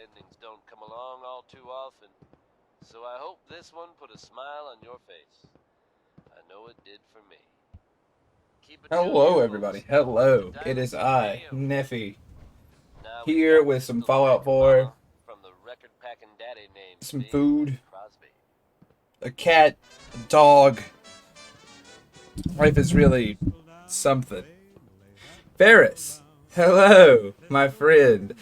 endings don't come along all too often, so I hope this one put a smile on your face. I know it did for me. Keep it Hello, tuned, everybody. folks. Hello. It Diamond is I, AM. Nephi, Now we've here got with some Crystal Fallout Dragon 4, Mama from the record-packing daddy named some Big food, Crosby. a cat, a dog. Life is really something. Ferris. Hello, my friend.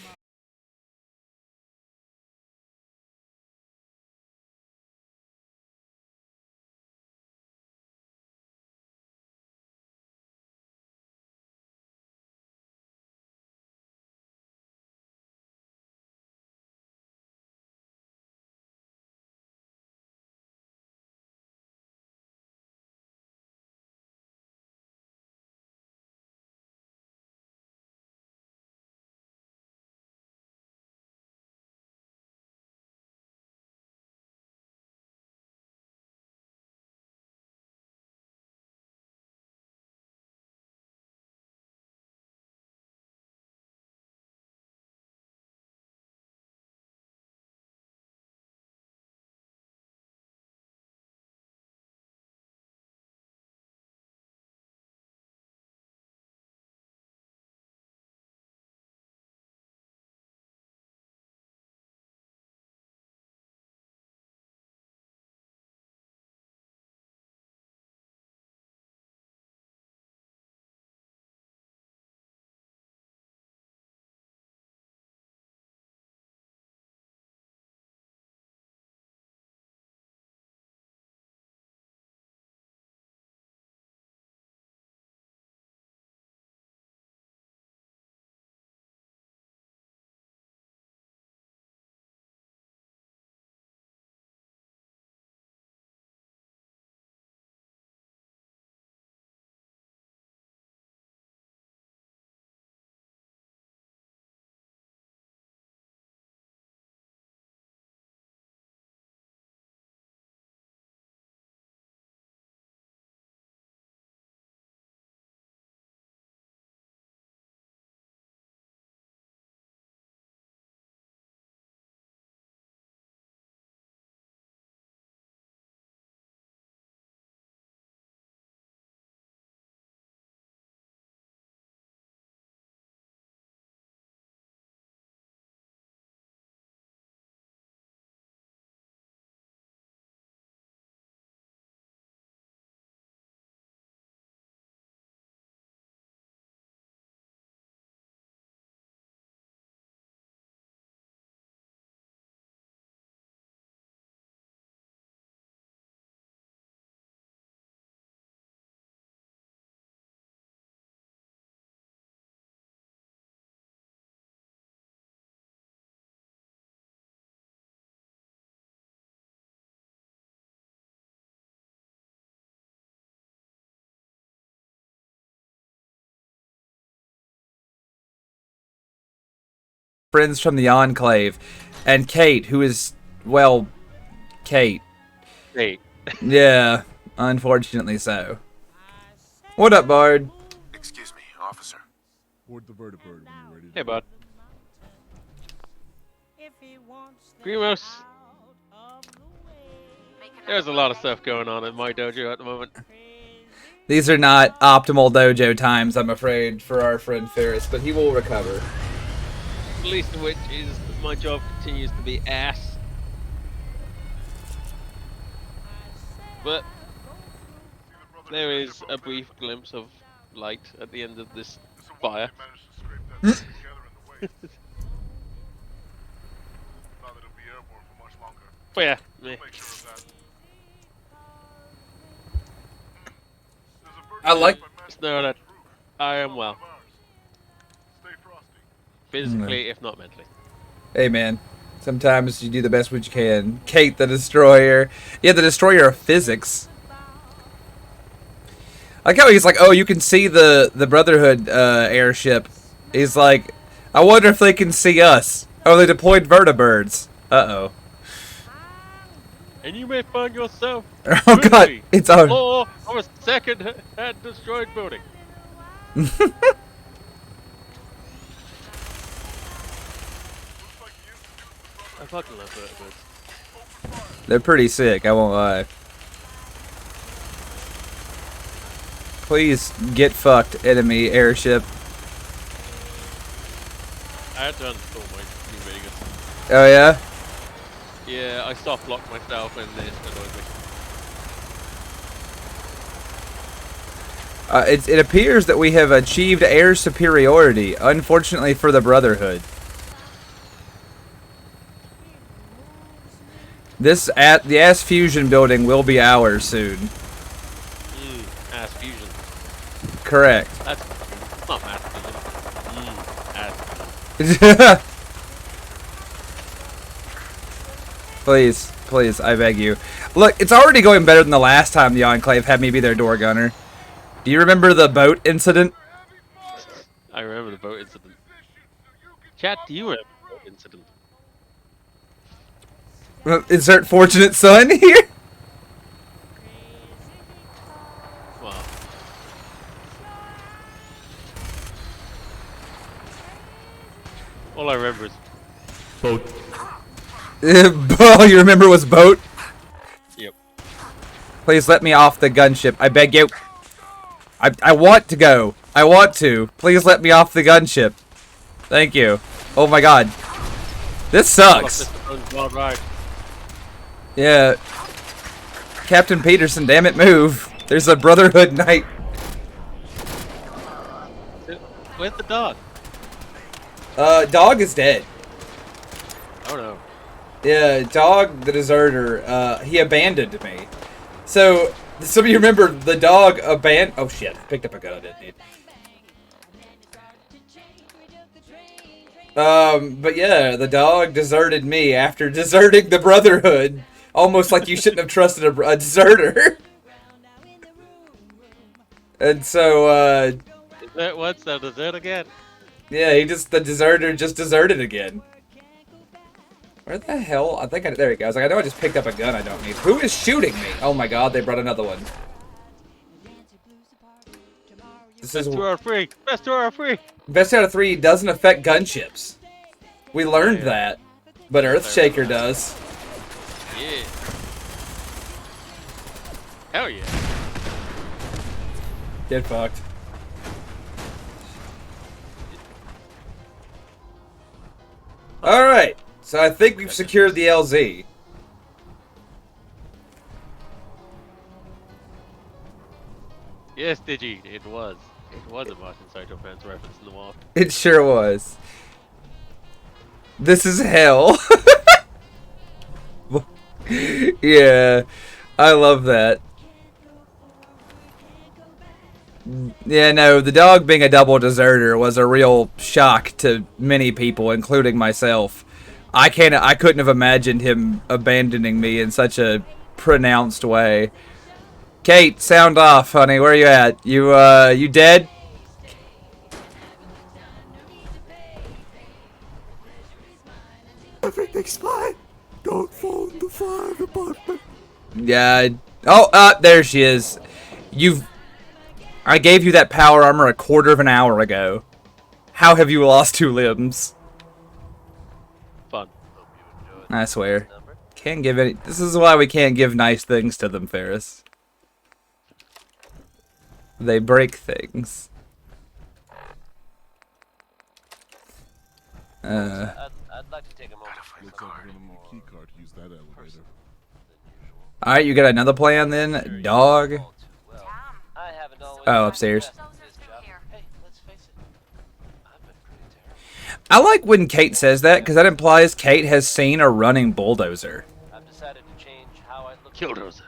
Friends from the Enclave. And Kate, who is, well, Kate. Hey. Yeah, unfortunately so. What up, Bard? Excuse me, officer. Board the vertibird when you're ready to Hey, go. bud. Grimos. There's a lot of stuff going on in my dojo at the moment. These are not optimal dojo times, I'm afraid, for our friend Ferris, but he will recover. The least of which is that my job continues to be ass. But there is a brief glimpse of light at the end of this fire. But yeah, meh. I like... Just know that I am well. Physically, if not mentally. Hey, man. Sometimes you do the best what you can. Kate the Destroyer. Yeah, the Destroyer of Physics. I like how he's like, oh, you can see the Brotherhood airship. He's like, I wonder if they can see us. Oh, they deployed vertibirds. Uh-oh. And you may find yourself Oh, God. It's on. floor of a second-hand destroyed building. I fucking love vertebrates. They're pretty sick, I won't lie. Please get fucked, enemy airship. I had to uninstall my New Vegas. Oh yeah? Yeah, I soft locked myself and it annoyed me. It appears that we have achieved air superiority, unfortunately for the Brotherhood. The Ass Fusion building will be ours soon. Ass fusion. Correct. That's not masculine. Ass fusion. Please, please, I beg you. Look, it's already going better than the last time the Enclave had me be their door gunner. Do you remember the boat incident? I remember the boat incident. Chat, do you remember the boat incident? Insert fortunate son here. Well. All I remember is boat. All you remember was boat? Yep. Please let me off the gunship. I beg you. I want to go. I want to. Please let me off the gunship. Thank you. Oh my god. This sucks. Yeah. Captain Peterson, damn it, move. There's a Brotherhood knight. Where's the dog? Dog is dead. Oh no. Yeah, Dog, the deserter, he abandoned me. So, some of you remember the dog abandoned... Oh shit, picked up a gun I didn't need. But yeah, the dog deserted me after deserting the Brotherhood. Almost like you shouldn't have trusted a deserter. And so, What's the dessert again? yeah, the deserter just deserted again. Where the hell? I think there he goes. Like, I know I just picked up a gun I don't need. Who is shooting me? Oh my god, they brought another one. This is Best 2 out of 3. Best 2 out of 3. Best out of 3 doesn't affect gunships. We learned that, but Earthshaker does. Yeah. Hell yeah. Get fucked. Alright, so I think we've secured the LZ. Yes, Digi, it was. It was a Martin Psychopath's reference in the wall. It sure was. This is hell. Yeah, I love that. Yeah, no, the dog being a double deserter was a real shock to many people, including myself. I couldn't have imagined him abandoning me in such a pronounced way. Kate, sound off, honey. Where you at? You dead? Everything's fine. Don't phone the fire department. Yeah. Oh, there she is. I gave you that power armor a quarter of an hour ago. How have you lost 2 limbs? Fun. I swear. Can't give any. This is why we can't give nice things to them, Ferris. They break things. I'd like to take a moment to Looks like we're gonna need a key card to use that elevator. Alright, you got another plan then? Dog? I haven't always Oh, upstairs. Hey, let's face it. I've been pretty terrible. I like when Kate says that, because that implies Kate has seen a running bulldozer. I've decided to change how I look Killdozer.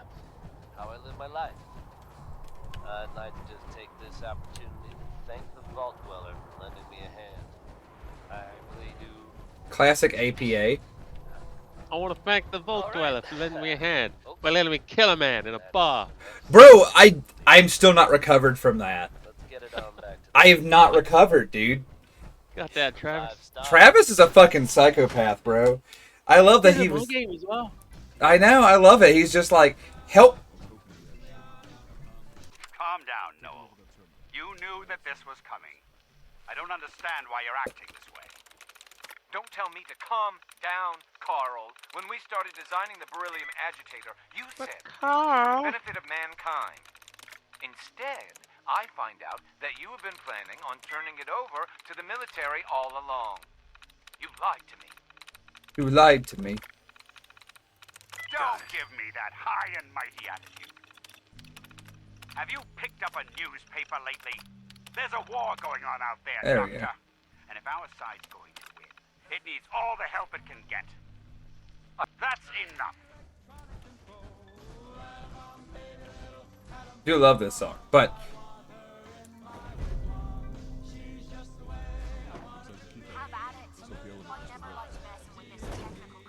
how I live my life. I'd like to just take this opportunity to thank the Vault Dweller for lending me a hand. I really do. Classic APA. I want to thank the Vault Dweller for lending me a hand by letting me kill a man in a bar. Bro, I'm still not recovered from that. Let's get it on back to I have not recovered, dude. Got that, Travis. 5 stars. Travis is a fucking psychopath, bro. I love that He's he in the was... game as well. I know, I love it. He's just like, help. Calm down, Noel. You knew that this was coming. I don't understand why you're acting this way. Don't tell me to calm down, Carl. When we started designing the beryllium agitator, you said for the benefit of mankind. Instead, I find out that you have been planning on turning it over to the military all along. You lied to me. You lied to me. Don't give me that high and mighty attitude. Have you picked up a newspaper lately? There's a war going on out there, There we Doctor. go. And if our side's going to win, it needs all the help it can get. That's enough. Do love this song, but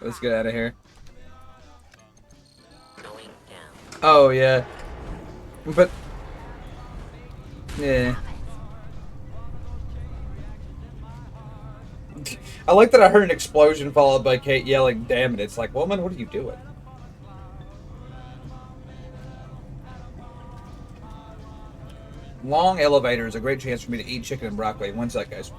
let's get out of here. Oh yeah, but yeah. I like that I heard an explosion followed by Kate yelling, "Damn it!" It's like, woman, what are you doing? Long elevator is a great chance for me to eat chicken and broccoli. One sec, guys.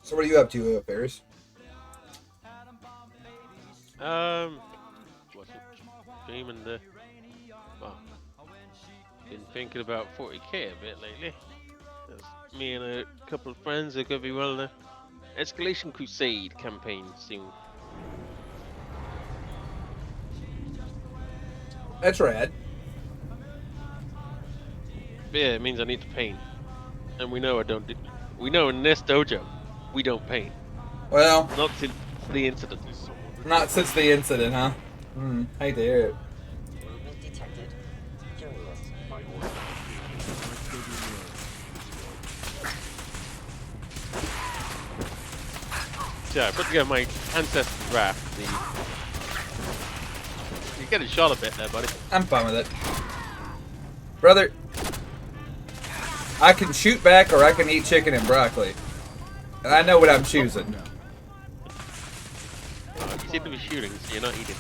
So what are you up to, Ferris? What's it? Dreaming the. Well, been thinking about 40k a bit lately. There's me and a couple of friends are gonna be running a Escalation Crusade campaign soon. That's rad. But yeah, it means I need to paint, and we know I don't. We know in this dojo, we don't paint. Well, Not since the incident. not since the incident, huh? Hate to hear it. So yeah, I put together my ancestors raft. You're getting shot a bit there, buddy. I'm fine with it. Brother, I can shoot back or I can eat chicken and broccoli. And I know what I'm choosing. You seem to be shooting, so you're not eating.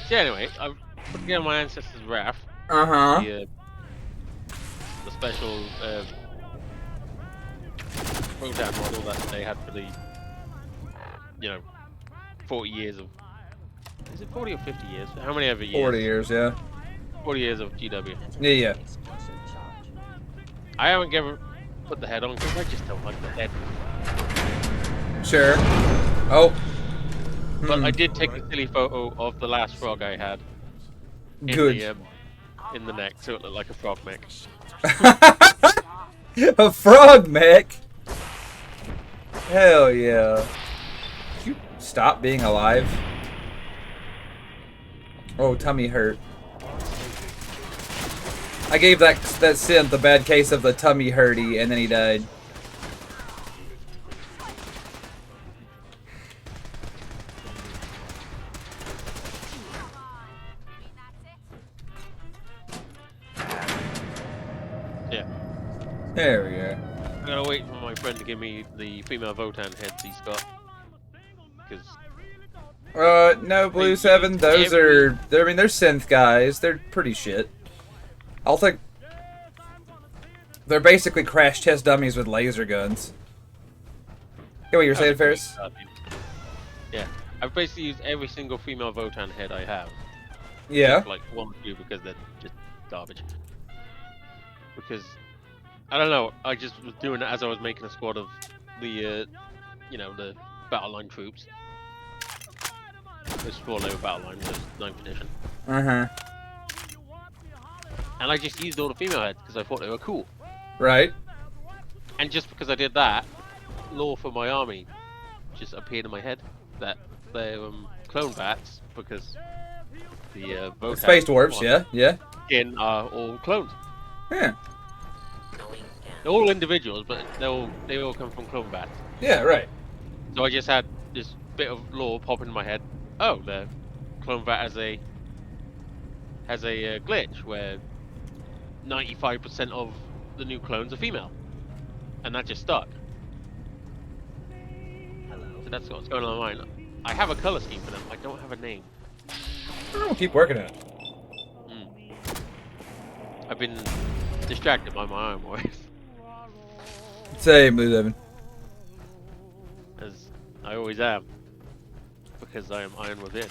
So anyway, I've put together my ancestors raft. Uh-huh. The special prototype model that they had for the 40 years of, is it 40 or 50 years? How many ever years? 40 years, yeah. 40 years of GW. Yeah. I haven't ever put the head on because I just don't like the head. Sure. Oh. But I did take a silly photo of the last frog I had. Good. In the neck, so it looked like a frog mech. A frog mech? Hell yeah. Did you stop being alive? Oh, tummy hurt. I gave that synth a bad case of the tummy hurty, and then he died. Yeah. There we go. I gotta wait for my friend to give me the female Votan heads he's got. Because No, Blue 7, those are, I mean, they're synth guys. They're pretty shit. I'll think they're basically crash test dummies with laser guns. Get what you're saying, Ferris? Yeah, I've basically used every single female Votan head I have. Yeah. Except, like 1 or 2 because they're just garbage. Because I don't know, I just was doing it as I was making a squad of the, the battle line troops. This 4-level battle line was 9th edition. Uh-huh. And I just used all the female heads because I thought they were cool. Right. And just because I did that, lore for my army just appeared in my head that they're clone bats because the Votan Space dwarves, yeah. Skin are all clones. Yeah. They're all individuals, but they all come from clone bats. Yeah, right. So I just had this bit of lore pop in my head. Oh, the clone bat has a glitch where 95% of the new clones are female, and that just stuck. So That's what's going on in mine. I have a color scheme for them. I don't have a name. We'll keep working on it. I've been distracted by my own voice. Same, Blue Devin. As I always am. Because I am Iron Within.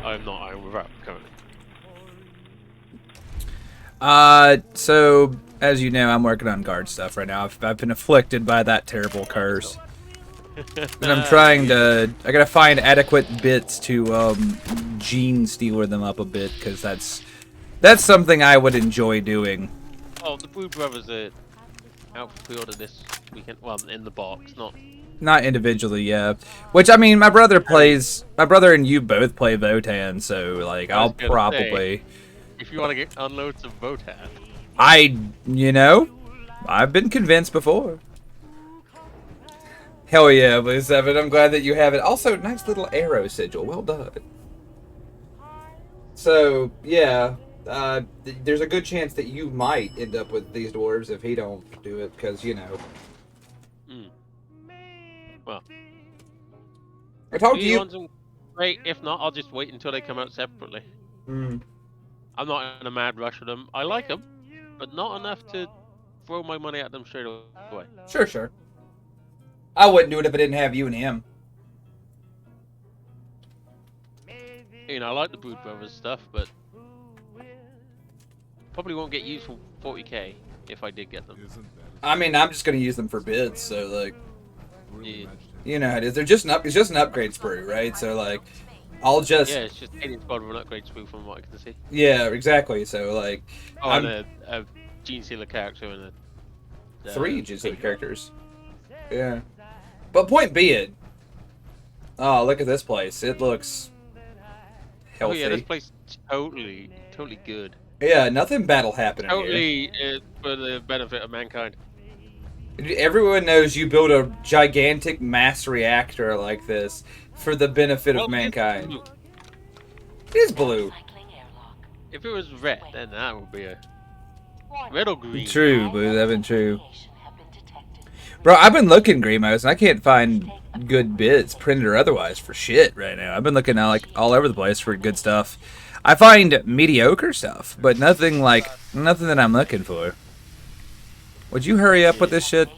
I am not Iron Without, currently. So, as you know, I'm working on guard stuff right now. I've been afflicted by that terrible curse. And I'm trying to... I gotta find adequate bits to, gene stealer them up a bit, because that's something I would enjoy doing. Oh, the Brood Brothers are out for pre-order this weekend. Well, in the box, not individually, yeah. Which, I mean, my brother and you both play Votan, so, like, I'll probably... If you want to get unload some Votan. I've been convinced before. Hell yeah, Blue 7. I'm glad that you have it. Also, nice little arrow sigil. Well done. So, yeah. There's a good chance that you might end up with these dwarves if he don't do it, because, Well. I told you. Want them? Great. If not, I'll just wait until they come out separately. I'm not in a mad rush for them. I like them, but not enough to throw my money at them straight away. Sure. I wouldn't do it if I didn't have you and him. I like the Brood Brothers stuff, but probably won't get used for 40k if I did get them. I mean, I'm just gonna use them for bids, so like, Yeah. you know how it is. It's just an upgrade sprue, right? So like, I'll just Yeah, it's just Alien Squad with an upgrade sprue from what I can see. Yeah, exactly. So like, and a Gene Stealer character and a 3 Gene Stealer characters. Yeah, but point being, oh look at this place. It looks healthy. Oh yeah, this place is totally good. Yeah, nothing battle happening Totally for the benefit of mankind. Everyone knows you build a gigantic mass reactor like this for the benefit of mankind. It is blue. If it was red, then that would be a red or green. True, Blue. That's been true. Bro, I've been looking, Gremos, and I can't find good bits, printed or otherwise, for shit right now. I've been looking like all over the place for good stuff. I find mediocre stuff, but nothing that I'm looking for. Would you hurry up with this shit?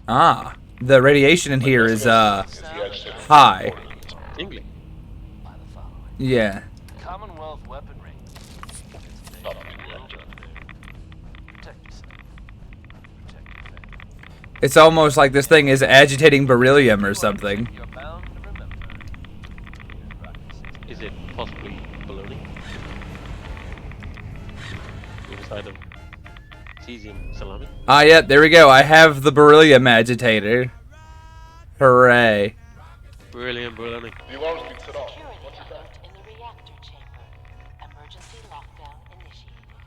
Ah, the radiation in here is high. English. Yeah. Commonwealth weaponry. It's almost like this thing is agitating beryllium or something. Is it possibly baloney? The other side of cesium salami? Ah, yeah, there we go. I have the beryllium agitator. Hooray. Beryllium baloney. The alarm's been set off. What's your back? In the reactor chamber. Emergency lockdown initiated.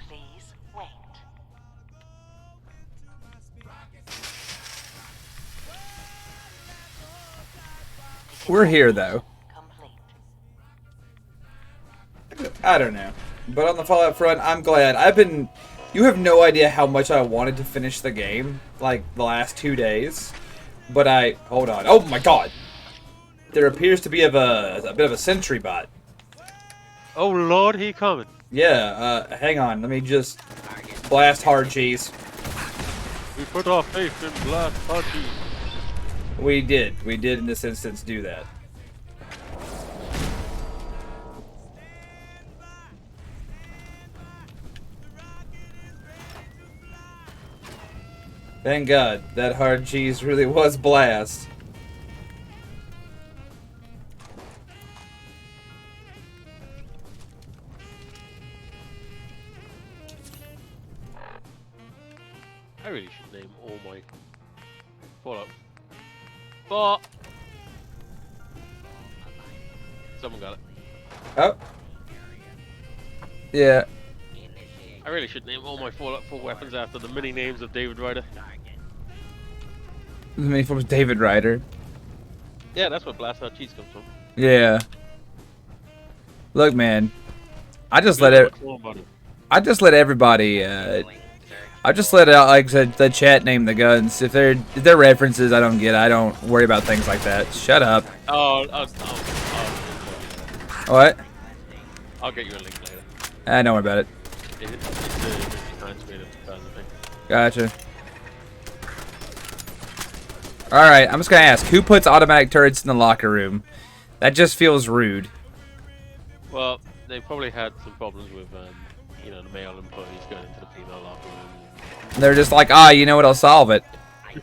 Please wait. We're here, though. I don't know. But on the Fallout front, I'm glad. You have no idea how much I wanted to finish the game, like, the last 2 days. But hold on. Oh my god! There appears to be a bit of a sentry bot. Oh lord, he coming. Yeah, hang on. Let me just blast hard cheese. We put our faith in blast hard cheese. We did in this instance do that. Thank God, that hard cheese really was blast. I really should name all my Fallout. But someone got it. Oh. Yeah. I really should name all my Fallout 4 weapons after the mini names of David Ryder. I mean, from David Ryder. Yeah, that's where Blast Out Cheese comes from. Yeah. Look, man. I just let it. I just let everybody. I just let like the chat name the guns. If they're references I don't get, I don't worry about things like that. Shut up. What? I'll get you a link later. Don't worry about it. It's behind screen of the thing. Gotcha. Alright, I'm just gonna ask, who puts automatic turrets in the locker room? That just feels rude. Well, they probably had some problems with, you know, the male employees going into the female locker room. They're just like, you know what'll solve it?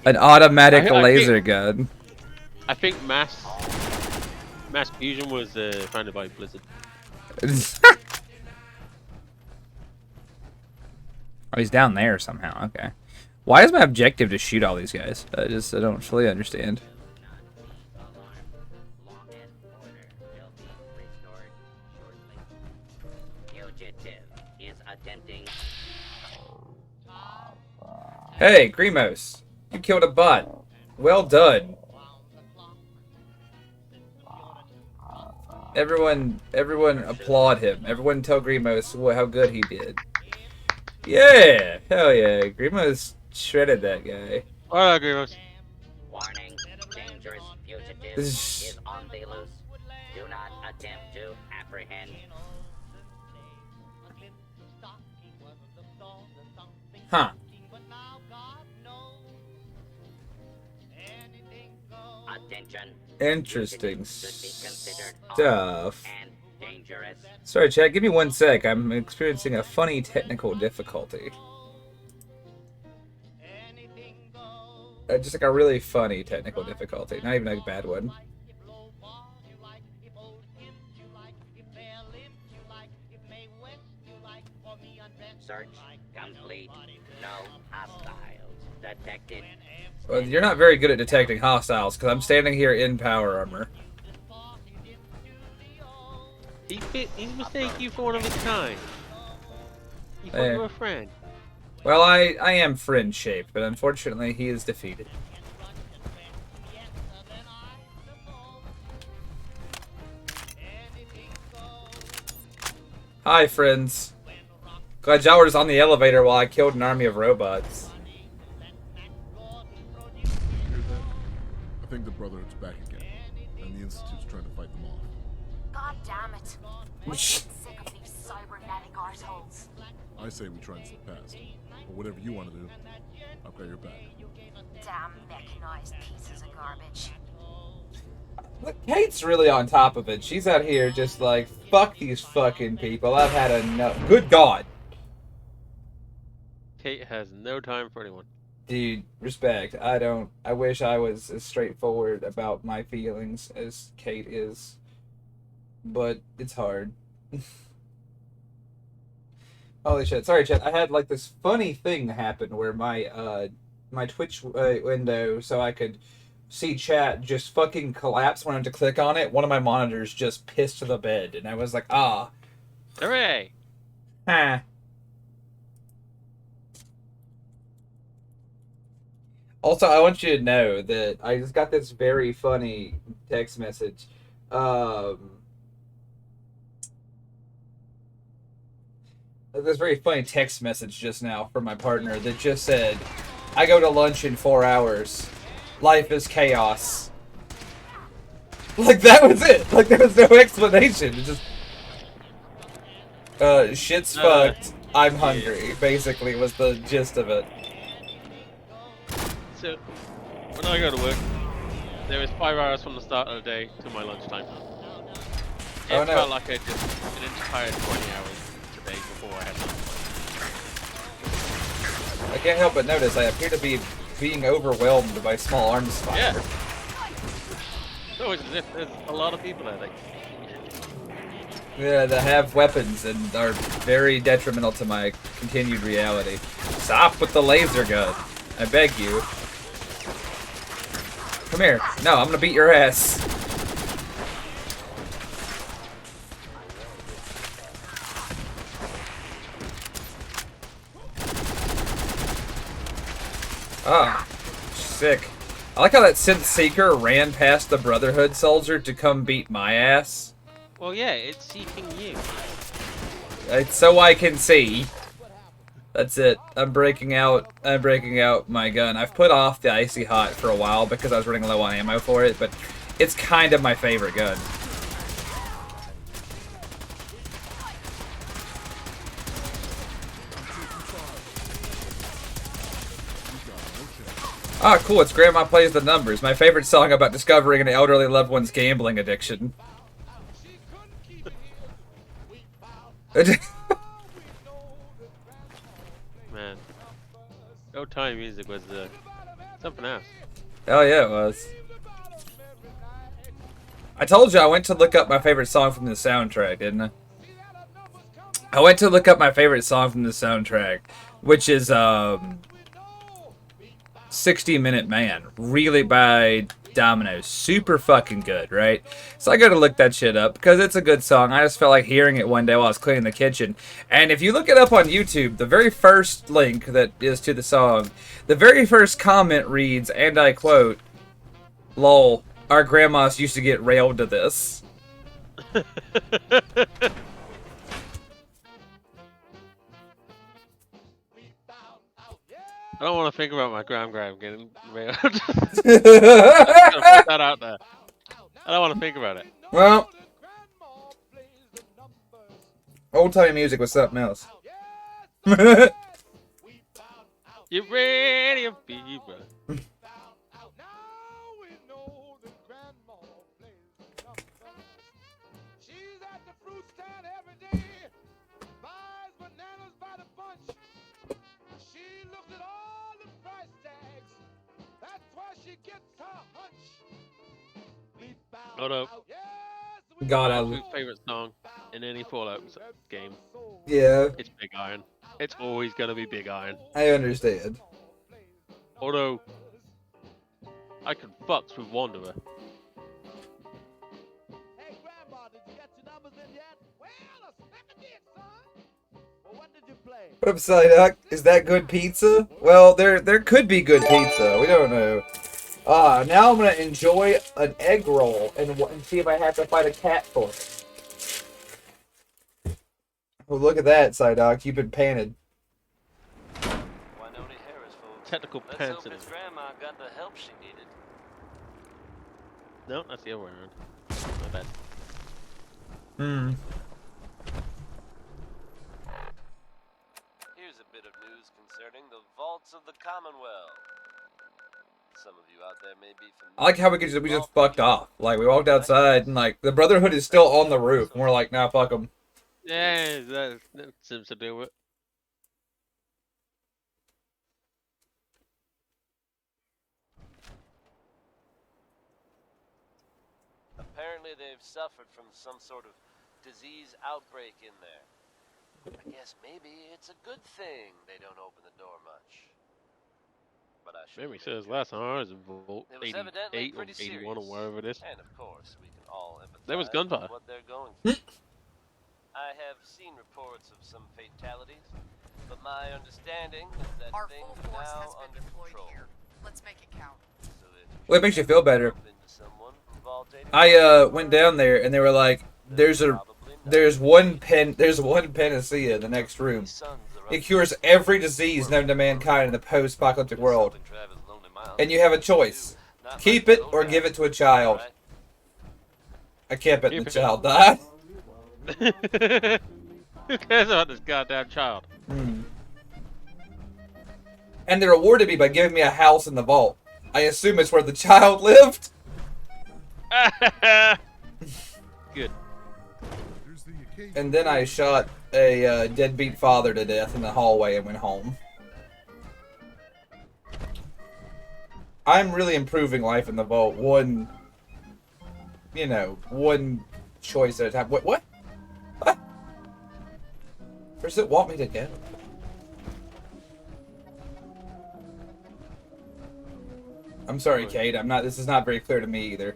An automatic laser gun. I think Mass Fusion was founded by Blizzard. Oh, he's down there somehow. Okay. Why is my objective to shoot all these guys? I don't fully understand. Hey, Grimos, you killed a bot. Well done. Everyone applaud him. Everyone tell Grimos how good he did. Yeah, hell yeah, Grimos shredded that guy. Alright, Grimos. Warning, dangerous fugitive is on the loose. Do not attempt to apprehend. Huh. Attention. Interesting stuff. Sorry, chat, give me 1 sec. I'm experiencing a funny technical difficulty. Just like a really funny technical difficulty, not even a bad one. Search complete. No hostiles detected. Well, you're not very good at detecting hostiles, because I'm standing here in power armor. He's mistaken you for one of his kind. He thought you were a friend. Well, I am friend-shaped, but unfortunately he is defeated. Hi, friends. Glad y'all were just on the elevator while I killed an army of robots. I think the Brotherhood's back again, and the Institute's trying to fight them off. God damn it. I'm sick of these cybernetic arseholes. I say we try and slip past. But whatever you want to do, I've got your back. Damn mechanized pieces of garbage. Look, Kate's really on top of it. She's out here just like, fuck these fucking people. I've had enough. Good God. Kate has no time for anyone. Dude, respect. I wish I was as straightforward about my feelings as Kate is. But it's hard. Holy shit. Sorry, chat. I had like this funny thing happen where my my Twitch window, so I could see chat, just fucking collapse when I went to click on it. One of my monitors just pissed to the bed, and I was like, ah. Hooray! Huh. Also, I want you to know that I just got this very funny text message. This very funny text message just now from my partner that just said, I go to lunch in 4 hours. Life is chaos. Like, that was it. Like, there was no explanation. It just... shit's fucked. I'm hungry, basically, was the gist of it. So, when I go to work, there is 5 hours from the start of the day to my lunchtime. It felt like I did an entire 20 hours today before I had lunch. I can't help but notice I appear to be being overwhelmed by small arms fire. Yeah. No, it's as if there's a lot of people out there. Yeah, that have weapons and are very detrimental to my continued reality. Stop with the laser gun. I beg you. Come here. No, I'm gonna beat your ass. Ah, sick. I like how that synth seeker ran past the Brotherhood soldier to come beat my ass. Well, yeah, it's seeking you. It's so I can see. That's it. I'm breaking out my gun. I've put off the Icy Hot for a while because I was running low on ammo for it, but it's kind of my favorite gun. Ah, cool. It's Grandma Plays the Numbers. My favorite song about discovering an elderly loved one's gambling addiction. Man. Go Time music was something else. Hell yeah, it was. I told you I went to look up my favorite song from the soundtrack, didn't I? I went to look up my favorite song from the soundtrack, which is 60 Minute Man, really by Domino's. Super fucking good, right? So I gotta look that shit up because it's a good song. I just felt like hearing it one day while I was cleaning the kitchen. And if you look it up on YouTube, the very first link that is to the song, the very first comment reads, and I quote, "Lol, our grandmas used to get railed to this." I don't want to think about my gram getting railed. I'm just gonna put that out there. I don't want to think about it. Well, old-time music was something else. You ready, people? Hold up. God, My I absolute favorite song in any Fallout game. Yeah, It's Big Iron. It's always gonna be Big Iron. I understand. Although I can fucks with Wanderer. Hey, Grandma, did you get your numbers in yet? Well, I never did, son. Well, what did you play? What up, Psyduck? Is that good pizza? Well, there could be good pizza. We don't know. Now I'm gonna enjoy an egg roll and see if I have to fight a cat for it. Well, look at that, Psyduck. You've been panted. Technical Let's pants. hope his grandma got the help she needed. No, that's the other way around. My bad. Here's a bit of news concerning the vaults of the Commonwealth. Some of you out there may be familiar. I like how we just fucked off. Like, we walked outside and, like, the Brotherhood is still on the roof. And we're like, nah, fuck them. Yeah, that seems to do it. Apparently they've suffered from some sort of disease outbreak in there. I guess maybe it's a good thing they don't open the door much. But I should Memory says last time I was in Vault it was evidently 88 or pretty 81 or serious. whatever it is. And of course, we can all empathize There was gunfire. with what they're going through. I have seen reports of some fatalities, but my understanding is that Our things full are force now has been under deployed control. here. Let's make it count. So if Well, it makes you feel better. bump into someone from Vault 88, I went down there and they were like, there's one panacea in the next room. It cures every disease known to mankind in the post-apocalyptic world. And you have a choice. Keep it or give it to a child. I kept it and the child died. Who cares about this goddamn child? And they rewarded me by giving me a house in the vault. I assume it's where the child lived. Good. And then I shot a deadbeat father to death in the hallway and went home. I'm really improving life in the vault. One choice at a time. What? What? Where does it want me to go? I'm sorry, Kate. This is not very clear to me either.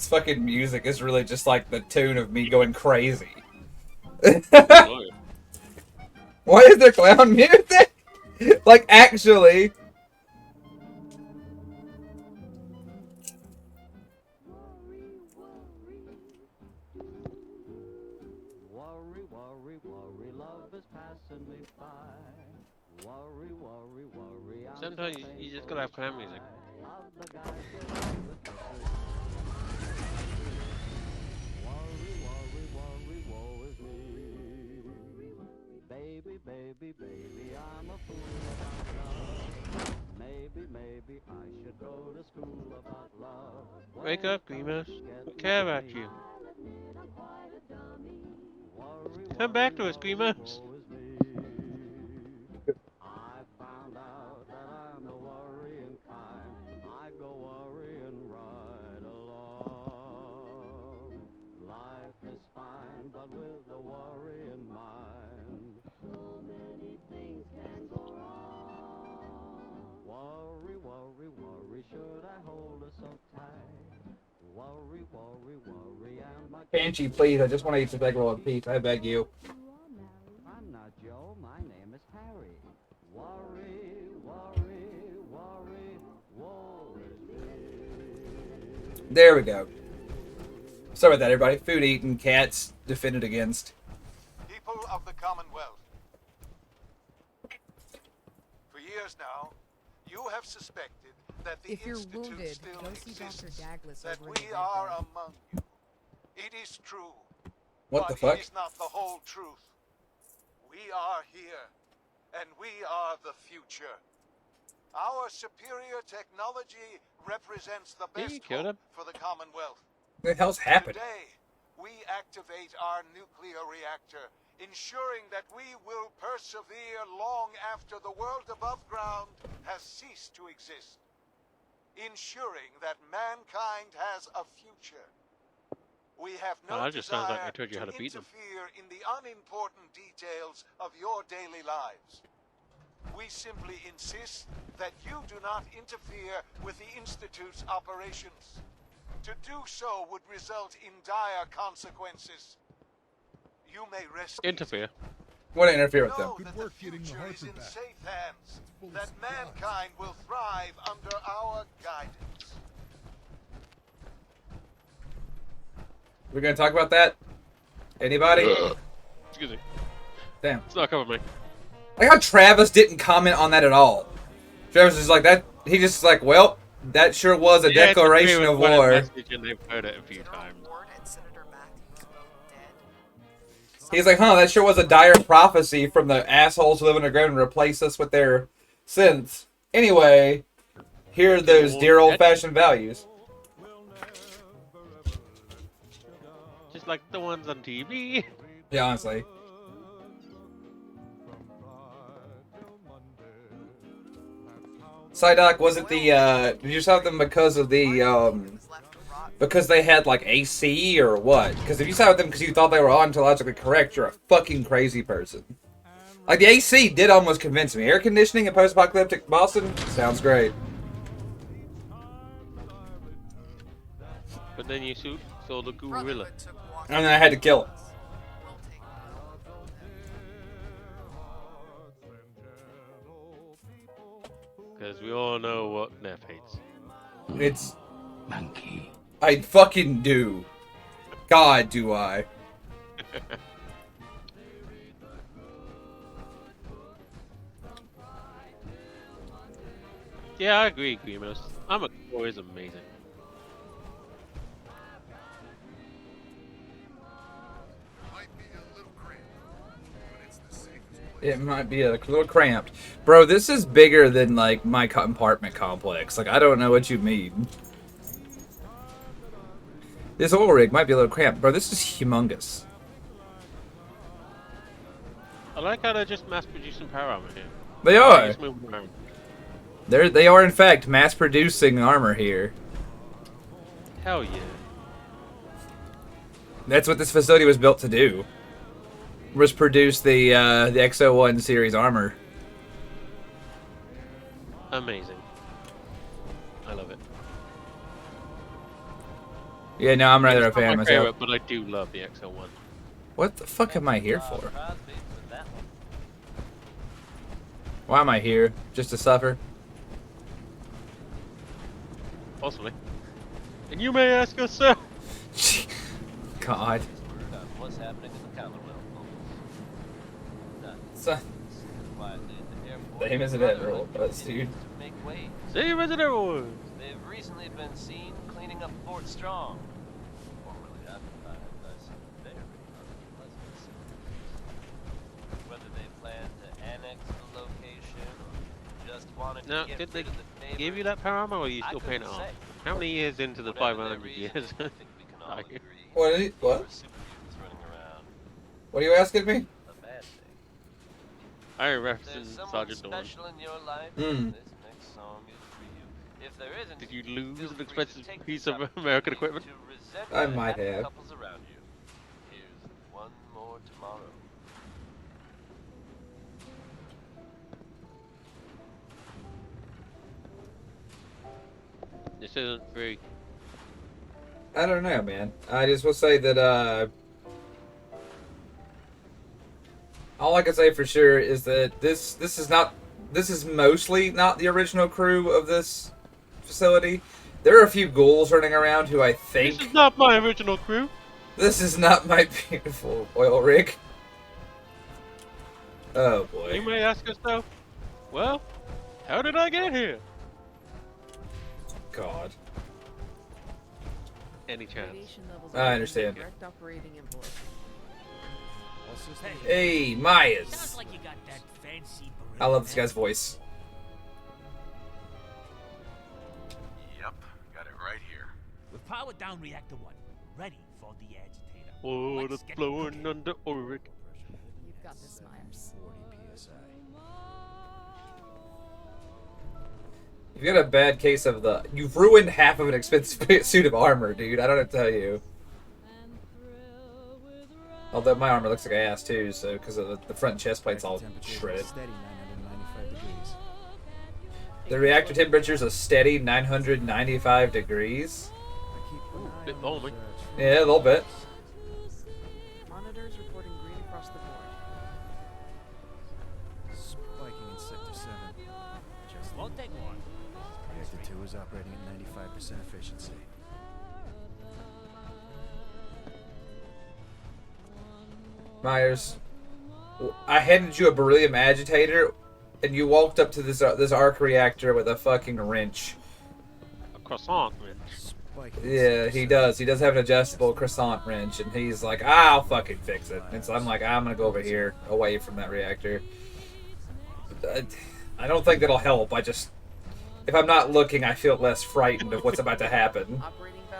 This fucking music is really just like the tune of me going crazy. Why is there clown music? Like, actually. Worry, worry, worry, love is passing me by. Worry, worry, worry. Sometimes you just gotta have clown music. Baby, baby, baby, I'm a fool about love. Maybe, maybe I should go to school about love. Wake up, Grimace. We care about you. Come back to us, Grimace. I found out that I'm the worrying kind. I go worrying right along. Life is fine, but with the worry in mind, so many things can go wrong. Worry, worry, worry, should I hold her so tight? Worry, worry, worry, am I... Banshee, please, I just want to eat some egg roll in peace. I beg you. I'm not Joe, my name is Harry. Worry, worry, worry, woe is me. There we go. Sorry about that, everybody. Food eaten, cats defended against. People of the Commonwealth. For years now, you have suspected that the If you're Institute wounded, still go see exists, Dr. Douglas that over in we the are red room. among you. It is true. What but the fuck? It is not the whole truth. We are here, and we are the future. Our superior technology represents the Did best you kill hope him? for the Commonwealth. What the hell's happening? Today, we activate our nuclear reactor, ensuring that we will persevere long after the world above ground has ceased to exist. Ensuring that mankind has a future. We have no Oh, that just sounds like I desire told you how to beat them. interfere in the unimportant details of your daily lives. We simply insist that you do not interfere with the Institute's operations. To do so would result in dire consequences. You may rest Interfere. Want to interfere with them? know that the future is in safe hands, that mankind will thrive under our guidance. We're gonna talk about that? Anybody? Excuse me. Damn. It's not coming, me. Like how Travis didn't comment on that at all. Travis is like that. He just like, well, that sure was a declaration of war. And they've heard it a few times. He's like, huh, that sure was a dire prophecy from the assholes who live underground and replace us with their synths. Anyway, here are those dear old-fashioned values. Just like the ones on TV. Yeah, honestly. Psyduck, was it the, did you side with them because of the, because they had, like, AC or what? Because if you side with them because you thought they were ontologically correct, you're a fucking crazy person. Like, the AC did almost convince me. Air conditioning in post-apocalyptic Boston? Sounds great. But then you saw the gorilla. And then I had to kill him. Because we all know what Neph hates. It's... monkey. I fucking do. God, do I. Yeah, I agree, Grimace. I'm a core is amazing. It might be a little cramped. Bro, this is bigger than, like, my apartment complex. Like, I don't know what you mean. This oil rig might be a little cramped. Bro, this is humongous. I like how they're just mass producing power armor here. They are. Just moving around. They are, in fact, mass-producing armor here. Hell yeah. That's what this facility was built to do. Was produce the XO1 series armor. Amazing. I love it. Yeah, no, I'm rather a It's not fan my myself. favorite, but I do love the XL1. What the fuck am I here for? Why am I here? Just to suffer? Possibly. And you may ask yourself. God. What's happening in the Commonwealth? So, same as it ever was, dude. Same as it ever was. They've recently been seen cleaning up Fort Strong, formerly occupied by some very unpleasant civilians. Whether they plan to annex the location or just wanted Now, to get did they rid of the neighbors, give you that power armor, or are you I still paying it couldn't off? say. How many years into the Whatever 500 their years? reason, I think we can all are agree. you? What? Is what? There are supermutants running around. What are you asking me? A bad thing. I There's referenced someone Sergeant Dawn. special in your life. Hmm. This next song is for you. If there isn't, Did you lose feel an free to expensive take piece this of opportunity American equipment? to resent I the might happy have. couples around you. Here's one more tomorrow. This isn't free. I don't know, man. I just will say that, all I can say for sure is that this is mostly not the original crew of this facility. There are a few ghouls running around who I think... This is not my original crew. This is not my beautiful oil rig. Oh, boy. You may ask yourself, well, how did I get here? God. Any chance. I understand. Direct operating import. Hey, Myers. Sounds like you got that fancy I love this guy's voice. Yep, got it right here. We've powered down reactor 1, ready for the agitator. Oh, Let's that's get blowing cooking. under Ulrich. You've got this, Myers. You've got a bad case of the... You've ruined half of an expensive suit of armor, dude. I don't know what to tell you. Although my armor looks like ass, too, so... Because of the front chest plate's all shredded. The reactor temperature's a steady 995 degrees. Bit balmy. Yeah, a little bit. Monitors reporting green across the board. Spiking in Sector 7. Just won't take long. Reactor 2 is operating at 95% efficiency. Myers, I handed you a beryllium agitator, and you walked up to this arc reactor with a fucking wrench. A croissant wrench. Yeah, he does. He does have an adjustable croissant wrench, and he's like, I'll fucking fix it. And so I'm like, I'm gonna go over here, away from that reactor. I don't think that'll help. If I'm not looking, I feel less frightened of what's about to happen.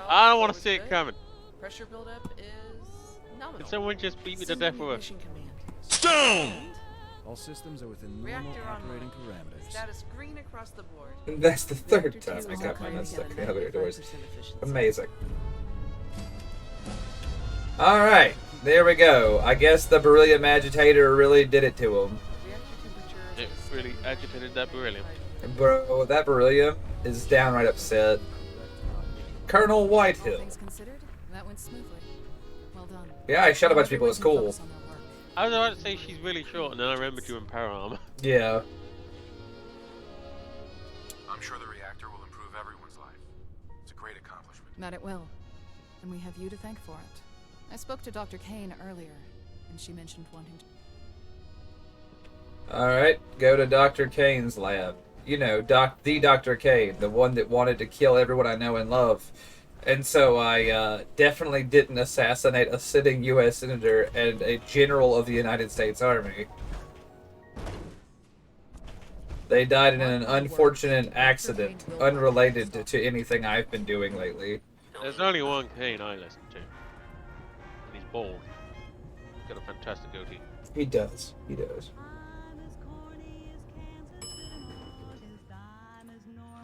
I don't want to see it coming. Pressure buildup is nominal. Can someone just beat me to death with a... Stone! All systems are within normal Reactor operating online. parameters. Status green across the board. And that's the third Reactor time 2 I is got my operating nuts stuck at in the elevator doors. 95% efficiency. Amazing. Alright, there we go. I guess the beryllium agitator really did it to him. It really agitated that beryllium. Bro, that beryllium is downright upset. Colonel All Whitehill. things considered, that went smoothly. Well done. Yeah, I shot a bunch of people. It's cool. Focus on their work. I was about to say she's really short, and then I remembered you in power armor. Yeah. I'm sure the reactor will improve everyone's life. It's a great accomplishment. That it will. And we have you to thank for it. I spoke to Dr. Kane earlier, and she mentioned wanting to... Alright, go to Dr. Kane's lab. You know, the Dr. Kane, the one that wanted to kill everyone I know and love. And so I definitely didn't assassinate a sitting U.S. Senator and a general of the United States Army. They died in an unfortunate accident, unrelated to anything I've been doing lately. There's only one Kane I listen to. And he's bald. He's got a fantastic goatee. He does. He does.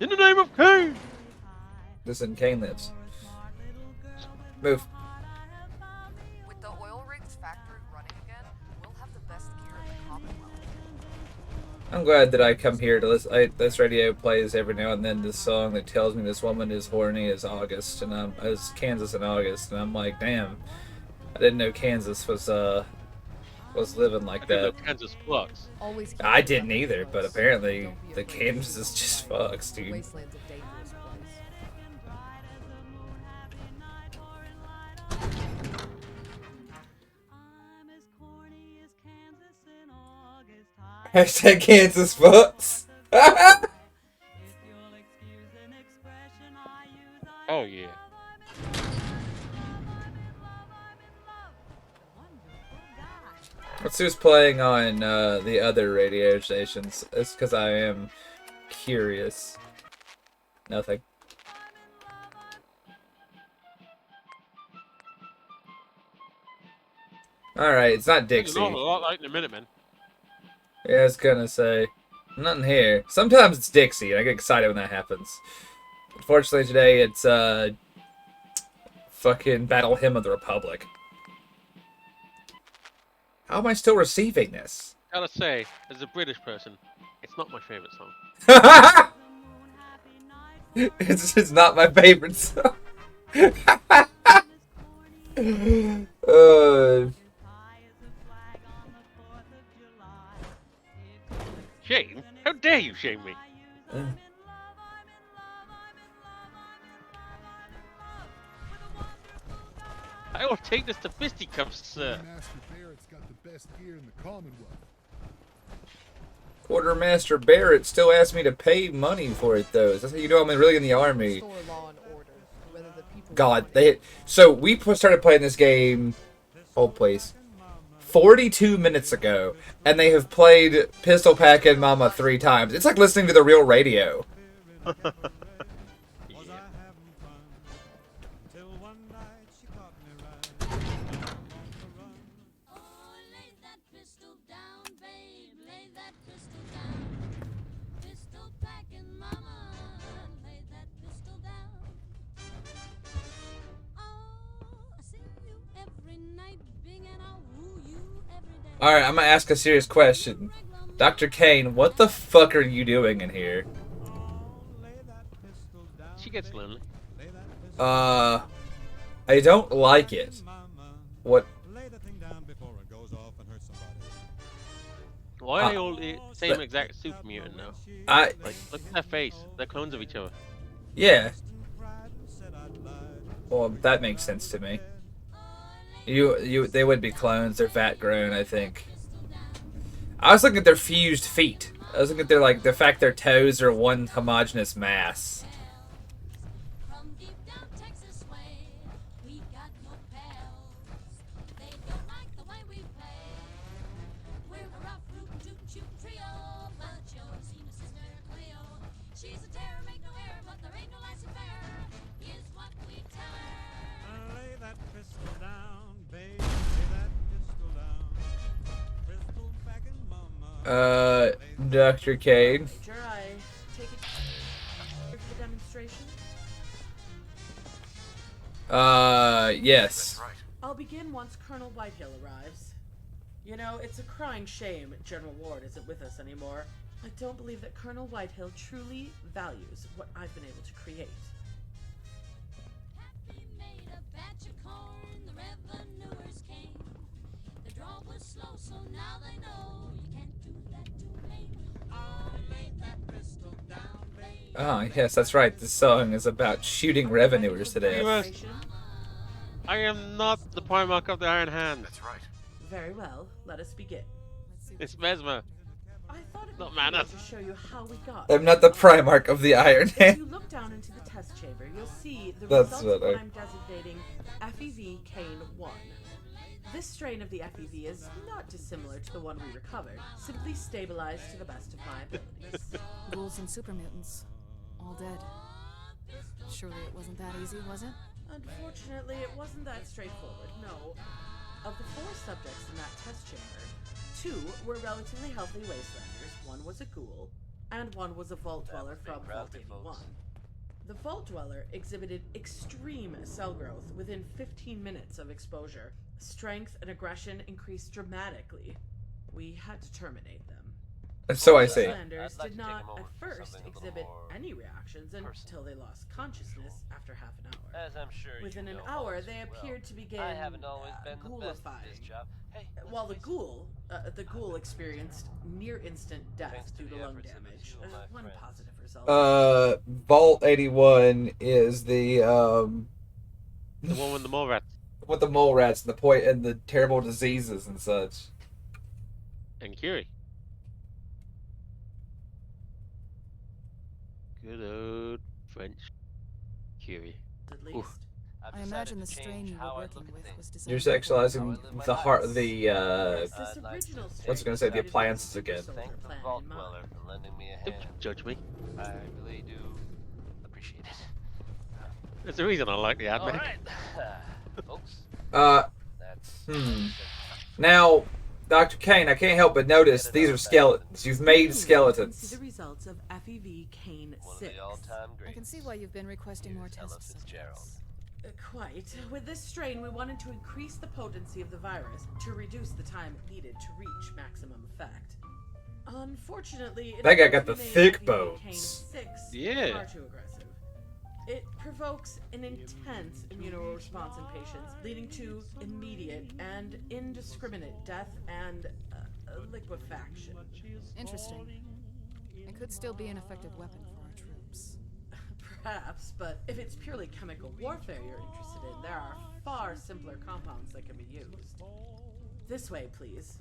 In the name of Kane! Listen, Kane lives. Move. With the oil rigs factory running again, we'll have the best gear in the Commonwealth. I'm glad that I come here to listen. This radio plays every now and then this song that tells me this woman is horny as August, and I'm as Kansas in August, and I'm like, damn, I didn't know Kansas was living like I didn't know that. Kansas fucks. I didn't either, but apparently the Kansas is just fucks, dude. Wasteland's a dangerous place. Hashtag Kansas fucks. Oh yeah. Let's see who's playing on the other radio stations. It's because I am curious. Nothing. Alright, it's not Dixie. It's an awful lot like the Minutemen. Yeah, I was gonna say. Nothing here. Sometimes it's Dixie, and I get excited when that happens. Unfortunately, today it's fucking Battle Hymn of the Republic. How am I still receiving this? Gotta say, as a British person, it's not my favorite song. It's not my favorite song. Shame? How dare you shame me? I will take this to fisticuffs, sir. Master Barrett's got the best gear in the Commonwealth. Quartermaster Barrett still asked me to pay money for it, though. That's how you know I'm really in the army. God, so we started playing this game. Hold, please. 42 minutes ago, and they have played Pistol Packin' Mama 3 times. It's like listening to the real radio. Alright, I'm gonna ask a serious question. Dr. Kane, what the fuck are you doing in here? She gets lonely. I don't like it. What? Why are they all the same exact super mutant now? Like, look at their face. They're clones of each other. Yeah. Well, that makes sense to me. They would be clones. They're fat grown, I think. I was looking at their fused feet. I was looking at the fact their toes are one homogeneous mass. Dr. Kane. Sure, I take it for the demonstration. Yes. I'll begin once Colonel Whitehill arrives. You know, it's a crying shame General Ward isn't with us anymore. I don't believe that Colonel Whitehill truly values what I've been able to create. Oh, yes, that's right. This song is about shooting revenuers today. I am not the Primarch of the Iron Hand. That's right. Very well, let us begin. It's Mesmer. I thought it Not would Mana. to show you how we got. I'm not the Primarch of the Iron If Hand. you look down into the test chamber, you'll see the That's results what of what I- I'm designating FEV Kane 1. This strain of the FEV is not dissimilar to the one we recovered, simply stabilized to the best of my abilities. Ghouls and super mutants. All dead. Surely it wasn't that easy, was it? Unfortunately, it wasn't that straightforward, no. Of the 4 subjects in that test chamber, 2 were relatively healthy wastelanders, 1 was a ghoul, and 1 was a vault dweller from Vault 81. The vault dweller exhibited extreme cell growth within 15 minutes of exposure. Strength and aggression increased dramatically. We had to terminate them. So I see. Wastelanders did not at first exhibit any reactions until they lost consciousness after half an hour. As I'm sure Within you an know hour, all they too well. appeared to begin I haven't always been the best at this ghoulifying. job. Hey, While the ghoul experienced near instant death due to lung damage. One positive result. Vault 81 is the one with the mole rats. With the mole rats and the terrible diseases and such. And Curie. Good old French Curie. At least. I imagine the strain you were working with was designed. You're sexualizing the heart, what's it gonna say? The appliances again. Thank the Vault Dweller for lending me a hand. Don't judge me. I really do appreciate it. There's a reason I like the admin. Alright, folks. Now, Dr. Kane, I can't help but notice these are skeletons. You've made skeletons. See the results of FEV Kane 6. I can see why you've been requesting more test subjects. Quite. With this strain, we wanted to increase the potency of the virus to reduce the time needed to reach maximum effect. Unfortunately, that guy got the thick bones. Kane 6 Yeah. far too aggressive. It provokes an intense immunoresponse in patients, leading to immediate and indiscriminate death and liquefaction. Interesting. It could still be an effective weapon for our troops. Perhaps, but if it's purely chemical warfare you're interested in, there are far simpler compounds that can be used. This way, please.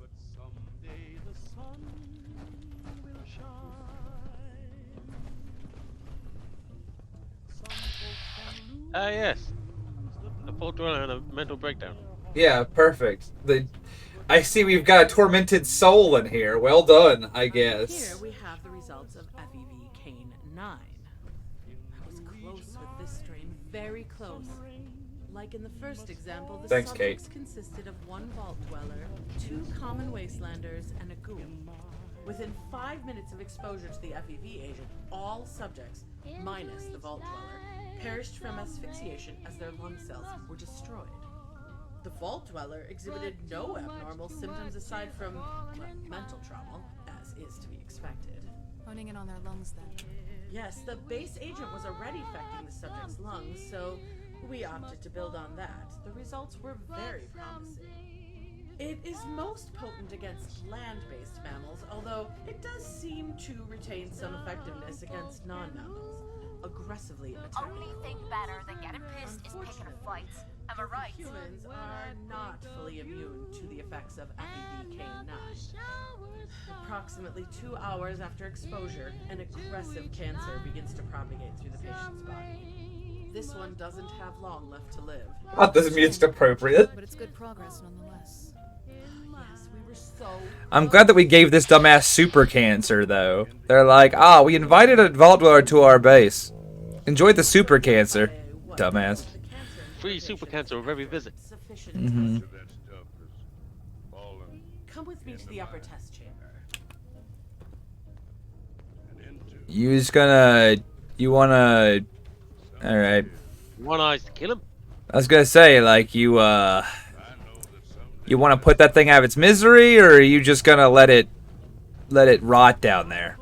Yes. A full dweller and a mental breakdown. Yeah, perfect. I see we've got a tormented soul in here. Well done, I guess. Here we have the results of FEV Kane 9. I was close with this strain, very close. Like in the first example, the subjects consisted of one Vault Dweller, 2 common Wastelanders, and a ghoul. Within 5 minutes of exposure to the FEV agent, all subjects, minus the Vault Dweller, perished from asphyxiation as their lung cells were destroyed. The Vault Dweller exhibited no abnormal symptoms aside from mental trauma, as is to be expected. Honing in on their lungs, then. Yes, the base agent was already affecting the subject's lungs, so we opted to build on that. The results were very promising. It is most potent against land-based mammals, although it does seem to retain some effectiveness against non-mammals, aggressively attacking. Only thing better than getting pissed is picking a fight. Am I right? Humans are not fully immune to the effects of FEV Kane 9. Approximately 2 hours after exposure, an aggressive cancer begins to propagate through the patient's body. This one doesn't have long left to live. That doesn't mean it's appropriate. But it's good progress nonetheless. Yes, we were so... I'm glad that we gave this dumbass super cancer, though. They're like, we invited a Vault Dweller to our base. Enjoy the super cancer, dumbass. Free super cancer with every visit. Mm-hmm. Come with me to the upper test chamber. You wanna... Alright. One eyes to kill him. I was gonna say, like, you wanna put that thing out of its misery, or are you just gonna let it rot down there?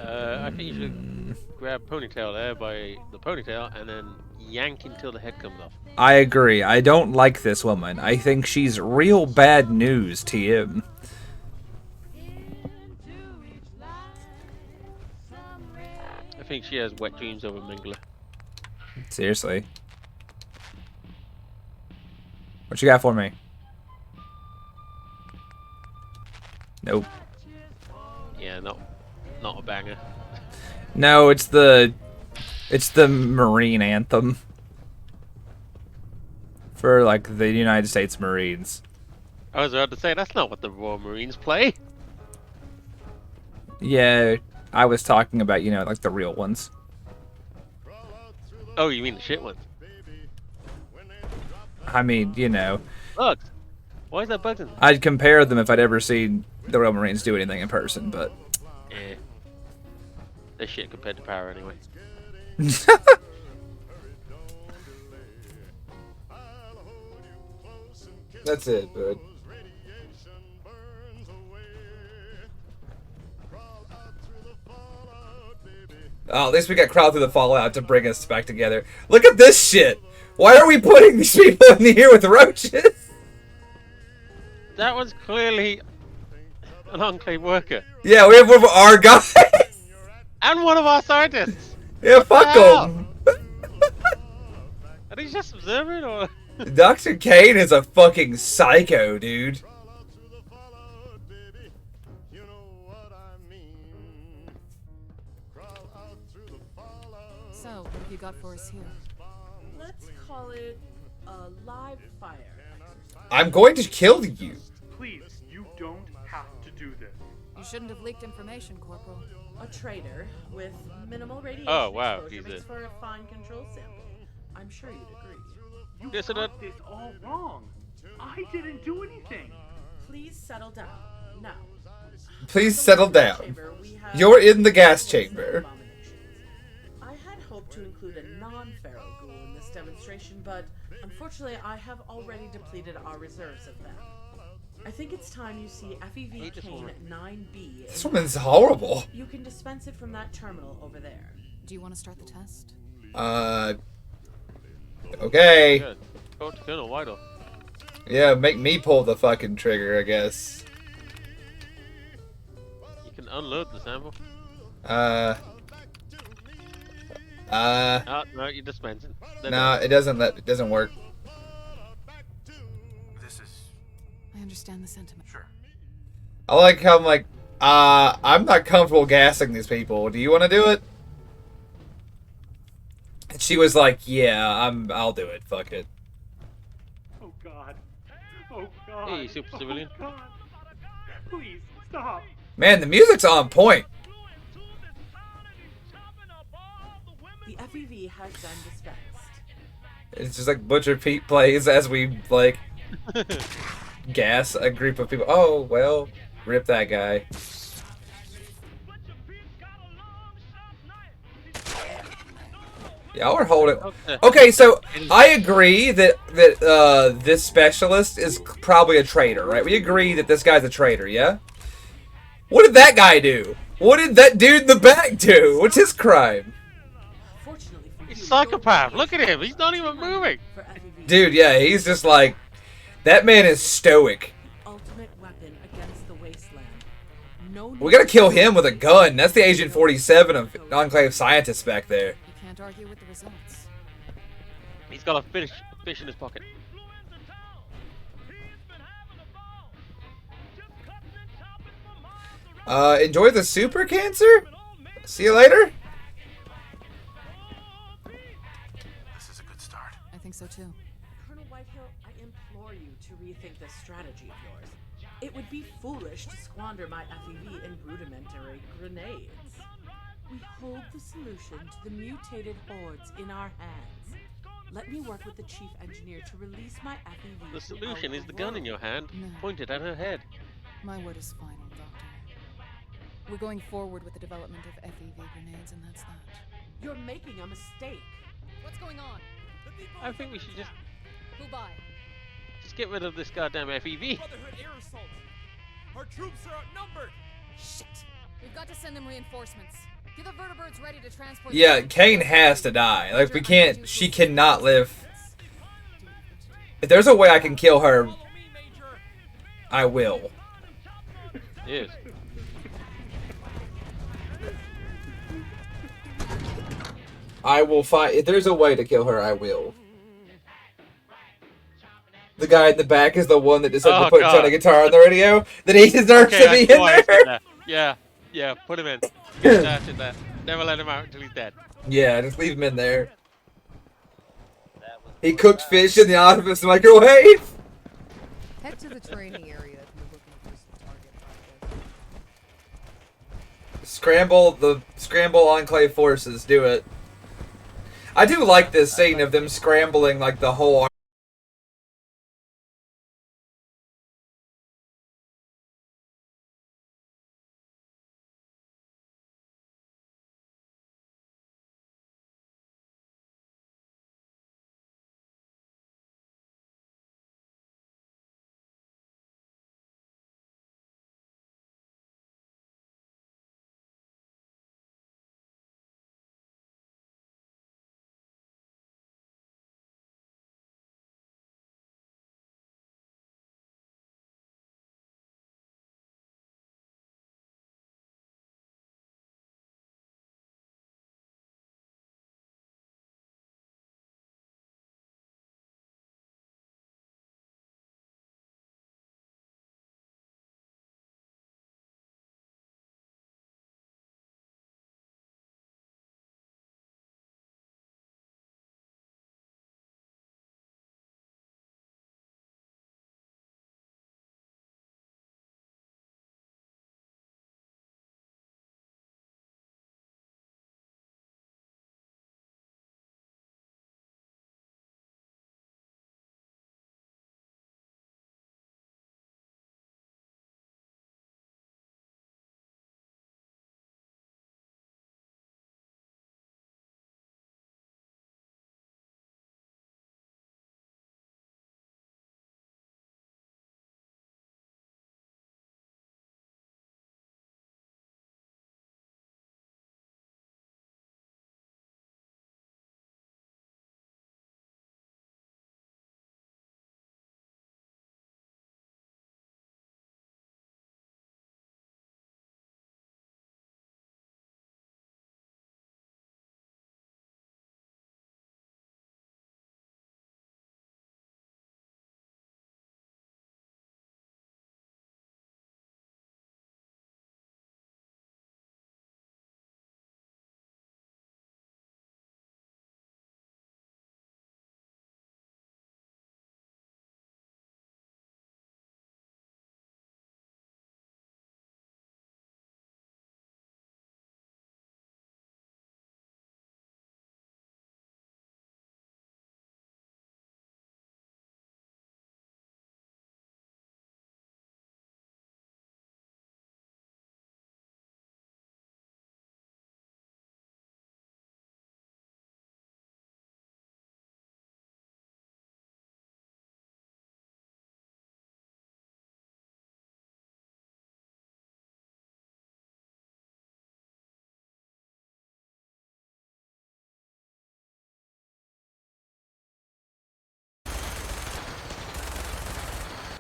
I think you should grab Ponytail there by the ponytail and then yank until the head comes off. I agree. I don't like this woman. I think she's real bad news to him. I think she has wet dreams over Mingler. Seriously. What you got for me? Nope. Yeah, not a banger. No, it's the Marine anthem for like the United States Marines. I was about to say that's not what the Royal Marines play. Yeah, I was talking about, like the real ones. Oh, you mean the shit ones? I mean, Bugs. Why is that bugs in? I'd compare them if I'd ever seen the Royal Marines do anything in person, but Eh. They're shit compared to power anyway. That's it, bud. Oh, at least we got crawled through the fallout to bring us back together. Look at this shit! Why are we putting these people in here with roaches? That one's clearly an Enclave worker. Yeah, we have one of our guys! And one of our scientists! Yeah, What fuck the hell? them! Are they just observing, or...? Dr. Kane is a fucking psycho, dude. So, what have you got for us here? Let's call it a live fire. I'm going to kill you. Please, you don't have to do this. You shouldn't have leaked information, Corporal. A traitor with minimal radiation Oh, wow, exposure he's makes a- for a fine control sample. I'm sure you'd agree. You Dissident. got this all wrong. I didn't do anything. Please settle down. Now. Please settle down. You're in the gas chamber. I had hoped to include a non-feral ghoul in this demonstration, but unfortunately I have already depleted our reserves of them. I think it's time you see FEV Kane 9B. This woman's horrible. You can dispense it from that terminal over there. Do you want to start the test? Okay. Good. Go to Colonel Whittle. Yeah, make me pull the fucking trigger, I guess. You can unload the sample. Oh, no, you're dispensing. No, it doesn't work. This is... I understand the sentiment. Sure. I like how I'm like, I'm not comfortable gassing these people. Do you want to do it? And she was like, yeah, I'll do it. Fuck it. Oh God. Oh God. Hey, super civilian. Oh God. Please, stop. Man, the music's on point. The FEV has been dispensed. It's just like Butcher Pete plays as we, like, gas a group of people. Oh, well, rip that guy. Y'all are holding... Okay, so I agree that this specialist is probably a traitor, right? We agree that this guy's a traitor, yeah? What did that guy do? What did that dude in the back do? What's his crime? He's a psychopath. Look at him. He's not even moving. Dude, yeah, he's just like... That man is stoic. Ultimate weapon against the Wasteland. No. We gotta kill him with a gun. That's the Agent 47 of Enclave scientists back there. You can't argue with the results. He's got a fish in his pocket. Enjoy the super cancer? See you later? This is a good start. I think so too. Colonel Whitehill, I implore you to rethink this strategy of yours. It would be foolish to squander my FEV in rudimentary grenades. We hold the solution to the mutated hordes in our hands. Let me work with the chief engineer to release my FEV. The solution is the gun in your hand, No. pointed at her head. My word is final, Doctor. We're going forward with the development of FEV grenades, and that's that. You're making a mistake. What's going on? I think we should just Who by? get rid of this goddamn FEV. Brotherhood air assault. Our troops are outnumbered. Shit! We've got to send them reinforcements. Get the vertebrates ready to transport. Yeah, Kane has to die. Like, we can't... She cannot live. If there's a way I can kill her, I will. Yes. I will fight. If there's a way to kill her, I will. The guy in the back is the one that decided to put Johnny Guitar on the radio. That he deserves to be in there. Yeah, put him in. Get that in there. Never let him out until he's dead. Yeah, just leave him in there. He cooked fish in the office microwave. Head to the training area if you're looking for some target practice. Scramble Enclave forces. Do it. I do like this scene of them scrambling like the whole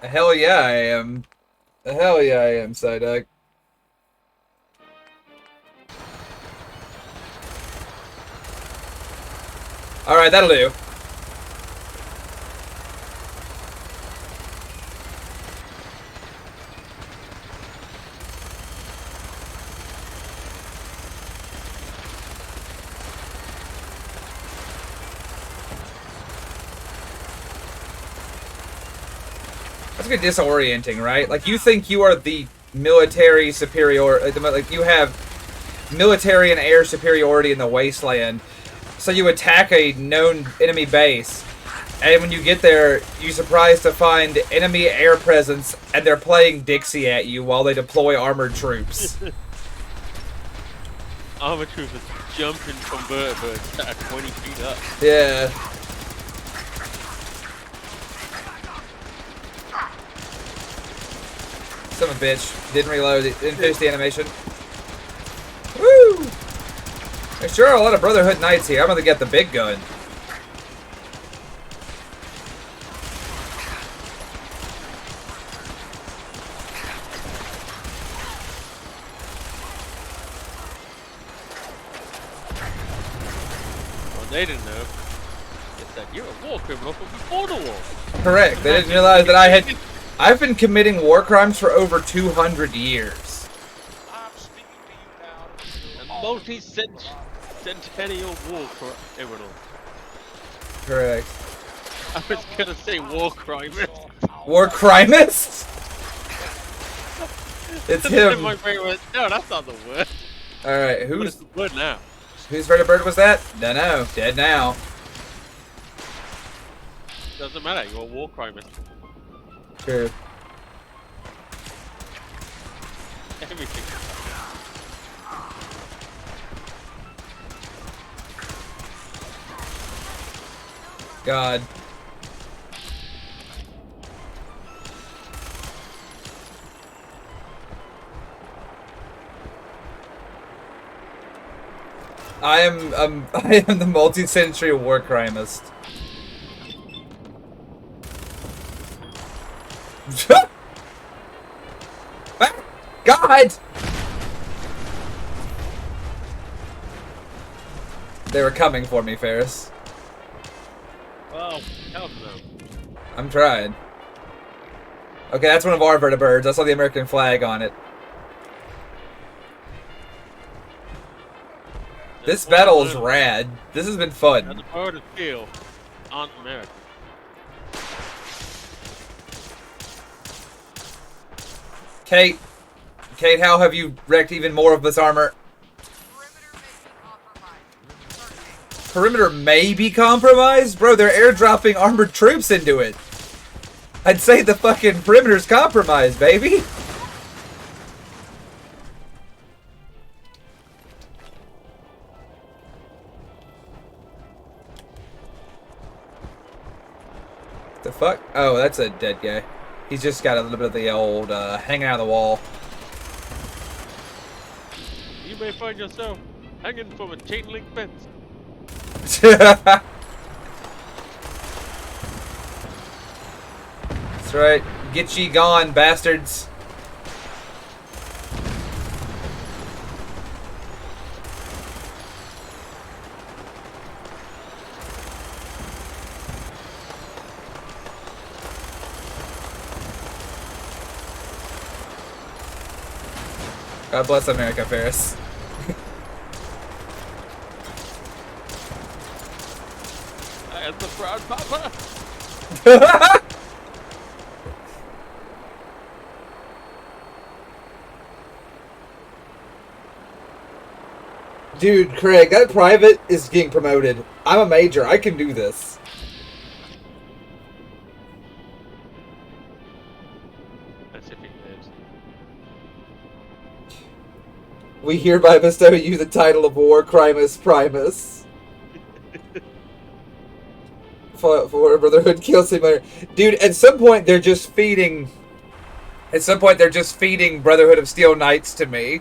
Hell yeah, I am. Hell yeah, I am, Psyduck. Alright, that'll do. That's a bit disorienting, right? Like, you think you are the military superior, like you have military and air superiority in the Wasteland, so you attack a known enemy base, and when you get there, you're surprised to find enemy air presence, and they're playing Dixie at you while they deploy armored troops. Armored troops are jumping from birds that are 20 feet up. Yeah. Son of a bitch. Didn't reload. Didn't finish the animation. Woo! There sure are a lot of Brotherhood Knights here. I'm gonna get the big gun. Well, they didn't know. They said, you're a war criminal from before the war. Correct. They didn't realize that I've been committing war crimes for over 200 years. A multi-centennial war criminal. Correct. I was gonna say war crimist. War crimist? It's him. My favorite. No, that's not the word. Alright, What is the word now? Whose favorite bird was that? Dunno. Dead now. Doesn't matter, you're a war crimist. Sure. Everything. God. I am the multi-century war crimist. God! They were coming for me, Ferris. Well, help them. I'm trying. Okay, that's one of our vertibirds. I saw the American flag on it. This battle is rad. This has been fun. And the bird of steel aren't American. Kate, how have you wrecked even more of this armor? Perimeter may be compromised? Bro, they're airdropping armored troops into it. I'd say the fucking perimeter's compromised, baby. The fuck? Oh, that's a dead guy. He's just got a little bit of the old hanging out of the wall. You may find yourself hanging from a chain link fence. That's right. Get ye gone, bastards. God bless America, Ferris. I am the proud papa. Dude, Craig, that private is getting promoted. I'm a major. I can do this. That's if he lives. We hereby bestow you the title of War Crimus Primus. For Brotherhood Kill Simulator. Dude, at some point they're just feeding... At some point they're just feeding Brotherhood of Steel Knights to me.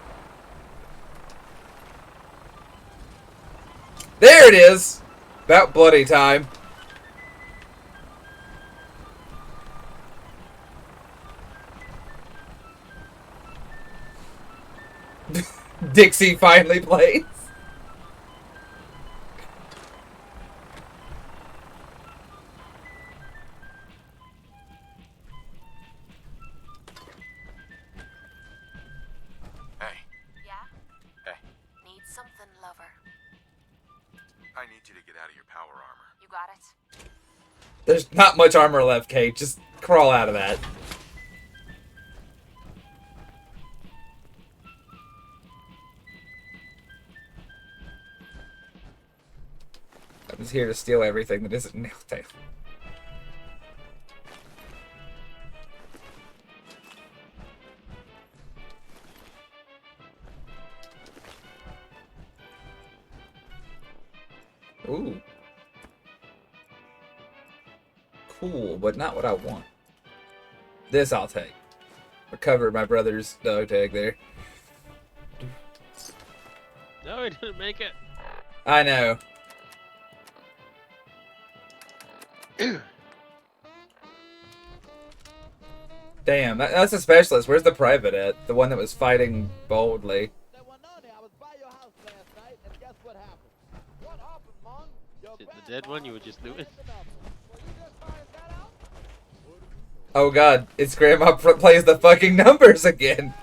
There it is! About bloody time. Dixie finally plays. Hey, Yeah? hey. Need something, lover. I need you to get out of your power armor. You got it? There's not much armor left, Kate. Just crawl out of that. I'm just here to steal everything that isn't Nailtail. Ooh. Cool, but not what I want. This I'll take. Recover my brother's dog tag there. No, he didn't make it. I know. Damn, that's a specialist. Where's the private at? The one that was fighting boldly. Is it the dead one you were just looting? Oh god, it's Grandma plays the fucking numbers again.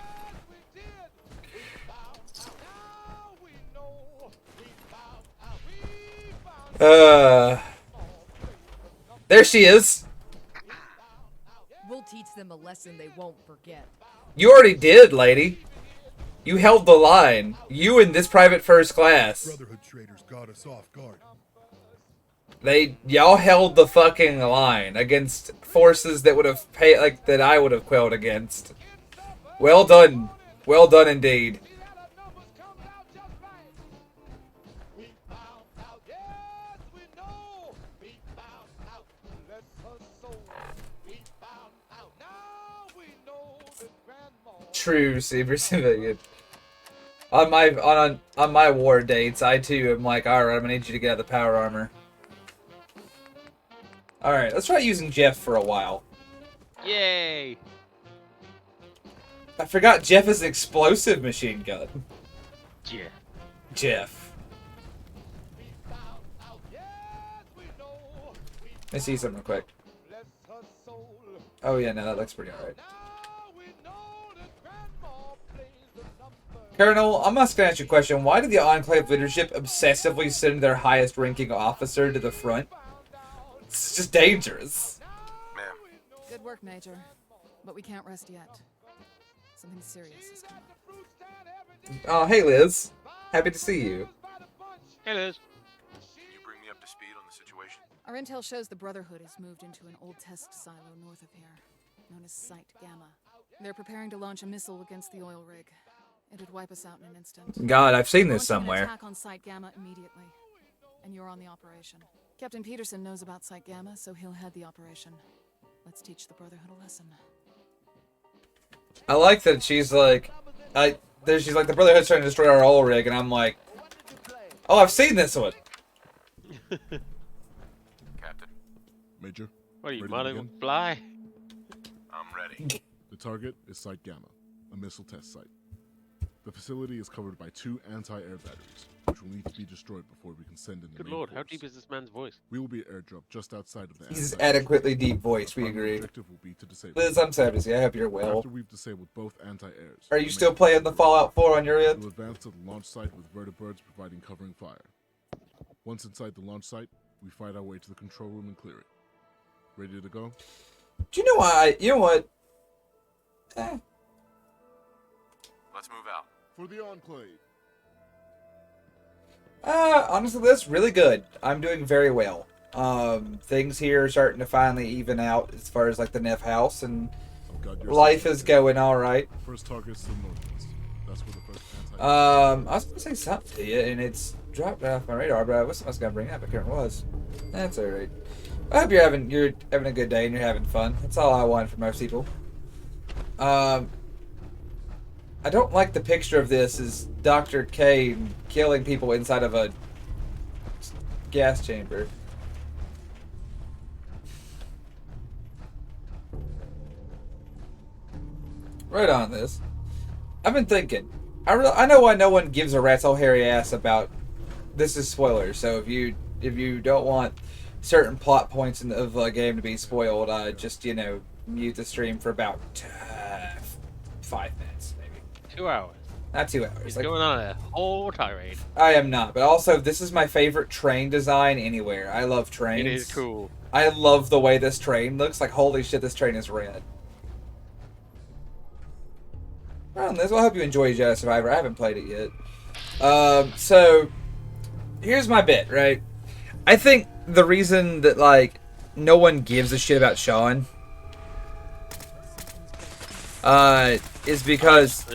There she is. We'll teach them a lesson they won't forget. You already did, lady. You held the line. You and this private first class. Brotherhood traders got us off guard. Y'all held the fucking line against forces that would have that I would have quelled against. Well done. Well done indeed. True super civilian. On my war dates, I too am like, alright, I'm gonna need you to get out of the power armor. Alright, let's try using Jeff for a while. Yay! I forgot Jeff is an explosive machine gun. Jeff. Let me see something real quick. Oh yeah, no, that looks pretty alright. Colonel, I'm just gonna ask you a question. Why did the Enclave leadership obsessively send their highest ranking officer to the front? It's just dangerous. Good work, Major. But we can't rest yet. Something serious has come up. Oh, hey Liz. Happy to see you. Hey Liz. Can you bring me up to speed on the situation? Our intel shows the Brotherhood has moved into an old test silo north of here, known as Site Gamma. They're preparing to launch a missile against the oil rig. It'd wipe us out in an instant. God, I've seen this Launching somewhere. An attack on Site Gamma immediately, and you're on the operation. Captain Peterson knows about Site Gamma, so he'll head the operation. Let's teach the Brotherhood a lesson. I like that she's like, she's like, the Brotherhood's trying to destroy our oil rig, and I'm like, oh, I've seen this one. Captain. Major. What are you, ready to Molly begin? Fly? I'm ready. The target is Site Gamma, a missile test site. The facility is covered by 2 anti-air batteries, which will need to be destroyed before we can send in the Good main lord, force. how deep is this man's voice? We will be airdropped just outside of the He's anti-air adequately battery. deep voiced, we Our primary agree. objective will be to disable Liz, I'm sad to see. I hope you're well. After we've disabled both anti-airs, Are you the still main playing the Fallout 4 on your end? We'll advance to the launch site with vertibirds providing covering fire. Once inside the launch site, we fight our way to the control room and clear it. Ready to go? Do you know why? You know what? Let's move out. For the Enclave. Honestly, that's really good. I'm doing very well. Things here are starting to finally even out as far as like the Nephi house, and life is going all right. First target's the northwest. That's where the first I was gonna say something to you, and it's dropped off my radar, but I was gonna bring it up. I can't remember what it was. That's all right. I hope you're having a good day and you're having fun. That's all I want for most people. I don't like the picture of this as Dr. K killing people inside of a gas chamber. Right on this. I've been thinking, I know why no one gives a rat's old hairy ass about. This is spoilers, so if you don't want certain plot points of a game to be spoiled, just mute the stream for about 5 minutes, maybe. 2 hours. Not 2 hours. He's going on a whole tirade. I am not, but also this is my favorite train design anywhere. I love trains. It is cool. I love the way this train looks. Like, holy shit, this train is red. Well, Liz, I hope you enjoy Jedi Survivor. I haven't played it yet. So here's my bit, right? I think the reason that no one gives a shit about Sean is because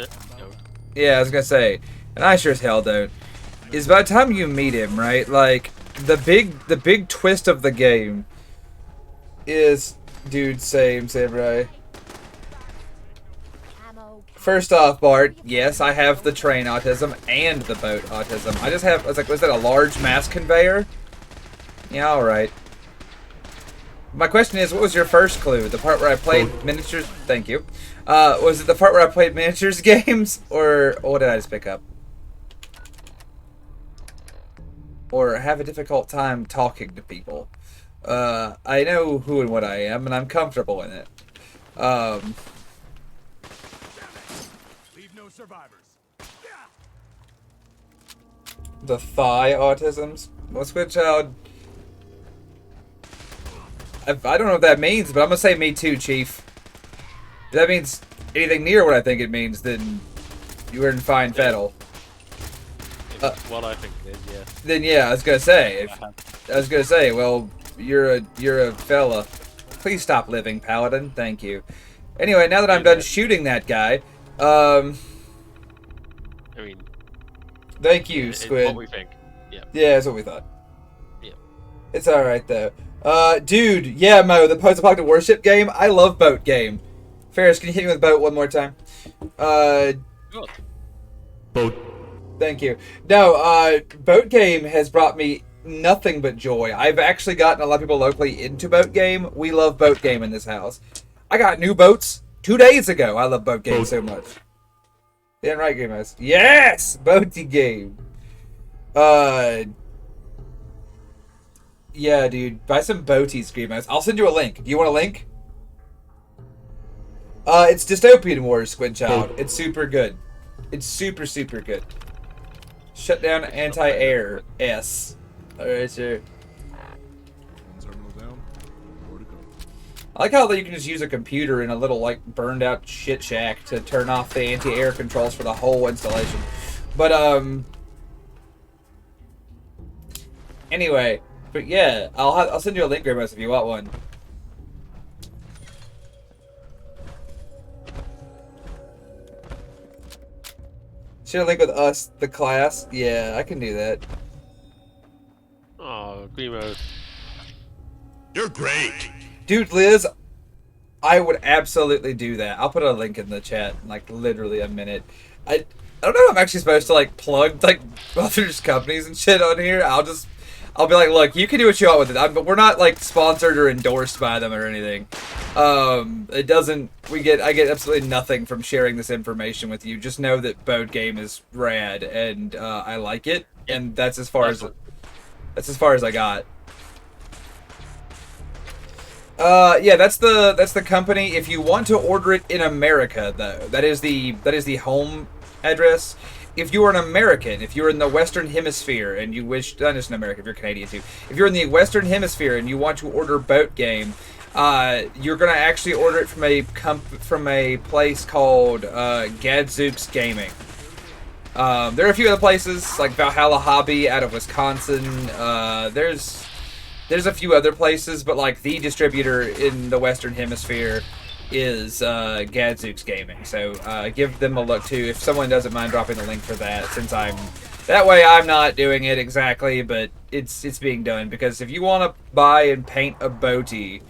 I was gonna say, and I sure as hell don't, is by the time you meet him, right? Like the big twist of the game is, dude, same samurai. First off, Bart, yes, I have the train autism and the boat autism. I just have, I was like, was that a large mass conveyor? Yeah, alright. My question is, what was your first clue? The part where I played miniatures? Thank you. Was it the part where I played miniatures games? Or what did I just pick up? Or have a difficult time talking to people? I know who and what I am, and I'm comfortable in it. Survivors. The thigh autisms? What's good, child? I don't know what that means, but I'm gonna say me too, Chief. If that means anything near what I think it means, then you were in fine fettle. What I think it is, yeah. Then yeah, I was gonna say, well, you're a fella. Please stop living, Paladin. Thank you. Anyway, now that I'm done shooting that guy, I mean, thank you, Squid. What we think. Yeah. Yeah, that's what we thought. Yeah. It's alright, though. Dude, yeah, Mo, the post-apocalyptic warship game, I love boat game. Ferris, can you hit me with boat one more time? Boat. Thank you. No, boat game has brought me nothing but joy. I've actually gotten a lot of people locally into boat game. We love boat game in this house. I got new boats 2 days ago. I love boat game so much. Yeah, right, Game House. Yes! Boaty game. Yeah, dude. Buy some boaties, Game House. I'll send you a link. Do you want a link? It's Dystopian Wars, Squid Child. It's super good. It's super, super good. Shut down anti-air. S. Alright, sir. Terminal down. Where to go? I like how you can just use a computer in a little, burned out shit shack to turn off the anti-air controls for the whole installation. But, anyway. But yeah, I'll send you a link, Grandmas, if you want one. Share a link with us, the class? Yeah, I can do that. Oh, Grimo. You're great. Dude, Liz, I would absolutely do that. I'll put a link in the chat in, literally a minute. I don't know if I'm actually supposed to, plug, others' companies and shit on here. I'll be like, look, you can do what you want with it, but we're not, sponsored or endorsed by them or anything. I get absolutely nothing from sharing this information with you. Just know that Boat Game is rad, and, I like it, and that's as far as I got. Yeah, that's the company. If you want to order it in America, though, that is the home address. If you are an American, if you're in the Western Hemisphere and you wish, not just an American, if you're Canadian too, if you're in the Western Hemisphere and you want to order Boat Game, you're gonna actually order it from a place called Gadzooks Gaming. There are a few other places like Valhalla Hobby out of Wisconsin. There's a few other places, but the distributor in the Western Hemisphere is Gadzooks Gaming. So give them a look too if someone doesn't mind dropping the link for that, since that way I'm not doing it exactly, but it's being done, because if you want to buy and paint a boaty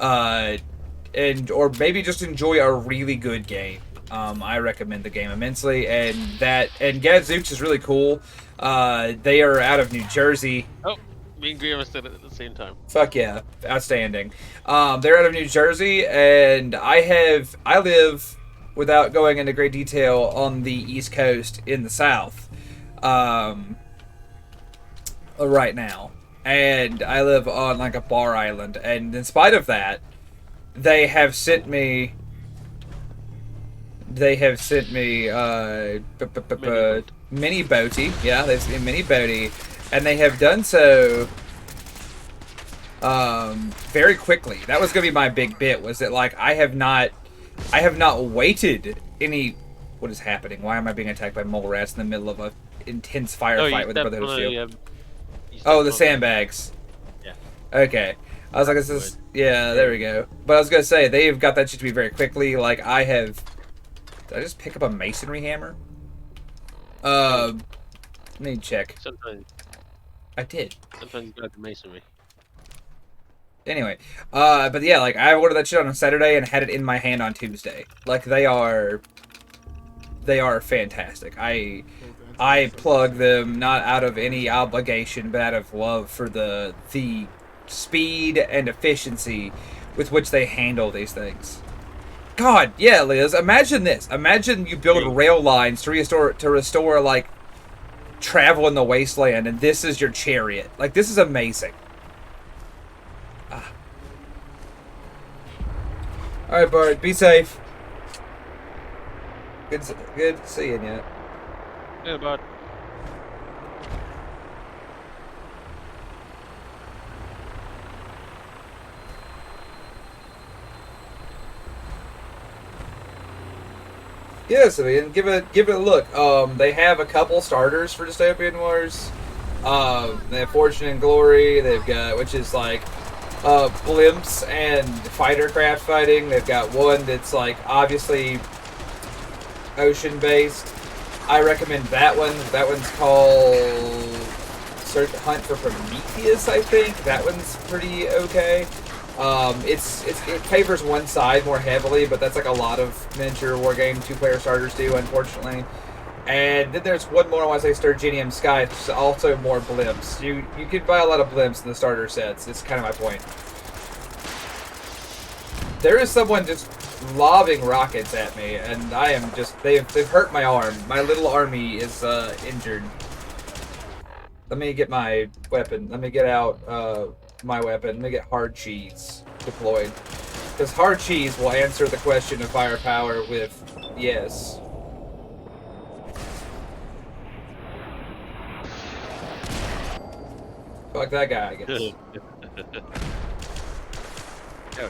or maybe just enjoy a really good game, I recommend the game immensely, and Gadzooks is really cool. They are out of New Jersey. Oh, me and Grima said it at the same time. Fuck yeah, outstanding. They're out of New Jersey, and I live without going into great detail, on the East Coast in the South right now. And I live on like a bar island, and in spite of that, they have sent me mini boaty. Yeah, they've sent me mini boaty, and they have done so very quickly. That was gonna be my big bit, was that like I have not waited any. What is happening? Why am I being attacked by mole rats in the middle of a intense firefight with the Brotherhood of Steel? Oh, the sandbags. Yeah. Okay. I was like, this is... Yeah, there we go. But I was going to say, they've got that shit to be very quickly. Like, I have... Did I just pick up a masonry hammer? Let me check. Sometimes. I did. Sometimes you got the masonry. Anyway. But yeah, like, I ordered that shit on a Saturday and had it in my hand on Tuesday. Like, they are fantastic. I plug them not out of any obligation, but out of love for the speed and efficiency with which they handle these things. God, yeah, Liz. Imagine this. Imagine you build rail lines to restore like travel in the Wasteland, and this is your chariot. Like, this is amazing. All right, Bart. Be safe. Good seeing you. Yeah, bud. Yes, I mean, give it a look. They have a couple starters for Dystopian Wars. They have Fortune and Glory. They've got, which is like blimps and fighter craft fighting. They've got one that's like obviously ocean based. I recommend that one. That one's called Search Hunt for Prometheus, I think. That one's pretty okay. It favors one side more heavily, but that's like a lot of miniature wargame two-player starters do, unfortunately. And then there's one more I want to say, Sturginium Sky, which is also more blimps. You can buy a lot of blimps in the starter sets. It's kind of my point. There is someone just lobbing rockets at me, and I am just... They've hurt my arm. My little army is injured. Let me get my weapon. Let me get out my weapon. Let me get hard cheese deployed. Because hard cheese will answer the question of firepower with yes. Fuck that guy, I guess. Oh yeah.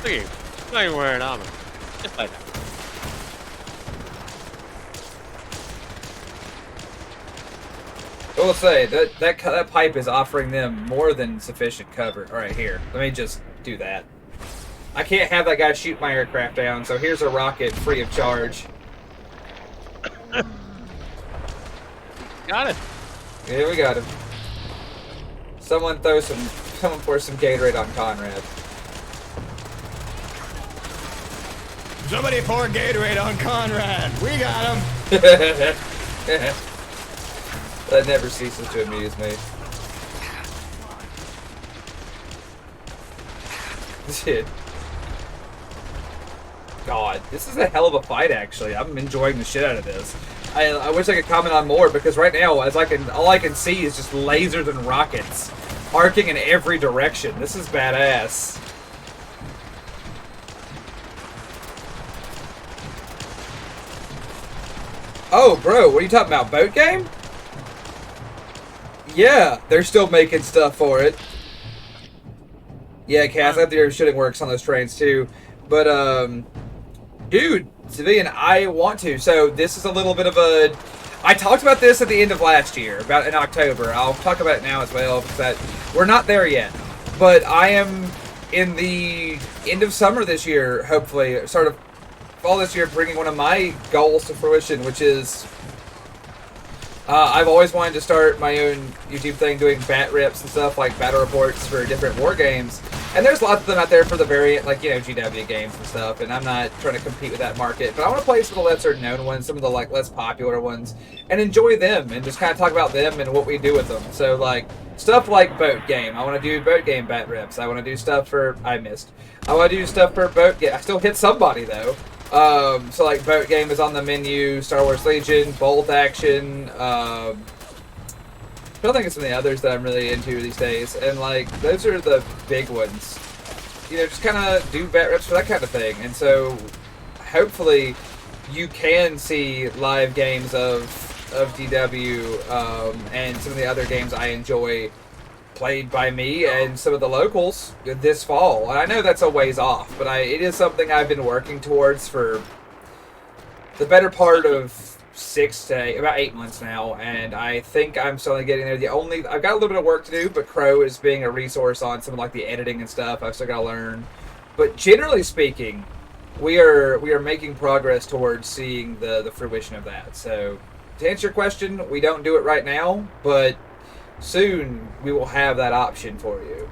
Look at you. Not even wearing armor. Just like that. I will say that pipe is offering them more than sufficient cover. All right, here. Let me just do that. I can't have that guy shoot my aircraft down, so here's a rocket free of charge. Got it. Yeah, we got him. Someone pour some Gatorade on Conrad. Somebody pour Gatorade on Conrad. We got him. That never ceases to amuse me. Shit. God, this is a hell of a fight, actually. I'm enjoying the shit out of this. I wish I could comment on more, because right now, all I can see is just lasers and rockets arcing in every direction. This is badass. Oh, bro, what are you talking about? Boat game? Yeah, they're still making stuff for it. Yeah, Cass, I think their shitting works on those trains too. But, dude, Civilian, I want to. So this is a little bit of a... I talked about this at the end of last year, about in October. I'll talk about it now as well, because we're not there yet. But I am in the end of summer this year, hopefully, sort of fall this year, bringing one of my goals to fruition, which is... I've always wanted to start my own YouTube thing, doing bat rips and stuff, like battle reports for different war games. And there's lots of them out there for the variant, like, you know, GW games and stuff, and I'm not trying to compete with that market, but I want to play some of the lesser known ones, some of the, like, less popular ones, and enjoy them, and just kind of talk about them and what we do with them. So, like, stuff like Boat Game. I want to do Boat Game bat rips. I want to do stuff for... I missed. I want to do stuff for Boat Game. I still hit somebody, though. So, like, Boat Game is on the menu, Star Wars Legion, Bolt Action, I don't think it's some of the others that I'm really into these days, and like those are the big ones. You know, just kind of do bat reps for that kind of thing, and so hopefully you can see live games of DW and some of the other games I enjoy played by me and some of the locals this fall. And I know that's a ways off, but it is something I've been working towards for the better part of about 8 months now, and I think I'm slowly getting there. I've got a little bit of work to do, but Crow is being a resource on some of like the editing and stuff. I've still got to learn, but generally speaking, we are making progress towards seeing the fruition of that. So to answer your question, we don't do it right now, but soon we will have that option for you.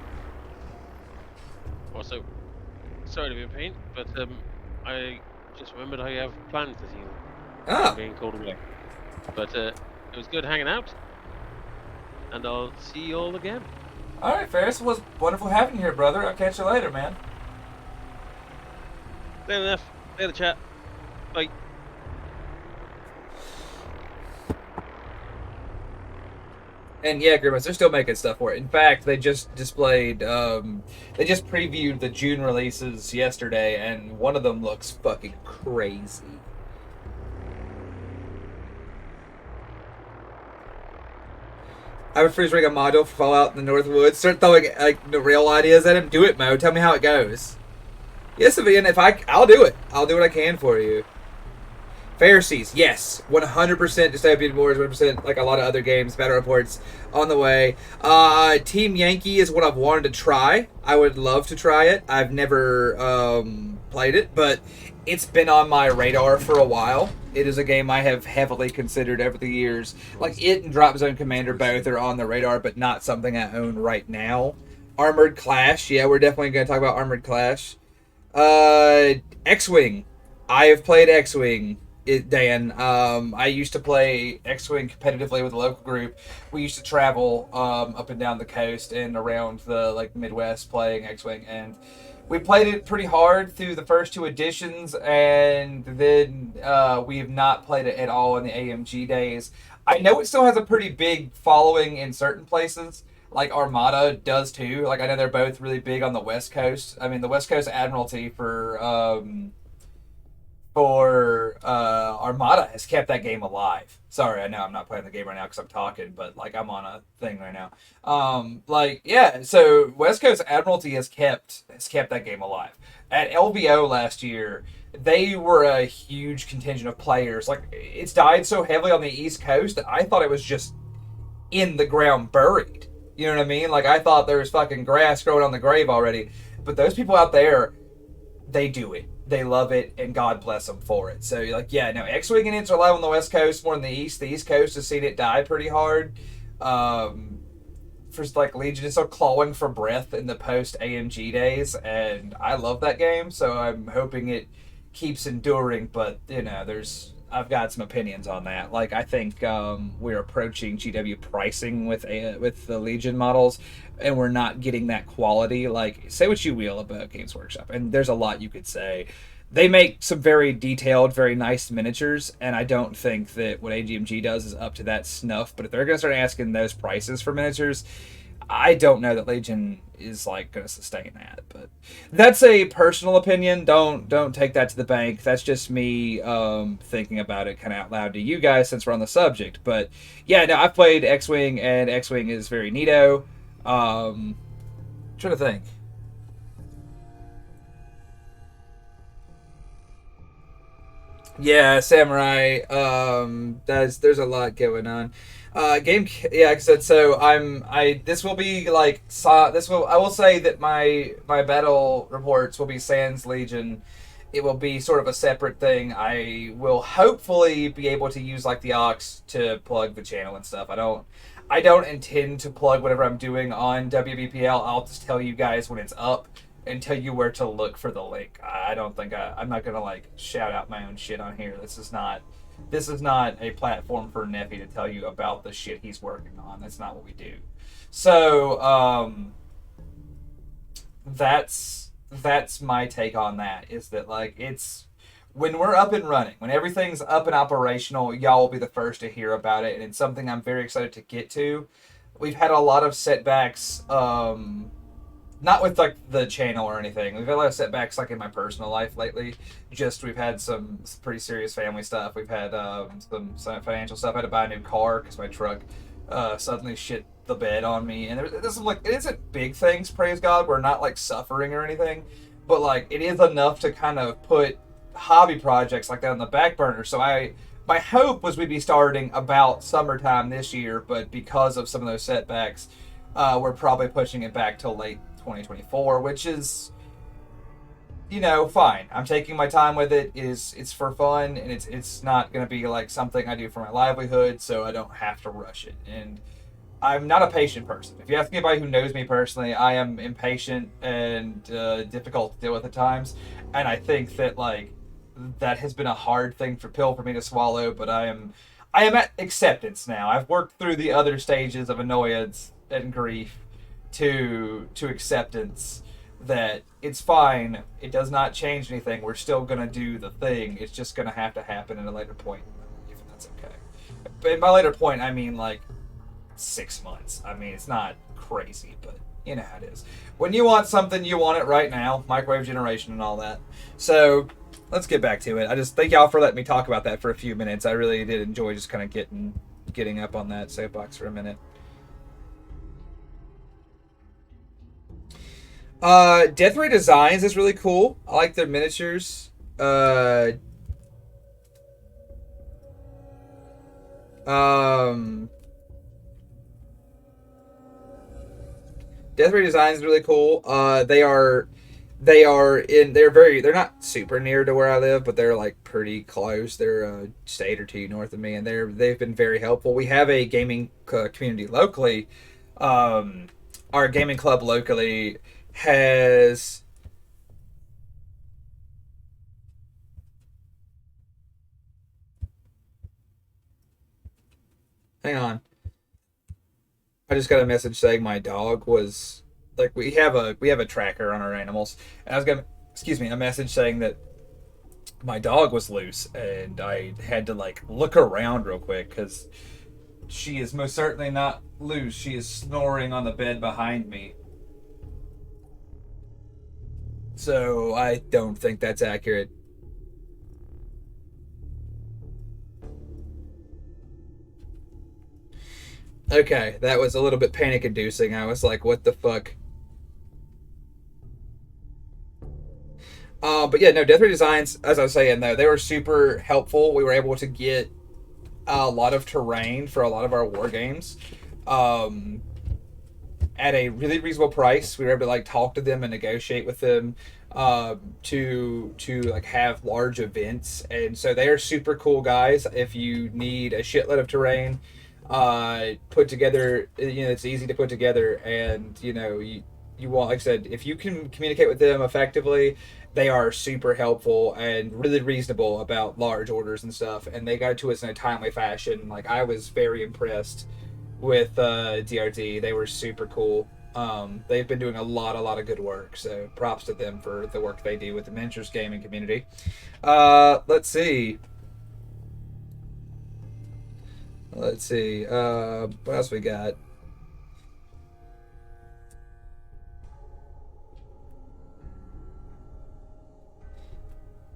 Also, sorry to be a pain, but I just remembered I have plans this evening. Being called away. But it was good hanging out, and I'll see you all again. Alright, Ferris, it was wonderful having you here, brother. I'll catch you later, man. Later, Neff. Later, chat. Bye. And yeah, Grimace, they're still making stuff for it. In fact, they just displayed, they just previewed the June releases yesterday, and one of them looks fucking crazy. I have a freeze ring a module for Fallout in the Northwoods. Start throwing like the real ideas at him. Do it, Mo. Tell me how it goes. Yes, Vivian. I'll do it. I'll do what I can for you. Pharisees, yes, 100% Dystopian Wars, 100% like a lot of other games. Battle reports on the way. Team Yankee is what I've wanted to try. I would love to try it. I've never played it, but it's been on my radar for a while. It is a game I have heavily considered over the years. Like it and Drop Zone Commander both are on the radar, but not something I own right now. Armored Clash, yeah, we're definitely going to talk about Armored Clash. X-Wing. I have played X-Wing. Dan, I used to play X-Wing competitively with a local group. We used to travel up and down the coast and around the like Midwest playing X-Wing, and we played it pretty hard through the first 2 editions, and then we have not played it at all in the AMG days. I know it still has a pretty big following in certain places, like Armada does too. Like I know they're both really big on the West Coast. I mean, the West Coast Admiralty for Armada has kept that game alive. Sorry, I know I'm not playing the game right now because I'm talking, but like I'm on a thing right now. So West Coast Admiralty has kept that game alive. At LVO last year, they were a huge contingent of players. Like it's died so heavily on the East Coast that I thought it was just in the ground buried. You know what I mean? Like I thought there was fucking grass growing on the grave already. But those people out there, they do it. They love it, and God bless them for it. So, like, yeah, no, X-Wing and Ents are alive on the West Coast, more than the East. The East Coast has seen it die pretty hard. For, like, Legion is still clawing for breath in the post-AMG days, and I love that game, so I'm hoping it keeps enduring, but, you know, I've got some opinions on that. Like, I think we're approaching GW pricing with the Legion models, and we're not getting that quality. Like, say what you will about Games Workshop, and there's a lot you could say. They make some very detailed, very nice miniatures, and I don't think that what AGMG does is up to that snuff. But if they're going to start asking those prices for miniatures, I don't know that Legion is like going to sustain that. But that's a personal opinion. Don't take that to the bank. That's just me thinking about it kind of out loud to you guys since we're on the subject. But yeah, no, I've played X-Wing, and X-Wing is very neato. Trying to think. Yeah, Samurai. There's a lot going on. Yeah, like I said, so this will be like, I will say that my battle reports will be Sans Legion. It will be sort of a separate thing. I will hopefully be able to use like the aux to plug the channel and stuff. I don't intend to plug whatever I'm doing on WBPL. I'll just tell you guys when it's up and tell you where to look for the link. I don't think I'm not gonna like shout out my own shit on here. This is not a platform for Nephi to tell you about the shit he's working on. That's not what we do. So that's my take on that. Is that like it's when we're up and running, when everything's up and operational, y'all will be the first to hear about it, and it's something I'm very excited to get to. We've had a lot of setbacks, not with like the channel or anything. We've had a lot of setbacks like in my personal life lately. Just we've had some pretty serious family stuff. We've had some financial stuff. I had to buy a new car because my truck suddenly shit the bed on me. And there's some like, it isn't big things, praise God. We're not like suffering or anything, but like it is enough to kind of put hobby projects like that on the back burner. So my hope was we'd be starting about summertime this year, but because of some of those setbacks, we're probably pushing it back till late 2024, which is, you know, fine. I'm taking my time with it. It's for fun, and it's not going to be like something I do for my livelihood, so I don't have to rush it. And I'm not a patient person. If you ask anybody who knows me personally, I am impatient and difficult to deal with at times, and I think that like that has been a hard pill for me to swallow. But I am at acceptance now. I've worked through the other stages of annoyance and grief to acceptance that it's fine. It does not change anything. We're still gonna do the thing. It's just gonna have to happen at a later point, if that's okay. But by later point, I mean like 6 months. I mean, it's not crazy, but you know how it is. When you want something, you want it right now. Microwave generation and all that. So let's get back to it. I just thank y'all for letting me talk about that for a few minutes. I really did enjoy just kind of getting up on that soapbox for a minute. Death Ray Designs is really cool. I like their miniatures. Death Ray Designs is really cool. They're not super near to where I live, but they're like pretty close. They're a state or two north of me, and they've been very helpful. We have a gaming community locally. Our gaming club locally has hang on. I just got a message saying my dog was like we have a tracker on our animals, and I was getting a message saying that my dog was loose, and I had to like look around real quick because she is most certainly not loose. She is snoring on the bed behind me. So I don't think that's accurate. Okay, that was a little bit panic-inducing. I was like, what the fuck? But yeah, no, Death Ray Designs, as I was saying, though, they were super helpful. We were able to get a lot of terrain for a lot of our war games. At a really reasonable price. We were able to like talk to them and negotiate with them to like have large events, and so they are super cool guys. If you need a shitload of terrain put together, you know, it's easy to put together, and you know you want, like I said, if you can communicate with them effectively, they are super helpful and really reasonable about large orders and stuff, and they got it to us in a timely fashion. Like I was very impressed with DRD. They were super cool. They've been doing a lot of good work, so props to them for the work they do with the miniatures gaming community. Let's see. What else we got?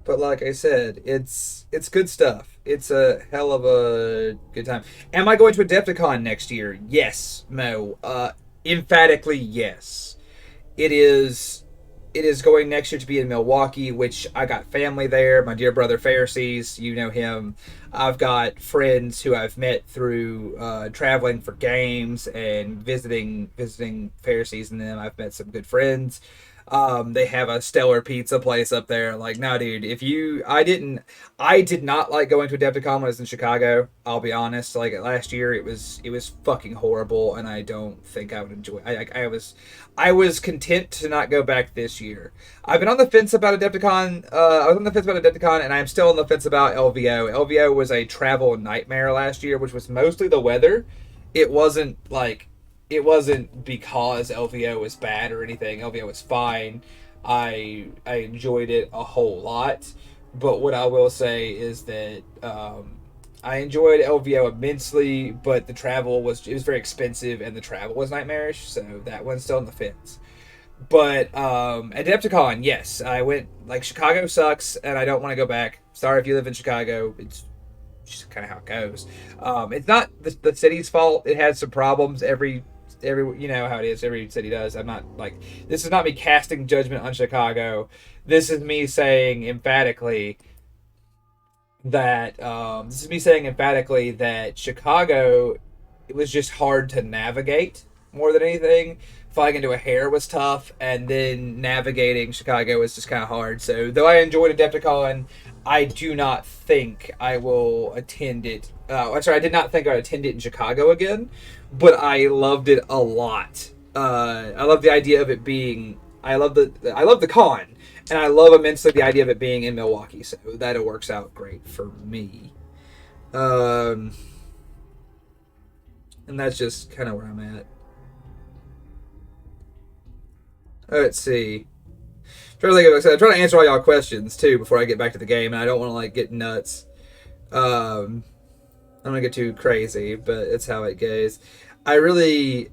But like I said, it's good stuff. It's a hell of a good time. Am I going to Adepticon next year? Yes, Mo. Emphatically yes. It is going next year to be in Milwaukee, which I got family there. My dear brother Pharisees, you know him. I've got friends who I've met through traveling for games and visiting fair season. Them, I've met some good friends. They have a stellar pizza place up there. Like, no, dude, I did not like going to Adepticon when I was in Chicago. I'll be honest. Like last year, it was fucking horrible, and I don't think I would enjoy. I was content to not go back this year. I've been on the fence about Adepticon. I was on the fence about Adepticon, and I'm still on the fence about LVO. LVO was a travel nightmare last year, which was mostly the weather. It wasn't because LVO was bad or anything. LVO was fine. I enjoyed it a whole lot. But what I will say is that I enjoyed LVO immensely, but the travel was very expensive and the travel was nightmarish, so that one's still on the fence. But Adepticon, yes, I went. Like, Chicago sucks, and I don't want to go back. Sorry if you live in Chicago. It's just kind of how it goes. It's not the city's fault. It has some problems. Every you know how it is. Every city does. I'm not like, this is not me casting judgment on Chicago. This is me saying emphatically that Chicago, it was just hard to navigate more than anything. Flying into a hair was tough, and then navigating Chicago was just kind of hard. So though I enjoyed Adepticon, I do not think I will attend it. I did not think I'd attend it in Chicago again, but I loved it a lot. I love the idea of it being. I love the con, and I love immensely the idea of it being in Milwaukee. So that works out great for me. And that's just kind of where I'm at. Let's see. I'm trying to answer all y'all questions too before I get back to the game, and I don't want to like get nuts. I don't want to get too crazy, but it's how it goes. I really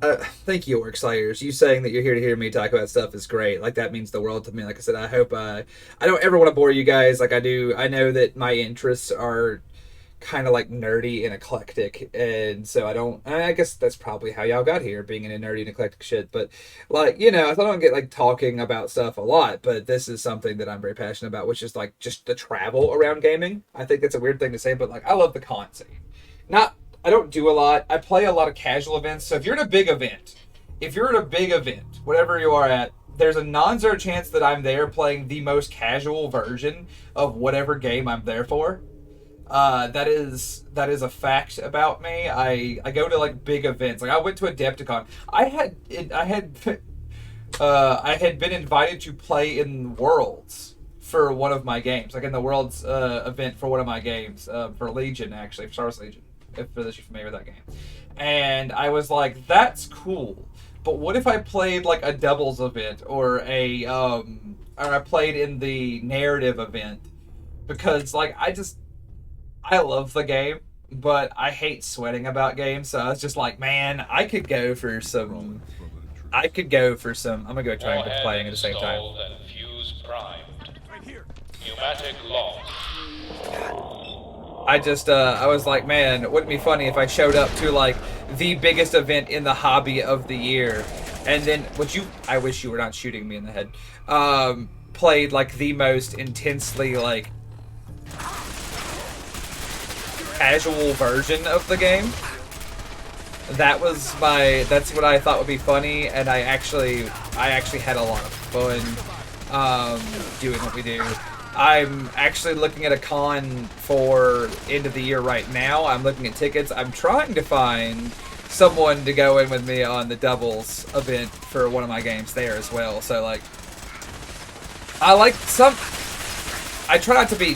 thank you, Orc Slayers. You saying that you're here to hear me talk about stuff is great. Like, that means the world to me. Like I said, I hope I don't ever want to bore you guys like I do. I know that my interests are kind of like nerdy and eclectic, and so I guess that's probably how y'all got here, being into nerdy and eclectic shit. But like, you know, I don't get like talking about stuff a lot, but this is something that I'm very passionate about, which is like just the travel around gaming. I think that's a weird thing to say, but like, I love the con scene. I don't do a lot. I play a lot of casual events. So if you're at a big event, whatever you are at, there's a non-zero chance that I'm there playing the most casual version of whatever game I'm there for. That is a fact about me. I go to like big events. Like, I went to Adepticon. I had been invited to play in Worlds for one of my games. Like in the Worlds event for one of my games, for Legion, actually, for Star Wars Legion, if you're familiar with that game. And I was like, that's cool. But what if I played like a doubles event or I played in the narrative event? Because like, I love the game, but I hate sweating about games, so I was just like, man, I could go for some. I'm gonna go try and quit playing at the same time. And fuse primed. Right here. Pneumatic lock. I was like, man, wouldn't it be funny if I showed up to like the biggest event in the hobby of the year, and then I wish you were not shooting me in the head. Played like the most intensely like casual version of the game. That's what I thought would be funny, and I actually had a lot of fun doing what we do. I'm actually looking at a con for end of the year right now. I'm looking at tickets. I'm trying to find someone to go in with me on the doubles event for one of my games there as well. So like, I try not to be.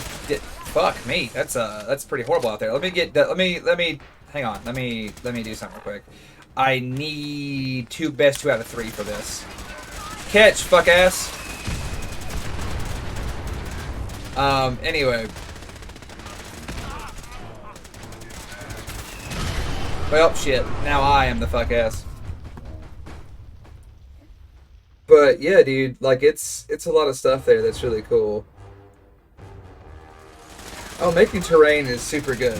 Fuck me. That's pretty horrible out there. Let me hang on. Let me do something real quick. I need best 2 out of 3 for this. Catch, fuck ass. Anyway. Well, shit. Now I am the fuck ass. But yeah, dude, like it's a lot of stuff there that's really cool. Oh, making terrain is super good.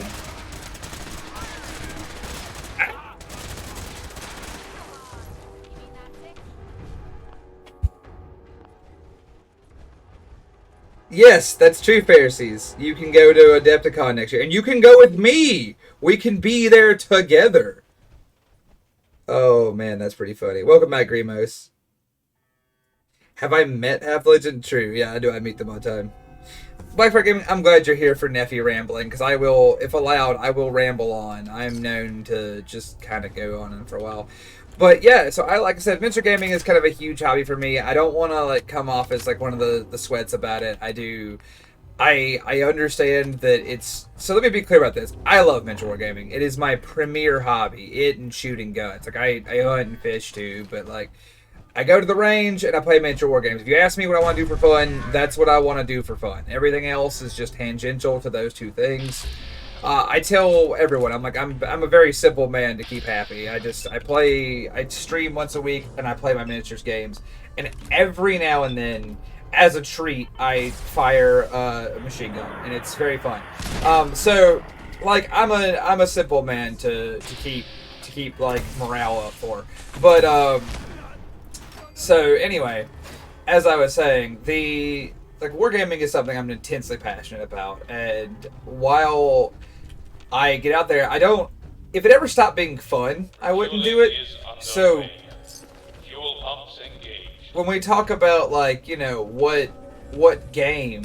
Yes, that's true, Pharisees. You can go to Adepticon next year, and you can go with me. We can be there together. Oh man, that's pretty funny. Welcome back, Grimos. Have I met Half-Legend? True, yeah, I do. I meet them all the time. Blackfire Gaming, I'm glad you're here for Nephi rambling, because I will, if allowed, I will ramble on. I'm known to just kind of go on for a while. But yeah, so like I said, miniature gaming is kind of a huge hobby for me. I don't want to like come off as like one of the sweats about it. I understand that it's, so let me be clear about this. I love miniature gaming. It is my premier hobby. It and shooting guns. Like I hunt and fish too, but like I go to the range and I play miniature war games. If you ask me what I want to do for fun, that's what I want to do for fun. Everything else is just tangential to those two things. I tell everyone, I'm a very simple man to keep happy. I stream once a week and I play my miniatures games. And every now and then, as a treat, I fire a machine gun, and it's very fun. So like I'm a simple man to keep like morale up for. But so anyway, as I was saying, wargaming is something I'm intensely passionate about, and while I get out there, if it ever stopped being fun, I wouldn't do it. So Fuel pumps engaged. when we talk about like, what game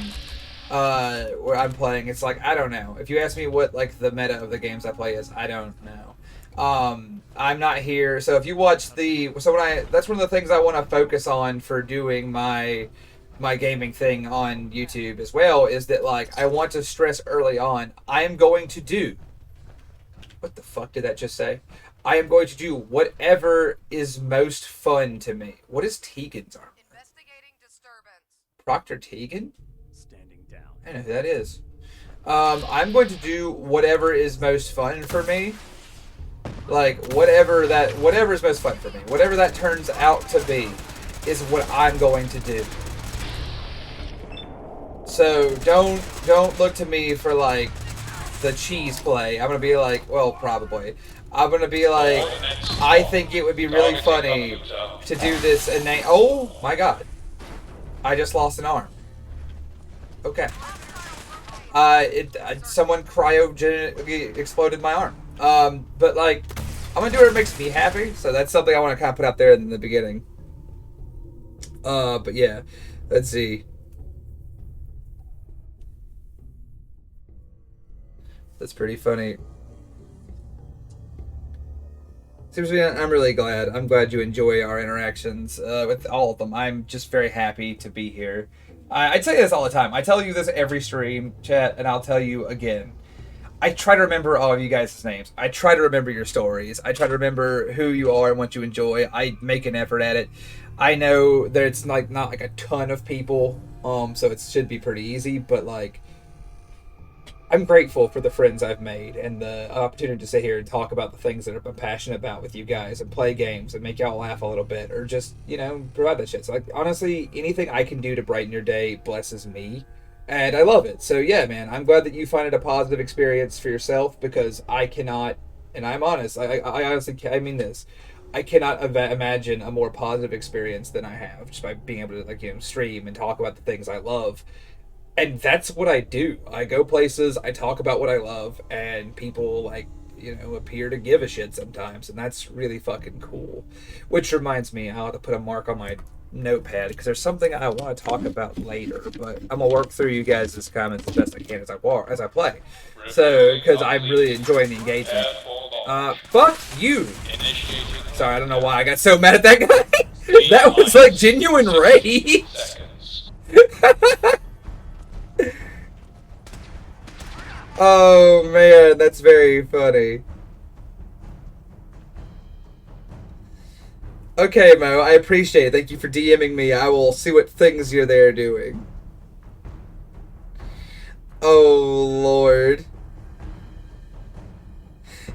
where I'm playing, it's like I don't know. If you ask me what like the meta of the games I play is, I don't know. I'm not here. So if you watch that's one of the things I want to focus on for doing my gaming thing on YouTube as well, is that like I want to stress early on, I am going to do, what the fuck did that just say? I am going to do whatever is most fun to me. What is Tegan's armor? Investigating disturbance. Proctor Tegan? Standing down. I don't know who that is. I'm going to do whatever is most fun for me. Like whatever is most fun for me. Whatever that turns out to be is what I'm going to do. So don't look to me for like the cheese play. I'm gonna be like, well, probably. I'm gonna be like, I think it would be really funny to do this, and oh my god, I just lost an arm. Okay. Someone cryogenically exploded my arm. But like, I'm gonna do whatever makes me happy. So that's something I want to kind of put out there in the beginning. But yeah, let's see. That's pretty funny. Seriously, I'm really glad. I'm glad you enjoy our interactions with all of them. I'm just very happy to be here. I tell you this all the time. I tell you this every stream, chat, and I'll tell you again. I try to remember all of you guys' names. I try to remember your stories. I try to remember who you are and what you enjoy. I make an effort at it. I know that it's like not like a ton of people, so it should be pretty easy, but like, I'm grateful for the friends I've made and the opportunity to sit here and talk about the things that I'm passionate about with you guys and play games and make y'all laugh a little bit or just, provide that shit. So, like, honestly, anything I can do to brighten your day blesses me, and I love it. So, yeah, man, I'm glad that you find it a positive experience for yourself, because I cannot, and I'm honest, I honestly, I mean this, I cannot imagine a more positive experience than I have just by being able to, stream and talk about the things I love. And that's what I do. I go places, I talk about what I love, and people, appear to give a shit sometimes, and that's really fucking cool. Which reminds me, I'll have to put a mark on my notepad, because there's something I want to talk about later, but I'm going to work through you guys' comments as best I can as I play. So, because I'm really enjoying the engagement. Fuck you! Sorry, I don't know why I got so mad at that guy. That was, genuine rage. Oh man, that's very funny. Okay, Mo, I appreciate it. Thank you for DMing me. I will see what things you're there doing. Oh Lord.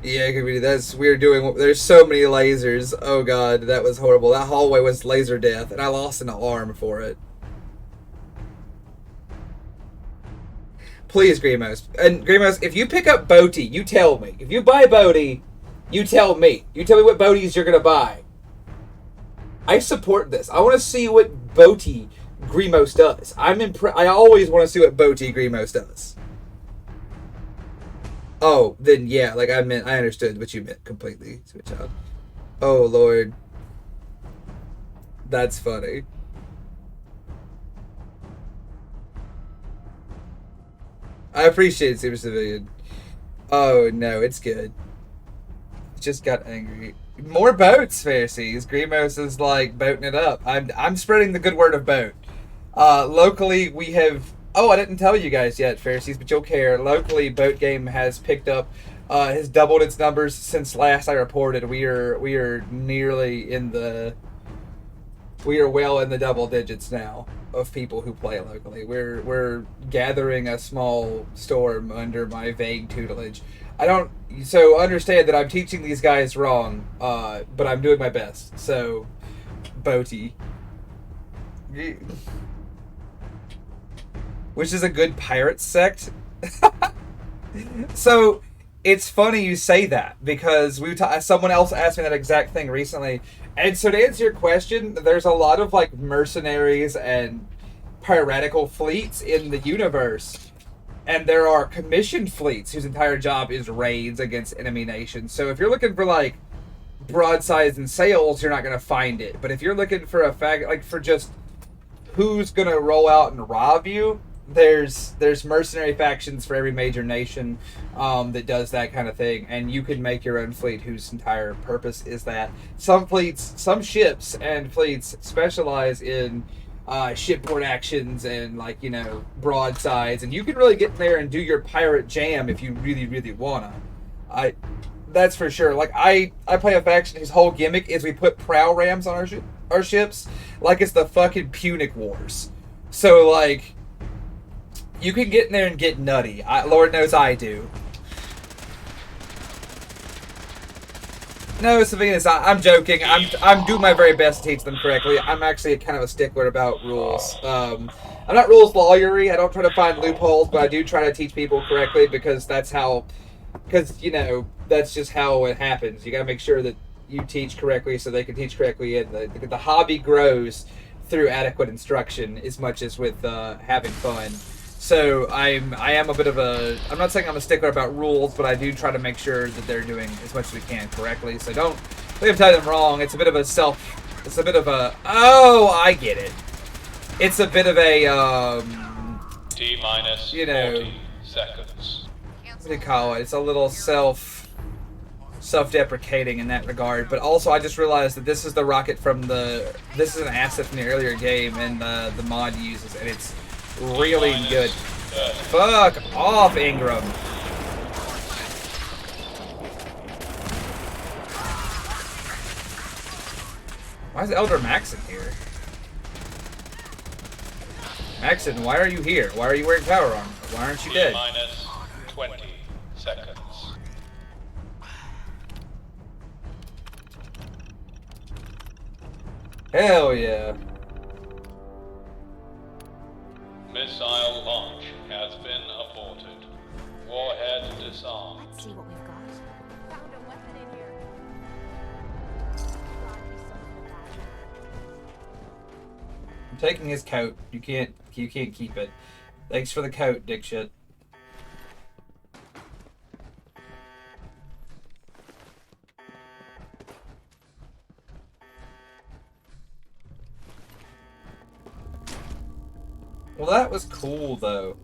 Yeah, that's weird doing. There's so many lasers. Oh god, that was horrible. That hallway was laser death, and I lost an arm for it. Please, Grimos. And Grimos, if you pick up Boaty, you tell me. If you buy Boaty, you tell me. You tell me what Boaties you're going to buy. I support this. I want to see what Boaty Grimos does. I always want to see what Boaty Grimos does. Oh, then yeah, like I understood what you meant completely, Sweet Child. Oh, Lord. That's funny. I appreciate it, Super Civilian. Oh, no, it's good. Just got angry. More boats, Pharisees. Grimos is like boating it up. I'm spreading the good word of boat. Locally, we have. Oh, I didn't tell you guys yet, Pharisees, but you'll care. Locally, Boat Game has picked up, has doubled its numbers since last I reported. We are nearly in the. We are well in the double digits now of people who play locally. We're gathering a small storm under my vague tutelage. So understand that I'm teaching these guys wrong, but I'm doing my best. So, Boaty. Which is a good pirate sect. So, it's funny you say that, because someone else asked me that exact thing recently. And so to answer your question, there's a lot of like mercenaries and piratical fleets in the universe. And there are commissioned fleets whose entire job is raids against enemy nations. So if you're looking for like broadsides and sails, you're not going to find it. But if you're looking for for just who's going to roll out and rob you, there's mercenary factions for every major nation that does that kind of thing. And you can make your own fleet whose entire purpose is that. Some ships and fleets specialize in shipboard actions and broadsides, and you can really get in there and do your pirate jam if you really, really wanna. That's for sure. Like I play a faction whose whole gimmick is we put prow rams on our ships, like it's the fucking Punic Wars. So like, you can get in there and get nutty. Lord knows I do. No, Savinas, I'm joking. I'm doing my very best to teach them correctly. I'm actually kind of a stickler about rules. I'm not rules lawyery. I don't try to find loopholes, but I do try to teach people correctly because that's just how it happens. You gotta make sure that you teach correctly so they can teach correctly, and the hobby grows through adequate instruction as much as with having fun. So I am a bit of a. I'm not saying I'm a stickler about rules, but I do try to make sure that they're doing as much as we can correctly. So don't think I'm telling them wrong. It's a bit of a Oh, I get it. It's a bit of a T-minus 40 seconds. What do you call it? It's a little self-deprecating in that regard. But also, I just realized that this is the rocket from this is an asset from the earlier game, and the mod uses, and it's really good. Fuck off, Ingram. Why is Elder Maxon here? Maxon, why are you here? Why are you wearing power armor? Why aren't you dead? Minus 20 seconds. Hell yeah. Missile launch has been aborted. Warhead disarmed. Let's see what we've got. Found a weapon in here. I'm taking his coat. You can't keep it. Thanks for the coat, dick shit. Well, that was cool, though.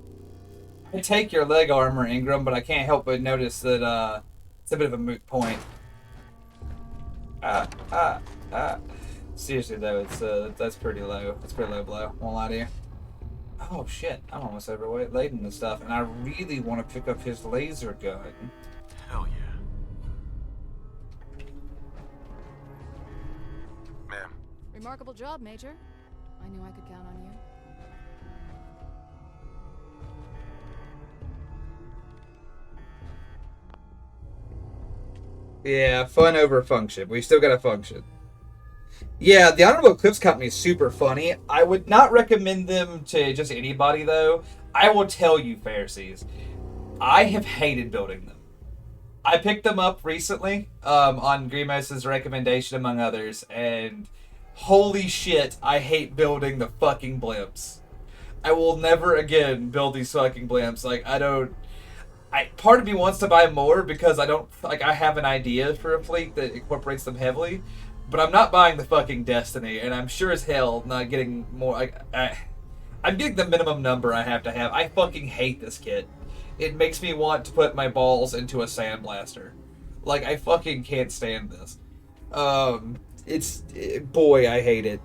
I take your leg armor, Ingram, but I can't help but notice that it's a bit of a moot point. Seriously, though, that's pretty low. That's pretty low blow. Won't lie to you. Oh shit! I'm almost overweight laden and stuff, and I really want to pick up his laser gun. Hell yeah. Ma'am. Remarkable job, Major. I knew I could count on you. Yeah, fun over function. We still got to function. Yeah, the Honorable Eclipse Company is super funny. I would not recommend them to just anybody, though. I will tell you, Pharisees, I have hated building them. I picked them up recently on Grimos's recommendation, among others, and holy shit, I hate building the fucking blimps. I will never again build these fucking blimps. Like, part of me wants to buy more because I have an idea for a fleet that incorporates them heavily, but I'm not buying the fucking Destiny, and I'm sure as hell not getting more. I'm getting the minimum number I have to have. I fucking hate this kit. It makes me want to put my balls into a sandblaster. Like, I fucking can't stand this. Boy, I hate it.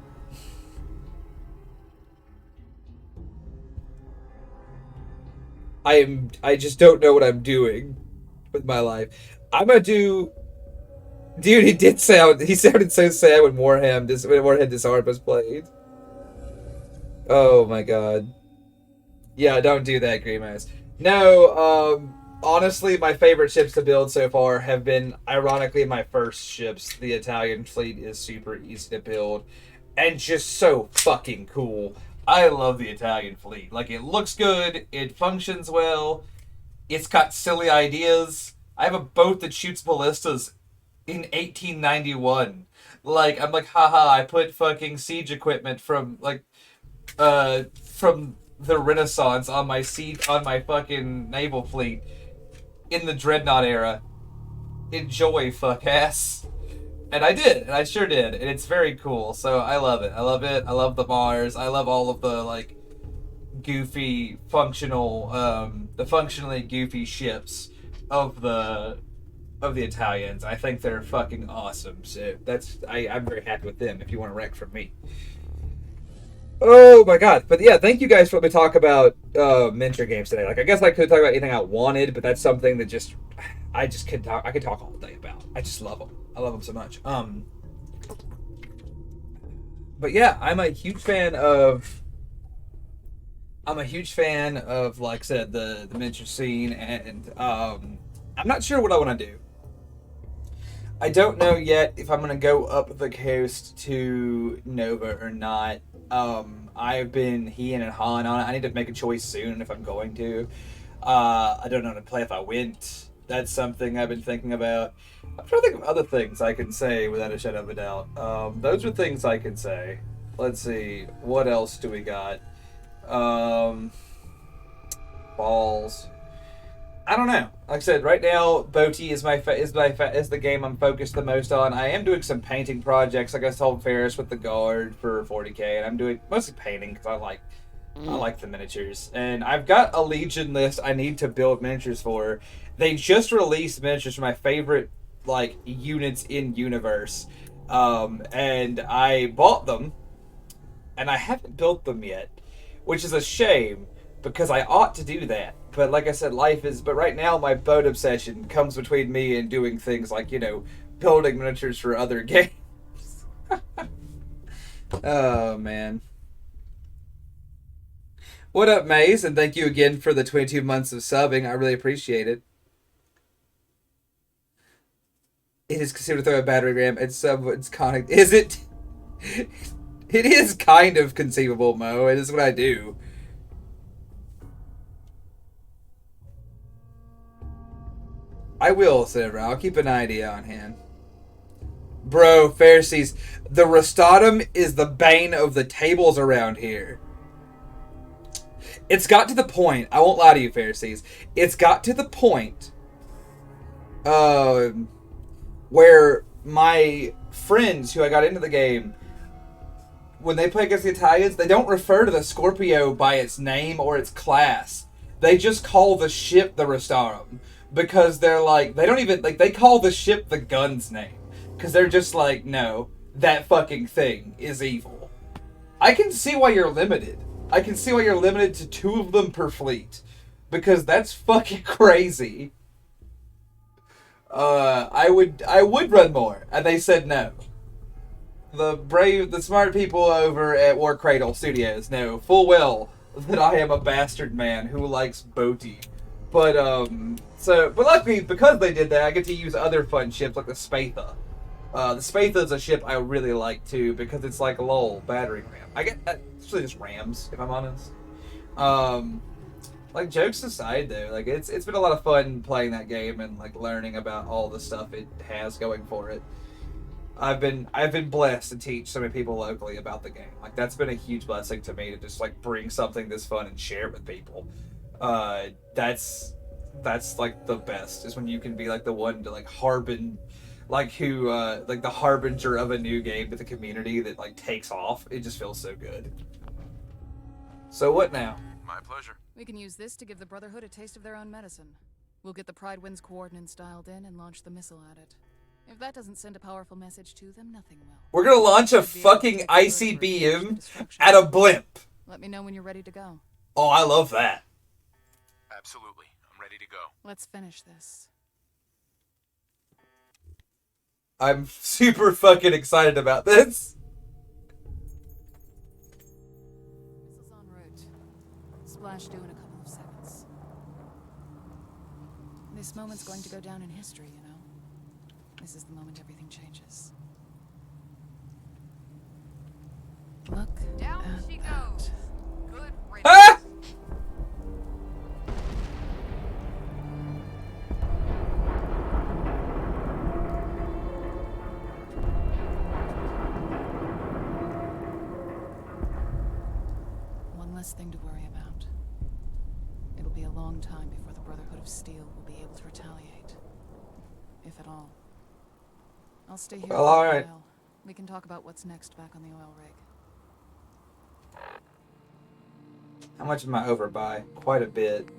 I just don't know what I'm doing with my life. I'm gonna do... Dude, he sounded so sad when Warhead Disarmed was played. Oh my god. Yeah, don't do that, Grimace. No, honestly, my favorite ships to build so far have been, ironically, my first ships. The Italian fleet is super easy to build and just so fucking cool. I love the Italian fleet. Like, it looks good, it functions well, it's got silly ideas. I have a boat that shoots ballistas in 1891. Like, I'm like, haha, I put fucking siege equipment from the Renaissance on my fucking naval fleet in the Dreadnought era. Enjoy, fuck ass. And I did, and I sure did, and it's very cool, so I love it. I love it. I love the Mars. I love all of the, like, goofy, the functionally goofy ships of the Italians. I think they're fucking awesome, so I'm very happy with them if you want to wreck from me. Oh my god. But yeah, thank you guys for letting me talk about miniature games today. Like, I guess I could talk about anything I wanted, but that's something that I could talk all day about. I just love them. I love them so much. But yeah, I'm a huge fan of, like I said, the miniature scene, and I'm not sure what I want to do. I don't know yet if I'm going to go up the coast to Nova or not. I've been heeing and hawing on it. I need to make a choice soon if I'm going to. I don't know how to play if I went. That's something I've been thinking about. I'm trying to think of other things I can say without a shadow of a doubt. Those are things I can say. Let's see. What else do we got? Balls. I don't know. Like I said, right now, Boti is the game I'm focused the most on. I am doing some painting projects, like I told Ferris with the guard for 40k, and I'm doing mostly painting because I like the miniatures. And I've got a Legion list I need to build miniatures for. They just released miniatures for my favorite units in universe, and I bought them, and I haven't built them yet, which is a shame because I ought to do that. But like I said, but right now my boat obsession comes between me and doing things like, building miniatures for other games. Oh, man. What up, Maze? And thank you again for the 22 months of subbing. I really appreciate it. It is considered to throw a battery RAM. Is it? It is kind of conceivable, Mo. It is what I do. I will, Silver. I'll keep an idea on hand. Bro, Pharisees, the Rostatum is the bane of the tables around here. It's got to the point, I won't lie to you, Pharisees, it's got to the point where my friends who I got into the game, when they play against the Italians, they don't refer to the Scorpio by its name or its class. They just call the ship the Rostatum. Because they're like, they don't even, they call the ship the gun's name. Because they're just like, no, that fucking thing is evil. I can see why you're limited. I can see why you're limited to 2 of them per fleet. Because that's fucking crazy. I would run more. And they said no. The smart people over at War Cradle Studios know full well that I am a bastard man who likes Boti. But luckily, because they did that, I get to use other fun ships like the Spatha. The Spatha is a ship I really like too because it's like a little battering ram. It's really just rams, if I'm honest. Jokes aside though, it's been a lot of fun playing that game and learning about all the stuff it has going for it. I've been blessed to teach so many people locally about the game. Like that's been a huge blessing to me to just like bring something this fun and share it with people. That's like the best is when you can be like the one to like like the harbinger of a new game to the community that like takes off. It just feels so good. So what now? My pleasure. We can use this to give the Brotherhood a taste of their own medicine. We'll get the Pride Winds coordinates dialed in and launch the missile at it. If that doesn't send a powerful message to them, nothing will. We're gonna launch a fucking ICBM at a blimp. Let me know when you're ready to go. Oh, I love that. Absolutely. I'm ready to go. Let's finish this. I'm super fucking excited about this. Missile's en route. Splash due in a couple of seconds. This moment's going to go down in history, you know? This is the moment everything changes. Look Down she goes. Good riddance. Ah! One less thing to worry about. It'll be a long time before the Brotherhood of Steel will be able to retaliate. If at all. I'll stay here Well, for a alright. while. We can talk about what's next back on the oil rig. How much am I over by? Quite a bit.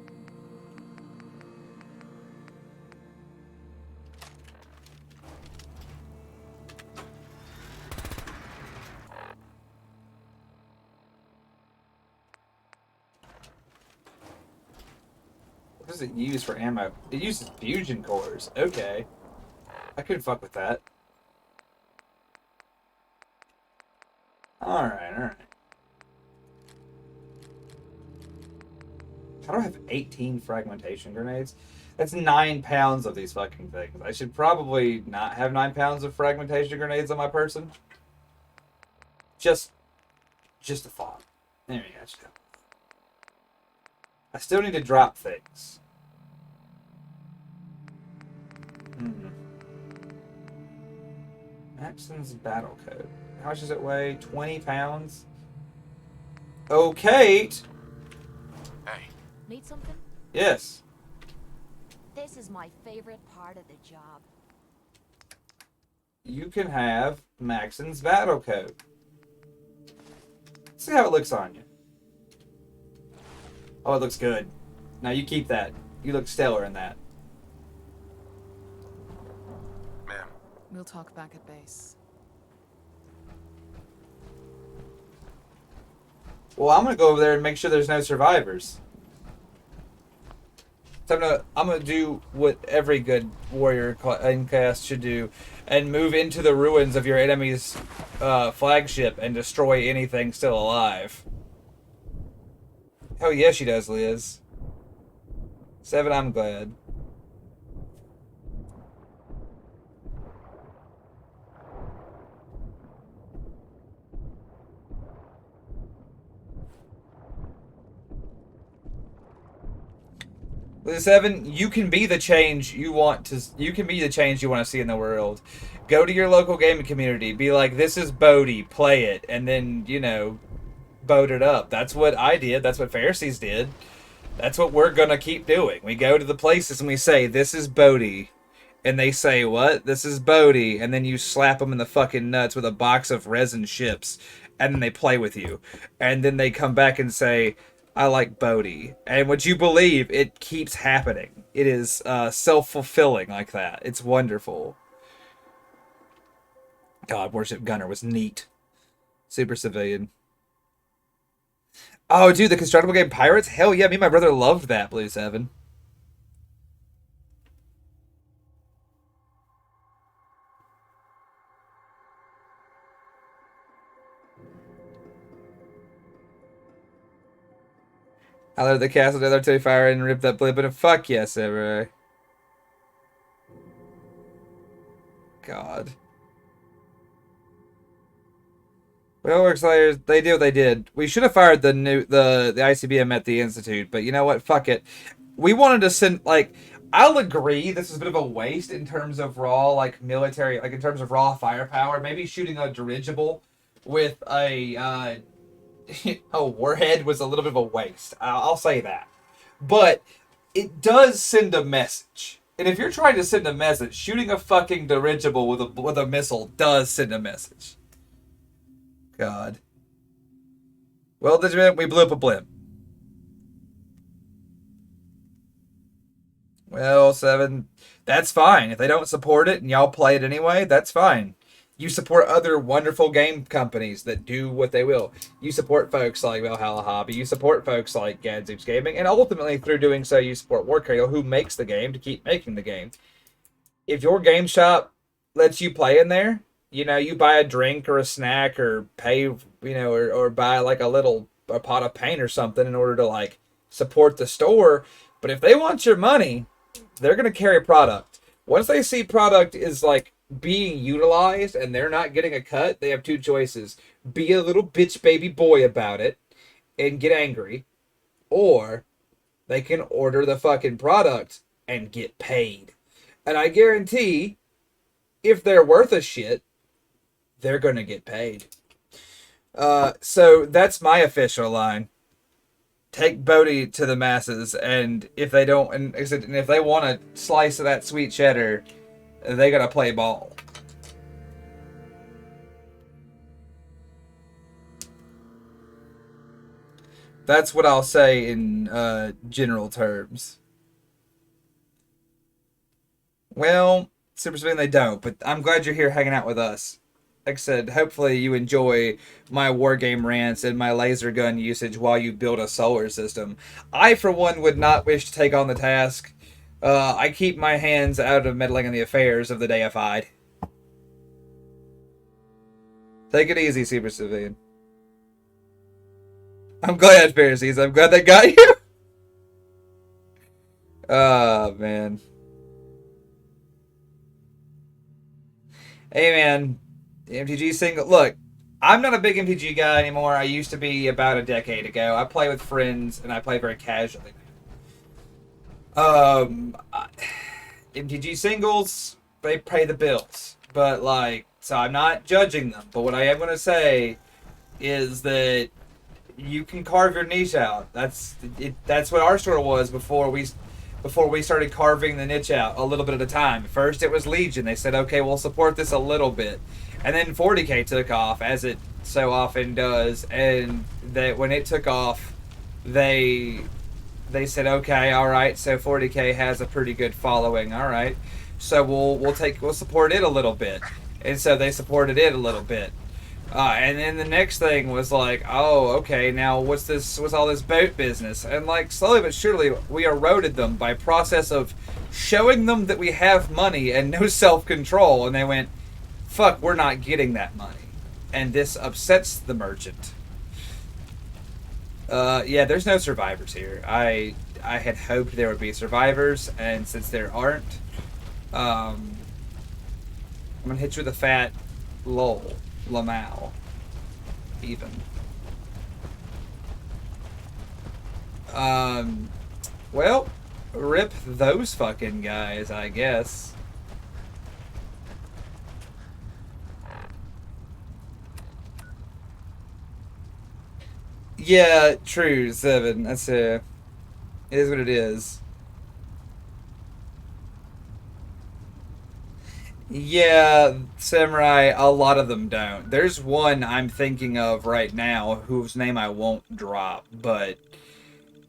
What does it use for ammo? It uses fusion cores. Okay. I couldn't fuck with that. Alright, alright. How do I have 18 fragmentation grenades? That's 9 pounds of these fucking things. I should probably not have 9 pounds of fragmentation grenades on my person. Just a thought. There you go. I still need to drop things. Maxon's battle code. How much does it weigh? 20 pounds? Oh, Kate! Hey. Need something? Yes. This is my favorite part of the job. You can have Maxon's battle code. See how it looks on you. Oh, it looks good. Now you keep that. You look stellar in that. Ma'am. We'll talk back at base. Well, I'm gonna go over there and make sure there's no survivors. So I'm gonna do what every good warrior cast should do, and move into the ruins of your enemy's flagship and destroy anything still alive. Oh yes, she does, Liz. 7, I'm glad. Liz 7, you can be the change you want to. You can be the change you want to see in the world. Go to your local gaming community. Be like, this is Bodhi. Play it, and then boat it up. That's what I did. That's what Pharisees did. That's what we're gonna keep doing. We go to the places and we say, this is Bodhi. And they say, what? This is Bodhi. And then you slap them in the fucking nuts with a box of resin ships. And then they play with you. And then they come back and say, I like Bodhi. And what you believe, it keeps happening. It is self-fulfilling like that. It's wonderful. God, Worship Gunner was neat. Super civilian. Oh, dude, the constructible game Pirates? Hell yeah, me and my brother loved that, Blue 7. I love the castle together till we fire and rip that blip, and fuck yes, ever. God. Well, Work Slayers, they did what they did. We should have fired the ICBM at the Institute, but you know what? Fuck it. We wanted to send, like, I'll agree this is a bit of a waste in terms of raw, like, military, like, in terms of raw firepower. Maybe shooting a dirigible with a warhead was a little bit of a waste. I'll say that. But it does send a message. And if you're trying to send a message, shooting a fucking dirigible with a missile does send a message. God. Well, we blew up a blimp. Well, 7, that's fine. If they don't support it and y'all play it anyway, that's fine. You support other wonderful game companies that do what they will. You support folks like Valhalla Hobby. You support folks like Gadzooks Gaming. And ultimately, through doing so, you support Warcradle, who makes the game to keep making the game. If your game shop lets you play in there, you know, you buy a drink or a snack or pay, you know, or buy like a pot of paint or something in order to like support the store. But if they want your money, they're going to carry product. Once they see product is like being utilized and they're not getting a cut, they have two choices. Be a little bitch baby boy about it and get angry, or they can order the fucking product and get paid. And I guarantee if they're worth a shit, they're going to get paid. So that's my official line. Take Bodhi to the masses, and if they don't, and if they want a slice of that sweet cheddar, they gotta play ball. That's what I'll say in general terms. Well, Super Spin, they don't, but I'm glad you're here hanging out with us. Like I said, hopefully you enjoy my wargame rants and my laser gun usage while you build a solar system. I, for one, would not wish to take on the task. I keep my hands out of meddling in the affairs of the deified. Take it easy, Super Civilian. I'm glad, Pharisees. I'm glad they got you. Oh, man. Hey, man. MTG single. Look, I'm not a big MTG guy anymore. I used to be about a decade ago. I play with friends, and I play very casually. MTG singles, they pay the bills. But, like, so I'm not judging them. But what I am going to say is that you can carve your niche out. That's what our store was before we started carving the niche out a little bit at a time. First, it was Legion. They said, okay, we'll support this a little bit. And then 40K took off, as it so often does. And that when it took off, they said, okay, all right, so 40K has a pretty good following. All right, so we'll support it a little bit. And so they supported it a little bit. And then the next thing was like, oh, okay, now what's all this boat business? And like slowly but surely, we eroded them by process of showing them that we have money and no self-control. And they went, fuck, we're not getting that money. And this upsets the merchant. Yeah, there's no survivors here. I had hoped there would be survivors, and since there aren't, I'm gonna hit you with a fat lol. Lamau. Even. Well, rip those fucking guys, I guess. Yeah, true, 7. That's it is what it is. Yeah, Samurai, a lot of them don't. There's one I'm thinking of right now whose name I won't drop, but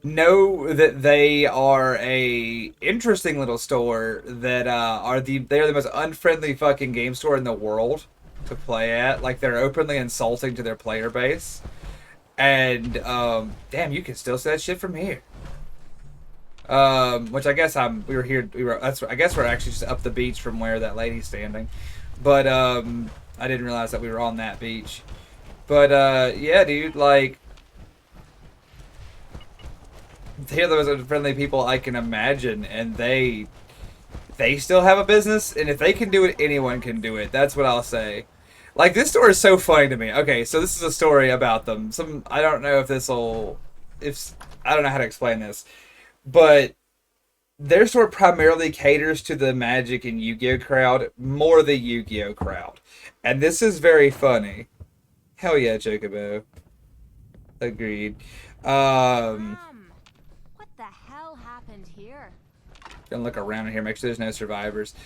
know that they are a interesting little store that they are the most unfriendly fucking game store in the world to play at. Like, they're openly insulting to their player base. And damn, you can still see that shit from here. Which I guess I guess we're actually just up the beach from where that lady's standing. But I didn't realize that we were on that beach. But yeah, dude, like, they're the most unfriendly people I can imagine, and they still have a business, and if they can do it, anyone can do it. That's what I'll say. Like, this story is so funny to me. Okay, so this is a story about them. I don't know how to explain this. But their store primarily caters to the Magic and Yu-Gi-Oh crowd, more the Yu-Gi-Oh crowd. And this is very funny. Hell yeah, Chocobo. Agreed. What the hell happened here? Gonna look around here, make sure there's no survivors.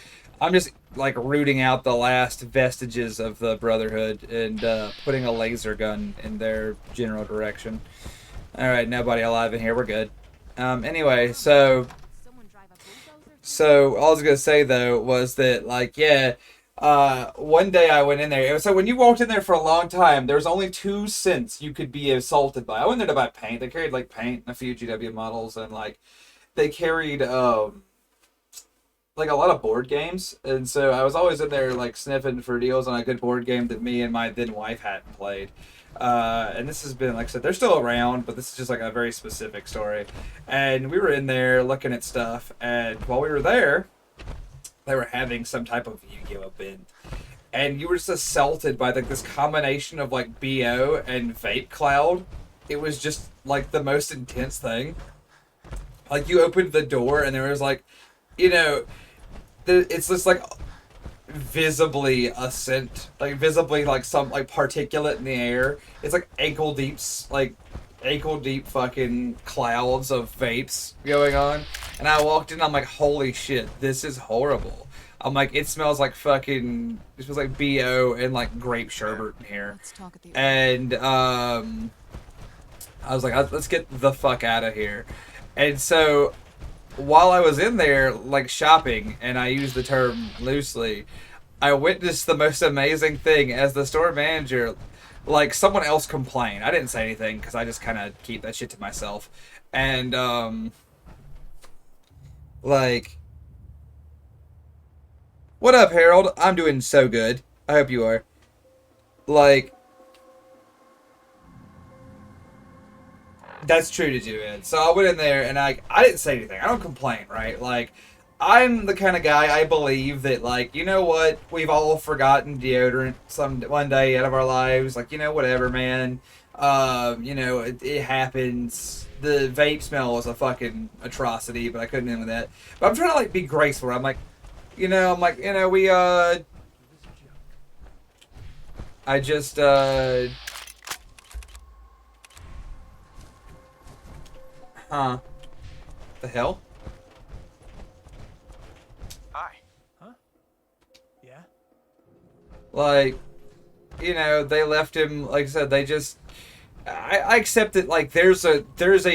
I'm just like rooting out the last vestiges of the Brotherhood and putting a laser gun in their general direction. Alright, nobody alive in here, we're good. Anyway, so all I was gonna say though was that, like, yeah, one day I went in there. So when you walked in there for a long time, there was only 2 cents you could be assaulted by. I went there to buy paint. They carried like paint and a few GW models, and like they carried like a lot of board games. And so I was always in there like sniffing for deals on a good board game that me and my then wife hadn't played. And this has been, like I said, they're still around, but this is just like a very specific story. And we were in there looking at stuff, and while we were there, they were having some type of Yu-Gi-Oh event. And you were just assaulted by like this combination of like BO and vape cloud. It was just like the most intense thing. Like you opened the door and there was like, you know, it's just like visibly a scent, like visibly like some like particulate in the air. It's like ankle deep fucking clouds of vapes going on. And I walked in, I'm like, holy shit, this is horrible. I'm like, it smells like fucking, it smells like BO and like grape sherbet in here. Let's talk at the And I was like, let's get the fuck out of here. And so while I was in there, like, shopping, and I use the term loosely, I witnessed the most amazing thing as the store manager. Like, someone else complained. I didn't say anything, because I just kind of keep that shit to myself. And, like, what up, Harold? I'm doing so good. I hope you are. Like, that's true to do, Ed. So I went in there and I didn't say anything. I don't complain, right? Like, I'm the kind of guy, I believe that, like, you know what? We've all forgotten deodorant one day out of our lives. Like, you know, whatever, man. You know, it happens. The vape smell was a fucking atrocity, but I couldn't end with that. But I'm trying to, like, be graceful. I'm like, we, I just, huh. The hell? Hi. Huh? Yeah? Like, you know, they left him, like I said, they just, I accept that, like, there's a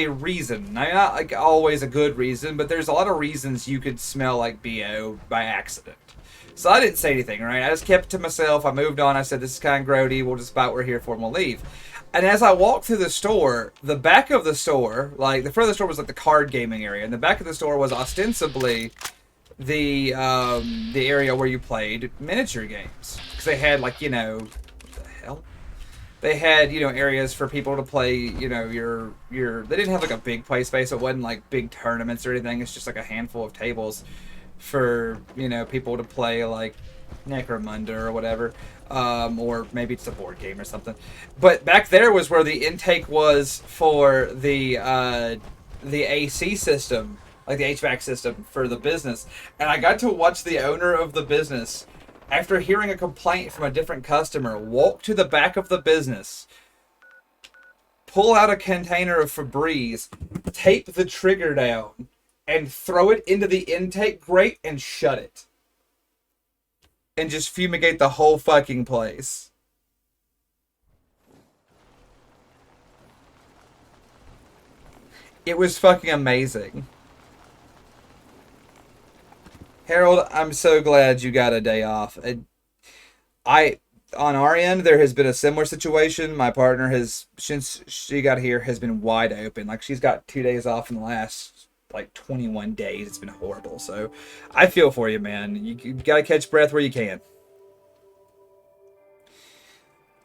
reason. Not, like, always a good reason, but there's a lot of reasons you could smell like BO by accident. So I didn't say anything, right? I just kept it to myself. I moved on. I said, this is kind of grody. We'll just buy what we're here for and we'll leave. And as I walked through the store, the back of the store, like, the front of the store was like the card gaming area, and the back of the store was ostensibly the area where you played miniature games. Because they had, like, you know, what the hell? They had, you know, areas for people to play, you know, they didn't have, like, a big play space. It wasn't, like, big tournaments or anything. It's just, like, a handful of tables for, you know, people to play, like, Necromunda or whatever. Or maybe it's a board game or something. But back there was where the intake was for the AC system, like the HVAC system for the business. And I got to watch the owner of the business, after hearing a complaint from a different customer, walk to the back of the business, pull out a container of Febreze, tape the trigger down, and throw it into the intake grate and shut it. And just fumigate the whole fucking place. It was fucking amazing. Harold, I'm so glad you got a day off. On our end, there has been a similar situation. My partner has, since she got here, has been wide open. Like, she's got 2 days off in the last, like, 21 days. It's been horrible. So I feel for you, man. You gotta catch breath where you can.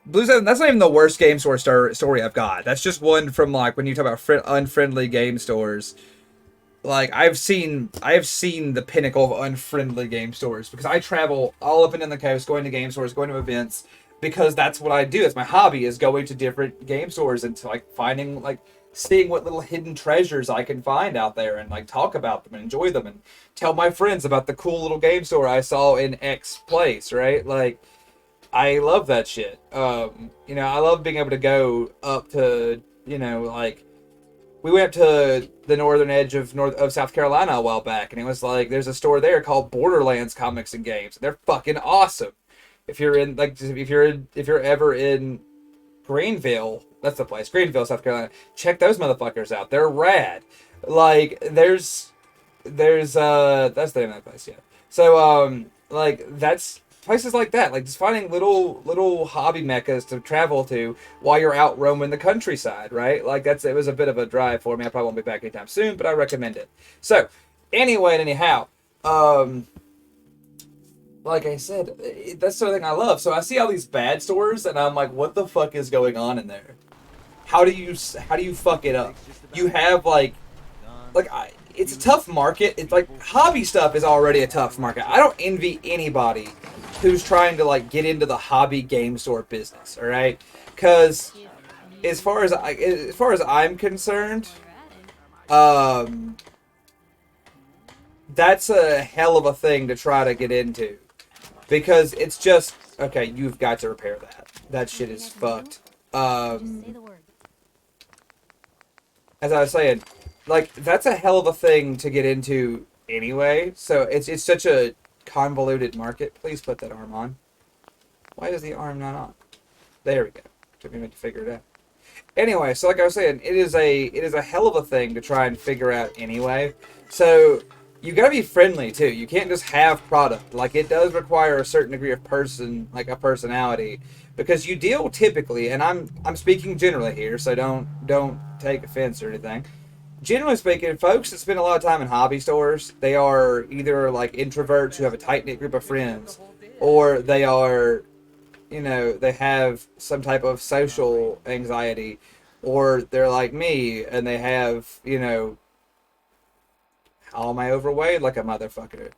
Blue 7, that's not even the worst game store story I've got. That's just one from, like, when you talk about unfriendly game stores. Like, I have seen the pinnacle of unfriendly game stores, because I travel all up and down the coast, going to game stores, going to events, because that's what I do. It's my hobby, is going to different game stores and to, like, finding, like, seeing what little hidden treasures I can find out there and, like, talk about them and enjoy them and tell my friends about the cool little game store I saw in X place, right? Like, I love that shit. You know, I love being able to go up to, you know, like, we went to the northern edge of South Carolina a while back, and it was like, there's a store there called Borderlands Comics and Games. They're fucking awesome. If you're in, like, if you're ever in Greenville, that's the place, Greenville, South Carolina, check those motherfuckers out. They're rad. Like, that's the name of that place, yeah. So, like, that's places like that, like, just finding little hobby meccas to travel to while you're out roaming the countryside, right? Like, it was a bit of a drive for me. I probably won't be back anytime soon, but I recommend it. So, anyway and anyhow, like I said, that's the sort of thing I love. So I see all these bad stores, and I'm like, what the fuck is going on in there? How do you fuck it up? You have, it's a tough market. It's like, hobby stuff is already a tough market. I don't envy anybody who's trying to, like, get into the hobby game store business, all right? Because as far as I'm concerned, that's a hell of a thing to try to get into, because it's just, okay, you've got to repair that. That shit is fucked. As I was saying, like, that's a hell of a thing to get into anyway. So it's such a convoluted market. Please put that arm on. Why is the arm not on? There we go. Took me a minute to figure it out. Anyway, so like I was saying, it is a hell of a thing to try and figure out anyway. So you gotta be friendly too. You can't just have product. Like, it does require a certain degree of personality, because you deal typically, and I'm speaking generally here, so don't take offense or anything. Generally speaking, folks that spend a lot of time in hobby stores, they are either, like, introverts who have a tight-knit group of friends, or they are, you know, they have some type of social anxiety, or they're like me, and they have, you know, how am I overweight? Like a motherfucker.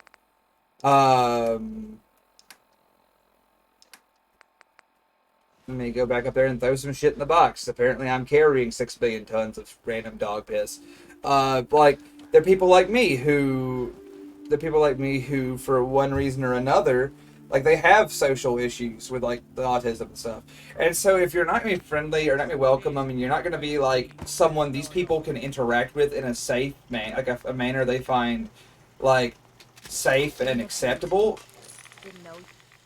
Let me go back up there and throw some shit in the box. Apparently I'm carrying 6 billion tons of random dog piss. Like, there are people like me who, for one reason or another, like, they have social issues with, like, the autism and stuff. And so if you're not going to be friendly or not going to welcome them, and you're not going to be, like, someone these people can interact with in a safe manner, like a manner they find, like, safe and acceptable,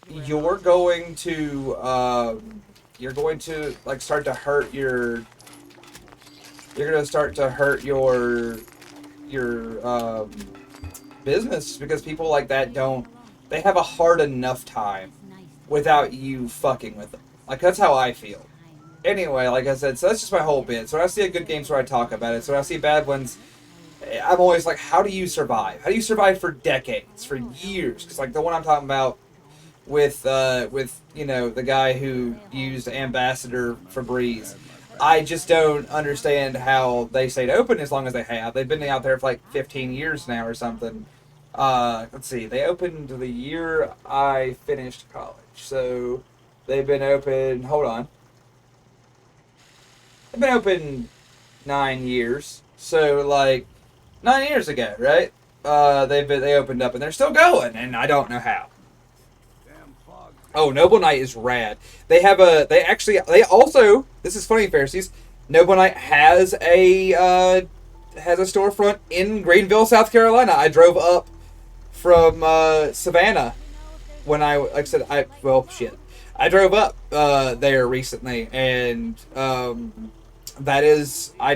you're going to like start to hurt your business, because people like that they have a hard enough time without you fucking with them. Like, that's how I feel. Anyway, like I said, so that's just my whole bit. So when I see a good game store, I talk about it. So when I see bad ones, I'm always like, how do you survive? How do you survive for decades, for years? Because, like, the one I'm talking about with you know, the guy who used Ambassador Febreze, I just don't understand how they stayed open as long as they have. They've been out there for like 15 years now or something. Let's see, they opened the year I finished college, so they've been open, hold on, they've been open 9 years, so like 9 years ago, right? They opened up, and they're still going, and I don't know how. Oh, Noble Knight is rad. They also, this is funny, Pharisees, Noble Knight has a storefront in Greenville, South Carolina. I drove up from Savannah when I drove up there recently, and I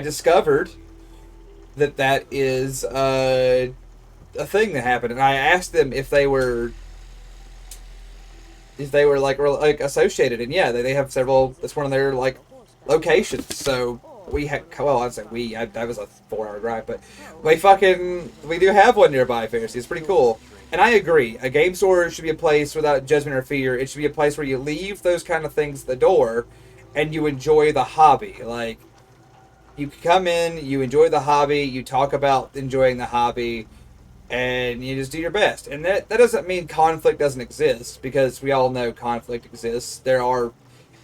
discovered that is a thing that happened, and I asked them if they were like associated, and yeah, they have several. That's one of their like locations. So we had, well, I'd say that was a 4-hour drive, but we do have one nearby, Pharisee. It's pretty cool. And I agree, a game store should be a place without judgment or fear. It should be a place where you leave those kind of things at the door, and you enjoy the hobby. Like, you come in, you enjoy the hobby, you talk about enjoying the hobby, and you just do your best. And that doesn't mean conflict doesn't exist, because we all know conflict exists.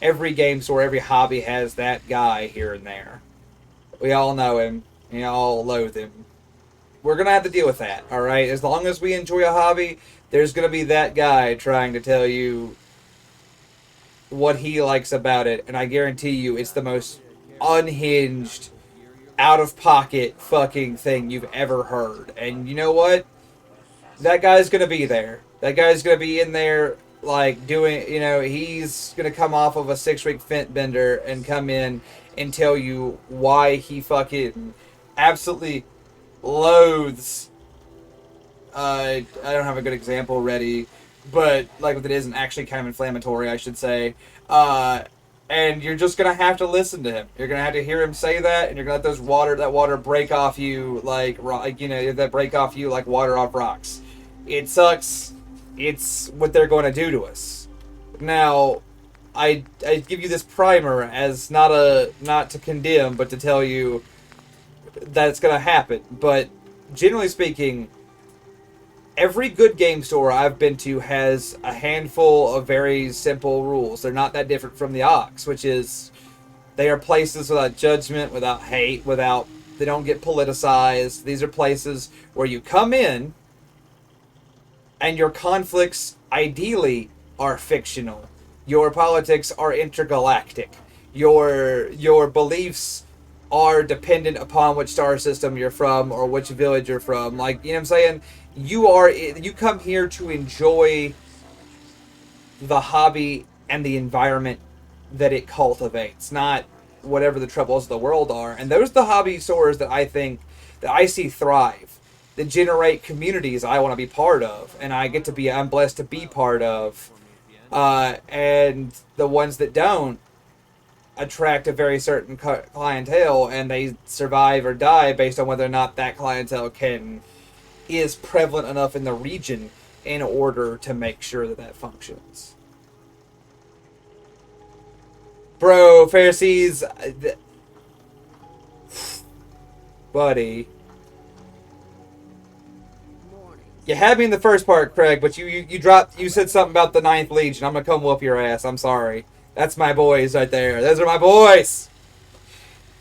Every game store, every hobby has that guy here and there. We all know him. We all loathe him. We're going to have to deal with that, alright? As long as we enjoy a hobby, there's going to be that guy trying to tell you what he likes about it, and I guarantee you it's the most unhinged, out-of-pocket fucking thing you've ever heard. And you know what? That guy's gonna be there. That guy's gonna be in there, like, doing, he's gonna come off of a 6-week fent bender and come in and tell you why he fucking absolutely loathes, I don't have a good example ready, but, like, if it isn't actually kind of inflammatory, I should say, and you're just gonna have to listen to him. You're gonna have to hear him say that, and you're gonna let that water break off you like water off rocks. It sucks. It's what they're going to do to us. Now, I give you this primer as not to condemn, but to tell you that it's gonna happen. But generally speaking, every good game store I've been to has a handful of very simple rules. They're not that different from the Ox, which is they are places without judgment, without hate, they don't get politicized. These are places where you come in and your conflicts ideally are fictional. Your politics are intergalactic. Your beliefs are dependent upon which star system you're from or which village you're from. Like, you know what I'm saying? You come here to enjoy the hobby and the environment that it cultivates, not whatever the troubles of the world are. And those are the hobby stores that I see thrive, that generate communities I want to be part of, and I'm blessed to be part of. And the ones that don't attract a very certain clientele, and they survive or die based on whether or not that clientele is prevalent enough in the region in order to make sure that functions. Bro, Pharisees, buddy. You had me in the first part, Craig, but you said something about the 9th Legion. I'm gonna come whoop your ass. I'm sorry. That's my boys right there. Those are my boys.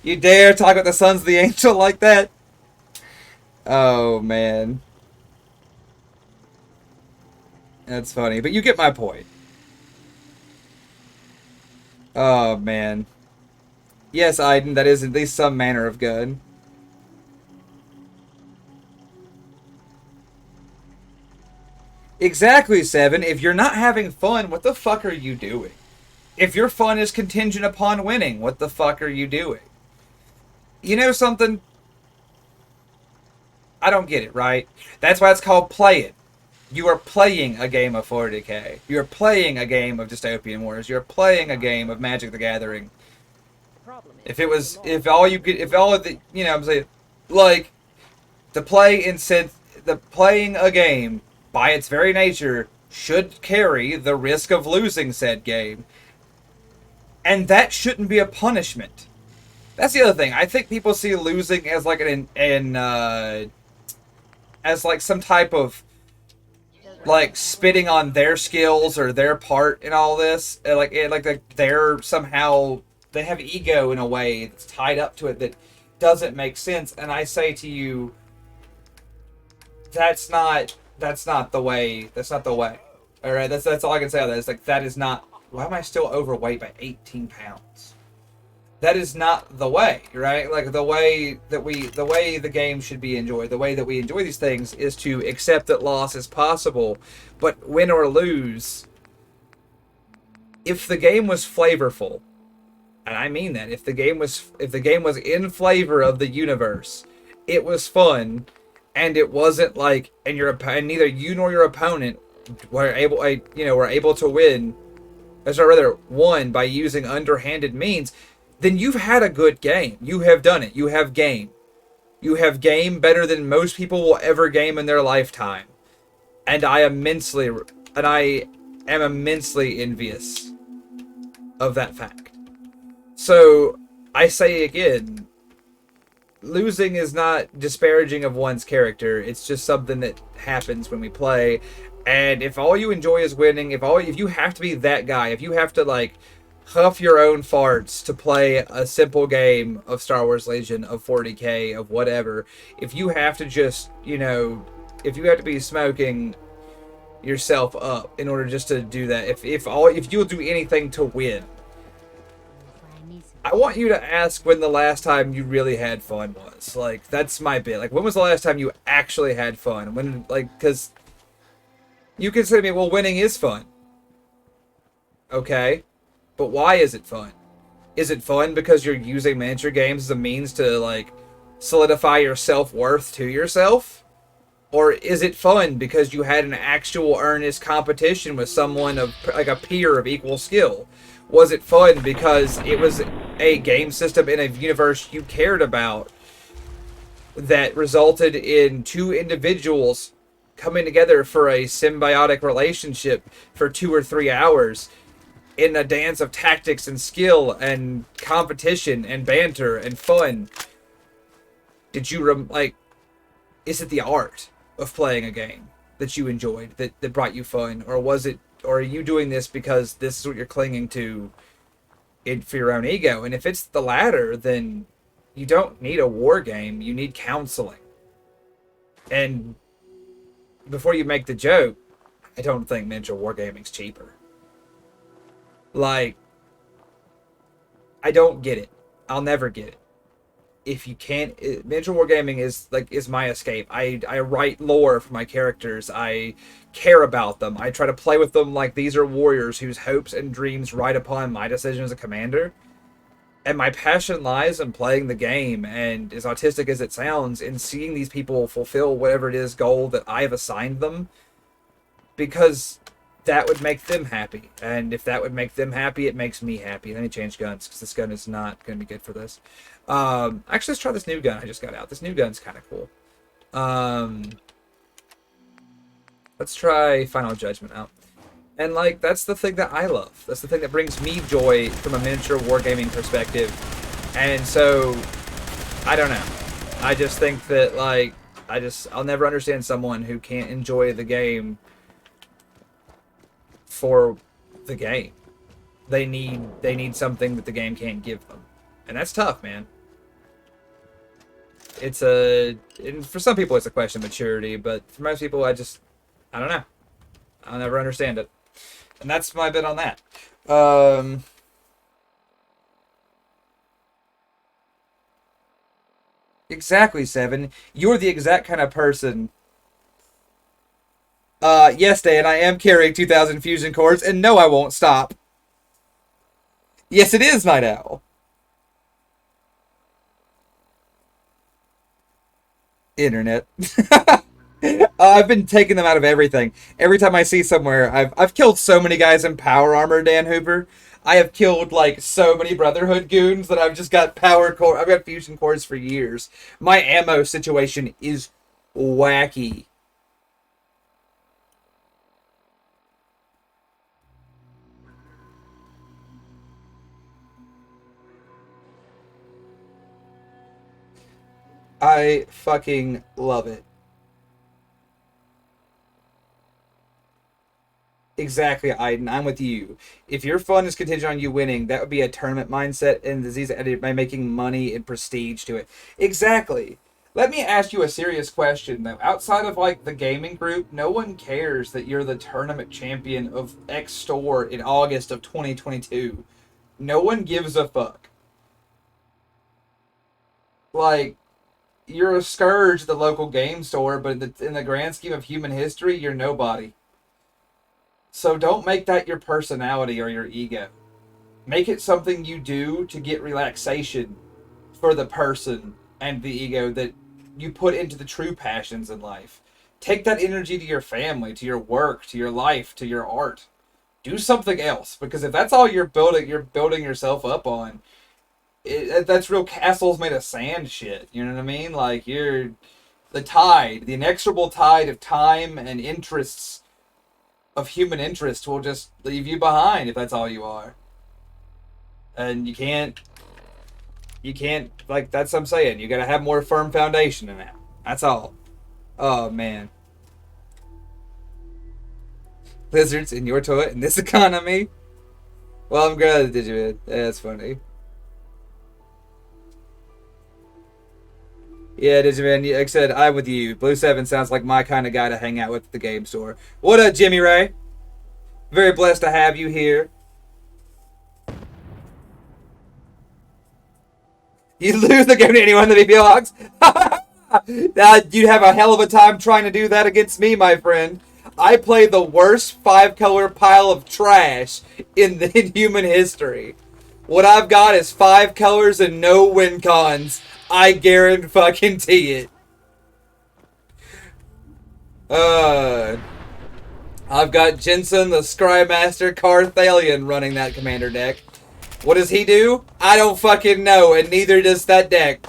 You dare talk about the Sons of the Angel like that? Oh, man. That's funny, but you get my point. Oh, man. Yes, Aiden, that is at least some manner of good. Exactly, Seven. If you're not having fun, what the fuck are you doing? If your fun is contingent upon winning, what the fuck are you doing? You know something? I don't get it, right? That's why it's called Play It. You are playing a game of 40K. You're playing a game of Dystopian Wars. You're playing a game of Magic the Gathering. If playing a game by its very nature should carry the risk of losing said game. And that shouldn't be a punishment. That's the other thing. I think people see losing as like as like some type of like spitting on their skills or their part in all this. They're somehow, they have ego in a way that's tied up to it that doesn't make sense. And I say to you, that's not the way. That's not the way. All right, that's all I can say on that. It's like, that is not. Why am I still overweight by 18 pounds? That is not the way, right? Like, the way the game should be enjoyed, the way that we enjoy these things is to accept that loss is possible, but win or lose. If the game was flavorful, and I mean that, if the game was in flavor of the universe, it was fun, and it wasn't like, and neither you nor your opponent were able to win, or rather won by using underhanded means, then you've had a good game. You have done it. You have game. You have game better than most people will ever game in their lifetime. And I am immensely envious of that fact. So, I say again, losing is not disparaging of one's character. It's just something that happens when we play. And if all you enjoy is winning, if you have to be that guy, if you have to like huff your own farts to play a simple game of Star Wars Legion, of 40K, of whatever, if you have to just, if you have to be smoking yourself up in order just to do that, if you'll do anything to win, I want you to ask when the last time you really had fun was. Like, that's my bit. Like, when was the last time you actually had fun? When, like, because you can say to me, well, winning is fun. Okay. But why is it fun? Is it fun because you're using miniature games as a means to, like, solidify your self-worth to yourself? Or is it fun because you had an actual earnest competition with someone of, like, a peer of equal skill? Was it fun because it was a game system in a universe you cared about that resulted in two individuals coming together for a symbiotic relationship for 2 or 3 hours in a dance of tactics and skill and competition and banter and fun? Did you, is it the art of playing a game that you enjoyed, that brought you fun? Or are you doing this because this is what you're clinging to for your own ego? And if it's the latter, then you don't need a war game. You need counseling. And before you make the joke, I don't think miniature wargaming's cheaper. Like, I don't get it. I'll never get it. If you can't, miniature wargaming is my escape. I write lore for my characters. I care about them. I try to play with them like these are warriors whose hopes and dreams ride upon my decision as a commander. And my passion lies in playing the game, and as autistic as it sounds, in seeing these people fulfill whatever it is goal that I have assigned them, because that would make them happy. And if that would make them happy, it makes me happy. Let me change guns, because this gun is not going to be good for this. Actually, let's try this new gun I just got out. This new gun's kind of cool. Let's try Final Judgment out. And, like, that's the thing that I love. That's the thing that brings me joy from a miniature wargaming perspective. And so, I don't know. I just think that, like, I'll never understand someone who can't enjoy the game for the game. They need something that the game can't give them. And that's tough, man. And for some people it's a question of maturity, but for most people I don't know. I'll never understand it. And that's my bit on that. Exactly, Seven. You're the exact kind of person. Yes, Dan, I am carrying 2,000 fusion cores, and no, I won't stop. Yes, it is, Night Owl. Internet. I've been taking them out of everything. Every time I see somewhere, I've killed so many guys in power armor, Dan Hoover. I have killed like so many Brotherhood goons that I've just got power core. I've got fusion cores for years. My ammo situation is wacky. I fucking love it. Exactly, Aiden. I'm with you. If your fun is contingent on you winning, that would be a tournament mindset and disease edited by making money and prestige to it. Exactly. Let me ask you a serious question, though. Outside of, like, the gaming group, no one cares that you're the tournament champion of X store in August of 2022. No one gives a fuck. Like, you're a scourge at the local game store, but in the grand scheme of human history, you're nobody. So don't make that your personality or your ego. Make it something you do to get relaxation for the person and the ego that you put into the true passions in life. Take that energy to your family, to your work, to your life, to your art. Do something else, because if that's all you're building yourself up on, that's real castles made of sand shit. You know what I mean? Like, you're the tide, the inexorable tide of time and interests of human interest will just leave you behind if that's all you are. And you can't You can't, like, that's what I'm saying. You gotta have more firm foundation in that. That's all. Oh, man. Lizards in your toilet in this economy? Well, I'm glad that you. Yeah, that's funny. Yeah, Digiman, like I said, I'm with you. Blue 7 sounds like my kind of guy to hang out with at the game store. What up, Jimmy Ray? Very blessed to have you here. You lose the game to anyone in the BPL Hogs? You'd have a hell of a time trying to do that against me, my friend. I play the worst 5-color pile of trash in human history. What I've got is 5 colors and no win cons. I guarantee it. I've got Jensen, the Scrymaster Carthalion, running that commander deck. What does he do? I don't fucking know, and neither does that deck.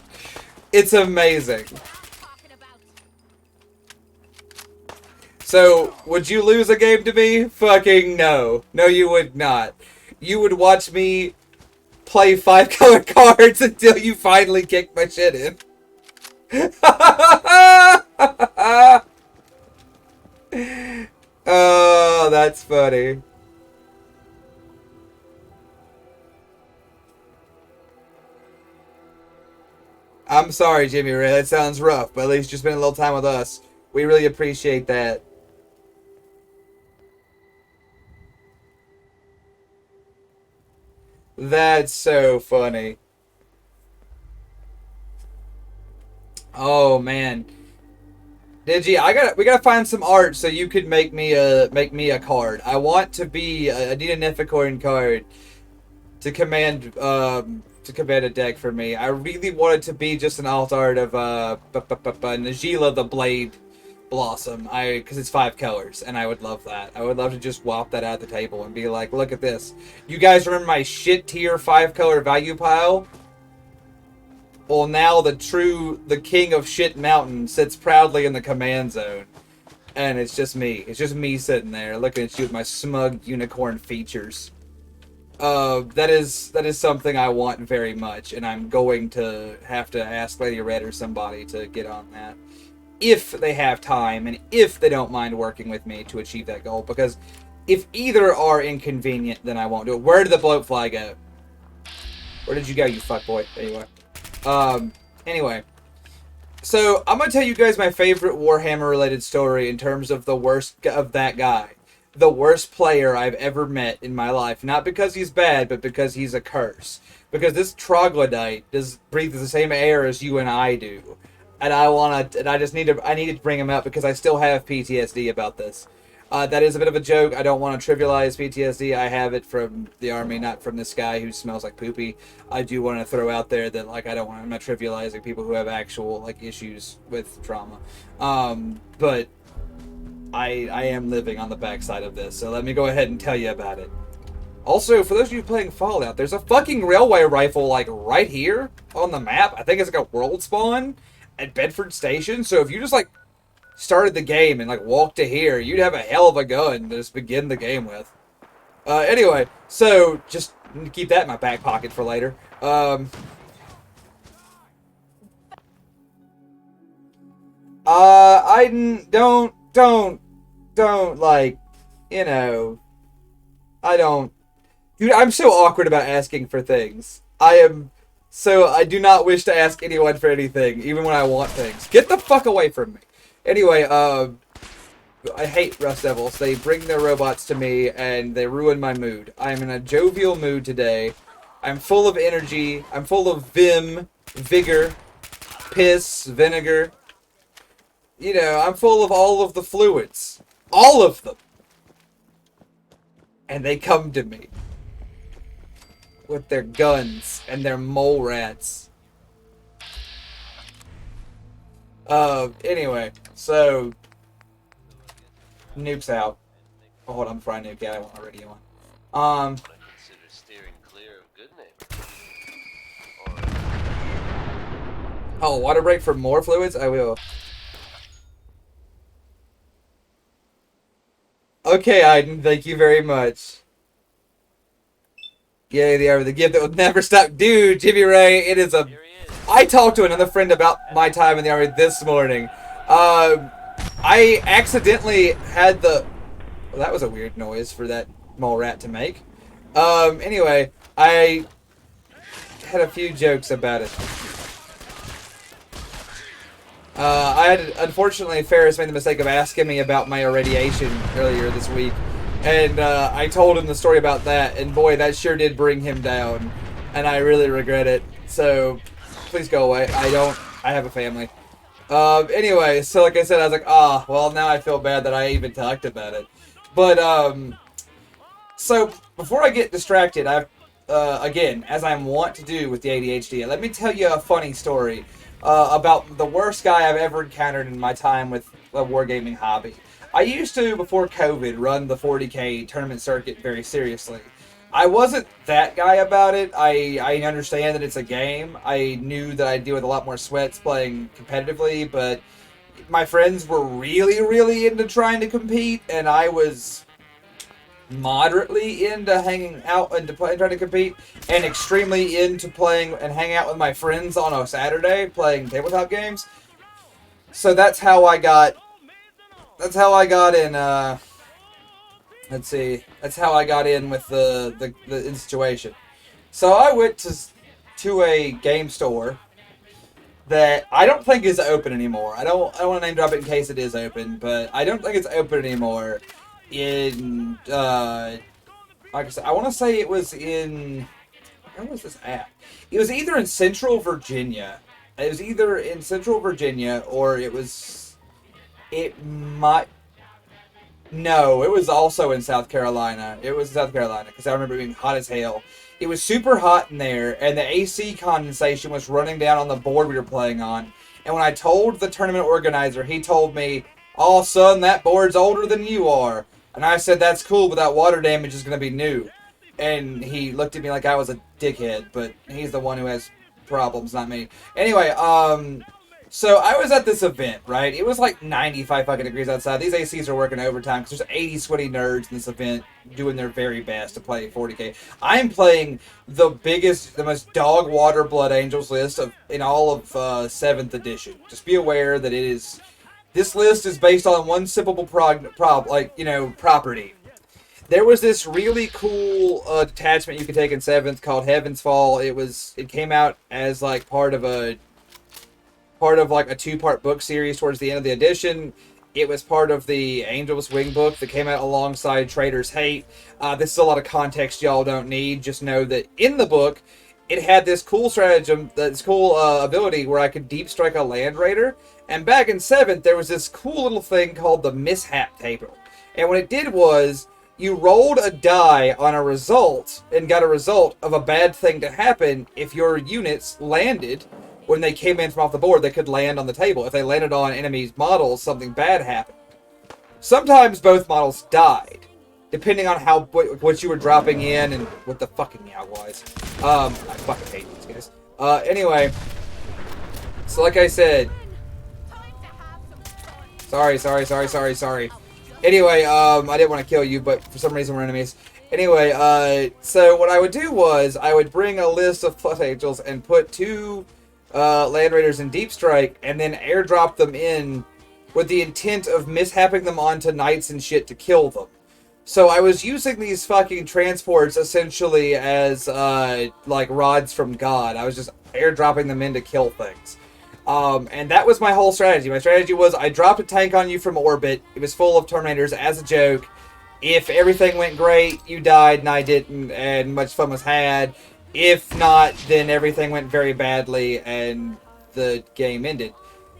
It's amazing. So, would you lose a game to me? Fucking no. No, you would not. You would watch me play 5-color cards until you finally kick my shit in. Oh, that's funny. I'm sorry, Jimmy Ray. That sounds rough, but at least you spent a little time with us. We really appreciate that. That's so funny. Oh man, Digi, we gotta find some art so you could make me a card. I want to be I need a Nephicorn card to command a deck for me. I really want it to be just an alt art of Najila the Blade Blossom. Because it's 5 colors, and I would love that. I would love to just whop that out the table and be like, look at this. You guys remember my shit tier 5-color value pile? Well, now the king of shit mountain sits proudly in the command zone. And it's just me. It's just me sitting there looking at you with my smug unicorn features. That is something I want very much, and I'm going to have to ask Lady Red or somebody to get on that. If they have time, and if they don't mind working with me to achieve that goal. Because if either are inconvenient, then I won't do it. Where did the bloatfly go? Where did you go, you fuckboy? There you are. Anyway. So, I'm going to tell you guys my favorite Warhammer-related story in terms of the worst of that guy. The worst player I've ever met in my life. Not because he's bad, but because he's a curse. Because this troglodyte breathes the same air as you and I do. And I need to bring him up because I still have PTSD about this. That is a bit of a joke. I don't want to trivialize PTSD. I have it from the army, not from this guy who smells like poopy. I do want to throw out there that I'm not trivializing people who have actual issues with trauma. But I am living on the backside of this, so let me go ahead and tell you about it. Also, for those of you playing Fallout, there's a fucking railway rifle right here on the map. I think it's like a world spawn at Bedford Station. So if you just started the game and walked to here, you'd have a hell of a gun to just begin the game with. Anyway, so just keep that in my back pocket for later. I don't I don't. Dude, I'm so awkward about asking for things. I do not wish to ask anyone for anything, even when I want things. Get the fuck away from me. Anyway, I hate Rust Devils. They bring their robots to me, and they ruin my mood. I'm in a jovial mood today. I'm full of energy. I'm full of vim, vigor, piss, vinegar. I'm full of all of the fluids. All of them. And they come to me. With their guns and their mole rats. Anyway, so nuke's out. Oh, hold on, before I nuke, I want my radio on. Consider steering clear of good neighbors. Oh, water break for more fluids? I will. Okay, Aiden, thank you very much. Yay, the gift that would never stop. Dude, Jimmy Ray, it is a... I talked to another friend about my time in the Army this morning. I accidentally had the... Well, that was a weird noise for that mole rat to make. Anyway, I had a few jokes about it. Unfortunately, Ferris made the mistake of asking me about my irradiation earlier this week. And I told him the story about that, and boy, that sure did bring him down. And I really regret it. So, please go away. I have a family. Anyway, so like I said, I was like, well, now I feel bad that I even talked about it. But, so, before I get distracted, again, as I'm wont to do with the ADHD, let me tell you a funny story about the worst guy I've ever encountered in my time with a wargaming hobby. I used to, before COVID, run the 40K tournament circuit very seriously. I wasn't that guy about it. I understand that it's a game. I knew that I'd deal with a lot more sweats playing competitively, but my friends were really, really into trying to compete, and I was moderately into hanging out and trying to compete, and extremely into playing and hanging out with my friends on a Saturday playing tabletop games. So that's how I got in, let's see, that's how I got in with the situation. So I went to a game store that I don't think is open anymore. I don't want to name drop it in case it is open, but I don't think it's open anymore. In like I said, I want to say it was in, where was this at? It was either in Central Virginia. It was either in Central Virginia or it was, no, it was also in South Carolina. It was South Carolina because I remember it being hot as hell. It was super hot in there, and the AC condensation was running down on the board we were playing on. And when I told the tournament organizer, he told me, "Oh, son, that board's older than you are." And I said, "That's cool, but that water damage is going to be new." And he looked at me like I was a dickhead, but he's the one who has problems, not me. Anyway, so I was at this event, right? It was like 95 fucking degrees outside. These ACs are working overtime because there's 80 sweaty nerds in this event doing their very best to play 40K. I'm playing the biggest, the most dog water Blood Angels list in all of 7th edition. Just be aware that it is... This list is based on one simple property. There was this really cool detachment you could take in 7th called Heaven's Fall. It came out as like part of like a 2-part book series towards the end of the edition. It was part of the Angel's Wing book that came out alongside Trader's Hate. This is a lot of context y'all don't need. Just know that in the book, it had this cool stratagem, this cool ability where I could deep strike a Land Raider. And back in 7th, there was this cool little thing called the Mishap Table. And what it did was, you rolled a die on a result and got a result of a bad thing to happen if your units landed. When they came in from off the board, they could land on the table. If they landed on enemies' models, something bad happened. Sometimes both models died, depending on what you were dropping in and what the fucking meow was. I fucking hate these guys. Anyway, so like I said, sorry. Anyway, I didn't want to kill you, but for some reason we're enemies. Anyway, so what I would do was I would bring a list of Blood Angels and put 2 Land Raiders in Deep Strike, and then airdrop them in with the intent of mishapping them onto knights and shit to kill them. So I was using these fucking transports essentially as like rods from God. I was just airdropping them in to kill things. And that was my whole strategy. My strategy was I dropped a tank on you from orbit. It was full of Terminators as a joke. If everything went great, you died and I didn't, and much fun was had. If not, then everything went very badly and the game ended.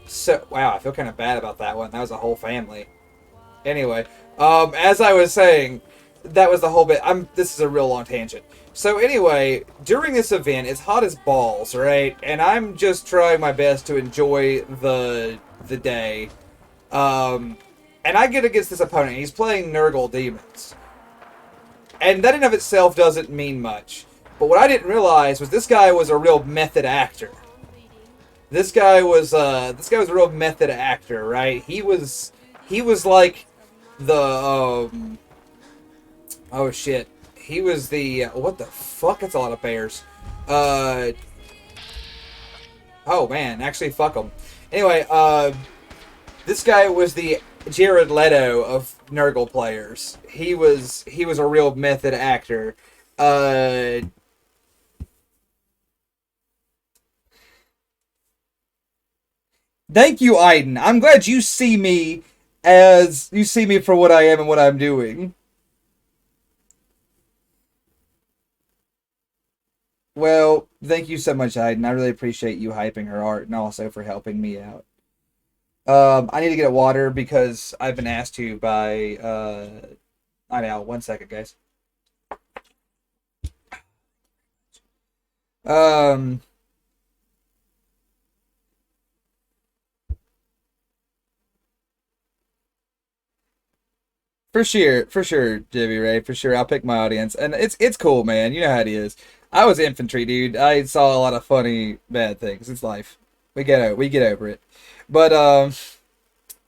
So, wow, I feel kind of bad about that one. That was a whole family. Anyway, as I was saying, that was the whole bit. This is a real long tangent. So anyway, during this event, it's hot as balls, right? And I'm just trying my best to enjoy the day. And I get against this opponent. He's playing Nurgle Demons. And that in of itself doesn't mean much. But what I didn't realize was this guy was a real method actor. This guy was a real method actor, right? He was like the oh shit. He was the what the fuck? That's a lot of bears. Oh man, actually, fuck him. Anyway, this guy was the Jared Leto of Nurgle players. He was a real method actor. Thank you, Aiden. I'm glad you see me for what I am and what I'm doing. Well, thank you so much, Aiden. I really appreciate you hyping her art and also for helping me out. I need to get water because I've been asked to by I know. 1 second, guys. For sure, Jimmy Ray, for sure. I'll pick my audience, and it's cool, man. You know how it is. I was infantry, dude. I saw a lot of funny bad things. It's life. We get over it. But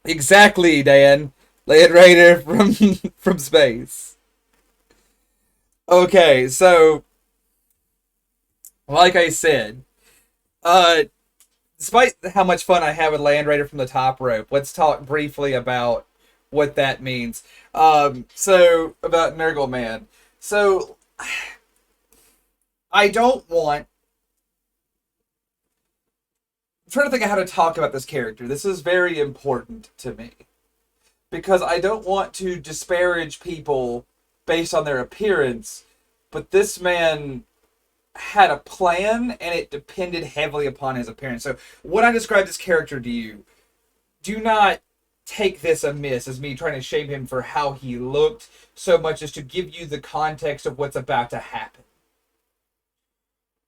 exactly, Dan, Land Raider from from space. Okay, so like I said, despite how much fun I have with Land Raider from the top rope, let's talk briefly about what that means. So about Nurgle Man. So I don't want. I'm trying to think of how to talk about this character. This is very important to me because I don't want to disparage people based on their appearance, but this man had a plan and it depended heavily upon his appearance. So when I describe this character to you, do not take this amiss as me trying to shame him for how he looked so much as to give you the context of what's about to happen.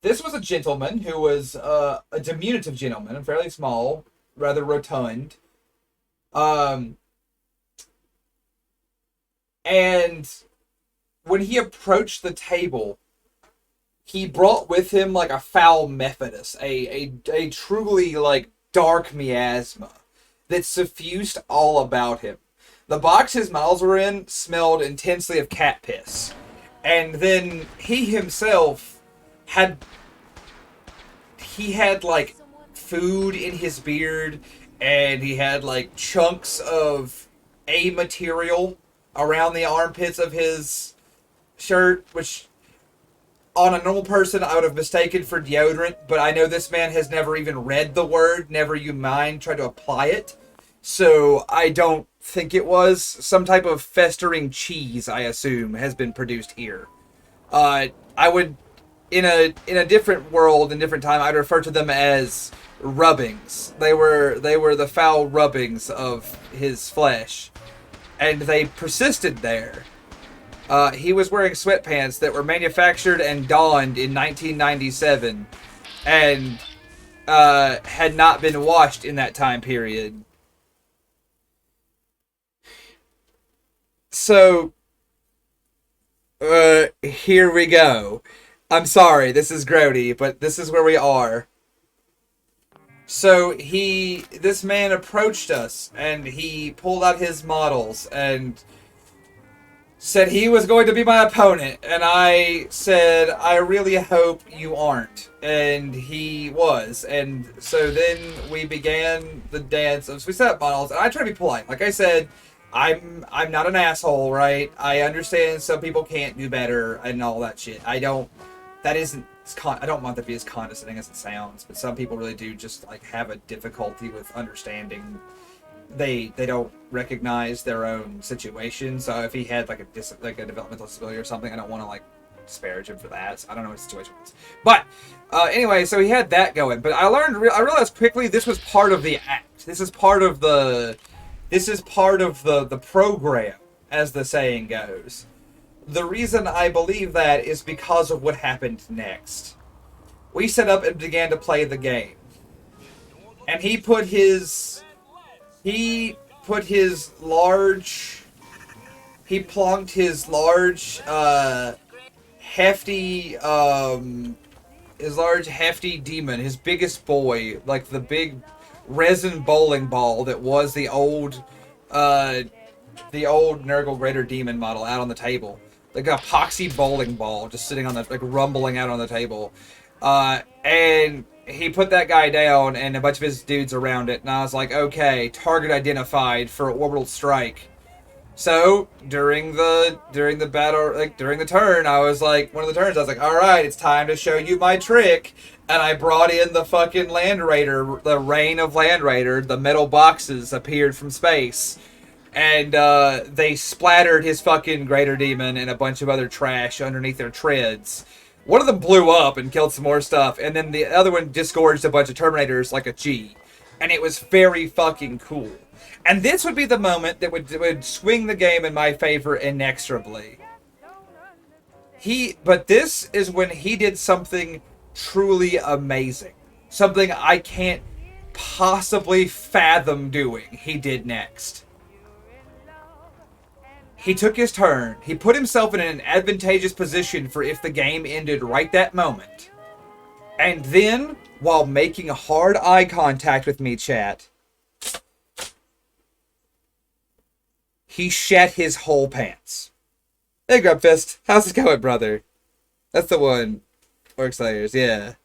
This was a gentleman who was a diminutive gentleman, fairly small, rather rotund. And when he approached the table, he brought with him like a foul Methodist, a truly like dark miasma that suffused all about him. The box his mouths were in smelled intensely of cat piss. And then he himself had like food in his beard, and he had like chunks of A material around the armpits of his shirt, which on a normal person I would have mistaken for deodorant, but I know this man has never even read the word, never you mind try to apply it. So I don't think it was. Some type of festering cheese, I assume, has been produced here. I would, in a different world, in different time, I'd refer to them as rubbings. They were the foul rubbings of his flesh, and they persisted there. He was wearing sweatpants that were manufactured and donned in 1997, and had not been washed in that time period. So, here we go. I'm sorry, this is grody, but this is where we are. So this man approached us, and he pulled out his models, and said he was going to be my opponent, and I said, I really hope you aren't. And he was. And so then we began the dance of, so we set up models, and I try to be polite. Like I said, I'm not an asshole, right? I understand some people can't do better and all that shit. I don't want that to be as condescending as it sounds, but some people really do just like have a difficulty with understanding. They don't recognize their own situation. So if he had like a developmental disability or something, I don't want to like disparage him for that. I don't know what his situation was. But anyway, so he had that going. But I realized quickly this was part of the act. This is part of the program, as the saying goes. The reason I believe that is because of what happened next. We set up and began to play the game. And he plonked his large, hefty demon, his biggest boy, like the big resin bowling ball that was the old Nurgle Raider demon model out on the table. like an epoxy bowling ball just sitting on the, like, rumbling out on the table. And he put that guy down and a bunch of his dudes around it, and I was like, okay, target identified for orbital strike. So during the battle, like during the turn, I was like, one of the turns, I was like, all right, it's time to show you my trick, and I brought in the fucking Land Raider, the Reign of Land Raider. The metal boxes appeared from space, and they splattered his fucking Greater Demon and a bunch of other trash underneath their treads. One of them blew up and killed some more stuff, and then the other one disgorged a bunch of Terminators like a G, and it was very fucking cool. And this would be the moment that would swing the game in my favor inexorably. But this is when he did something truly amazing. Something I can't possibly fathom doing, he did next. He took his turn. He put himself in an advantageous position for if the game ended right that moment. And then, while making hard eye contact with me, chat, he shat his whole pants. Hey, Grubfist. How's it going, brother? That's the one. Orcslayers, yeah.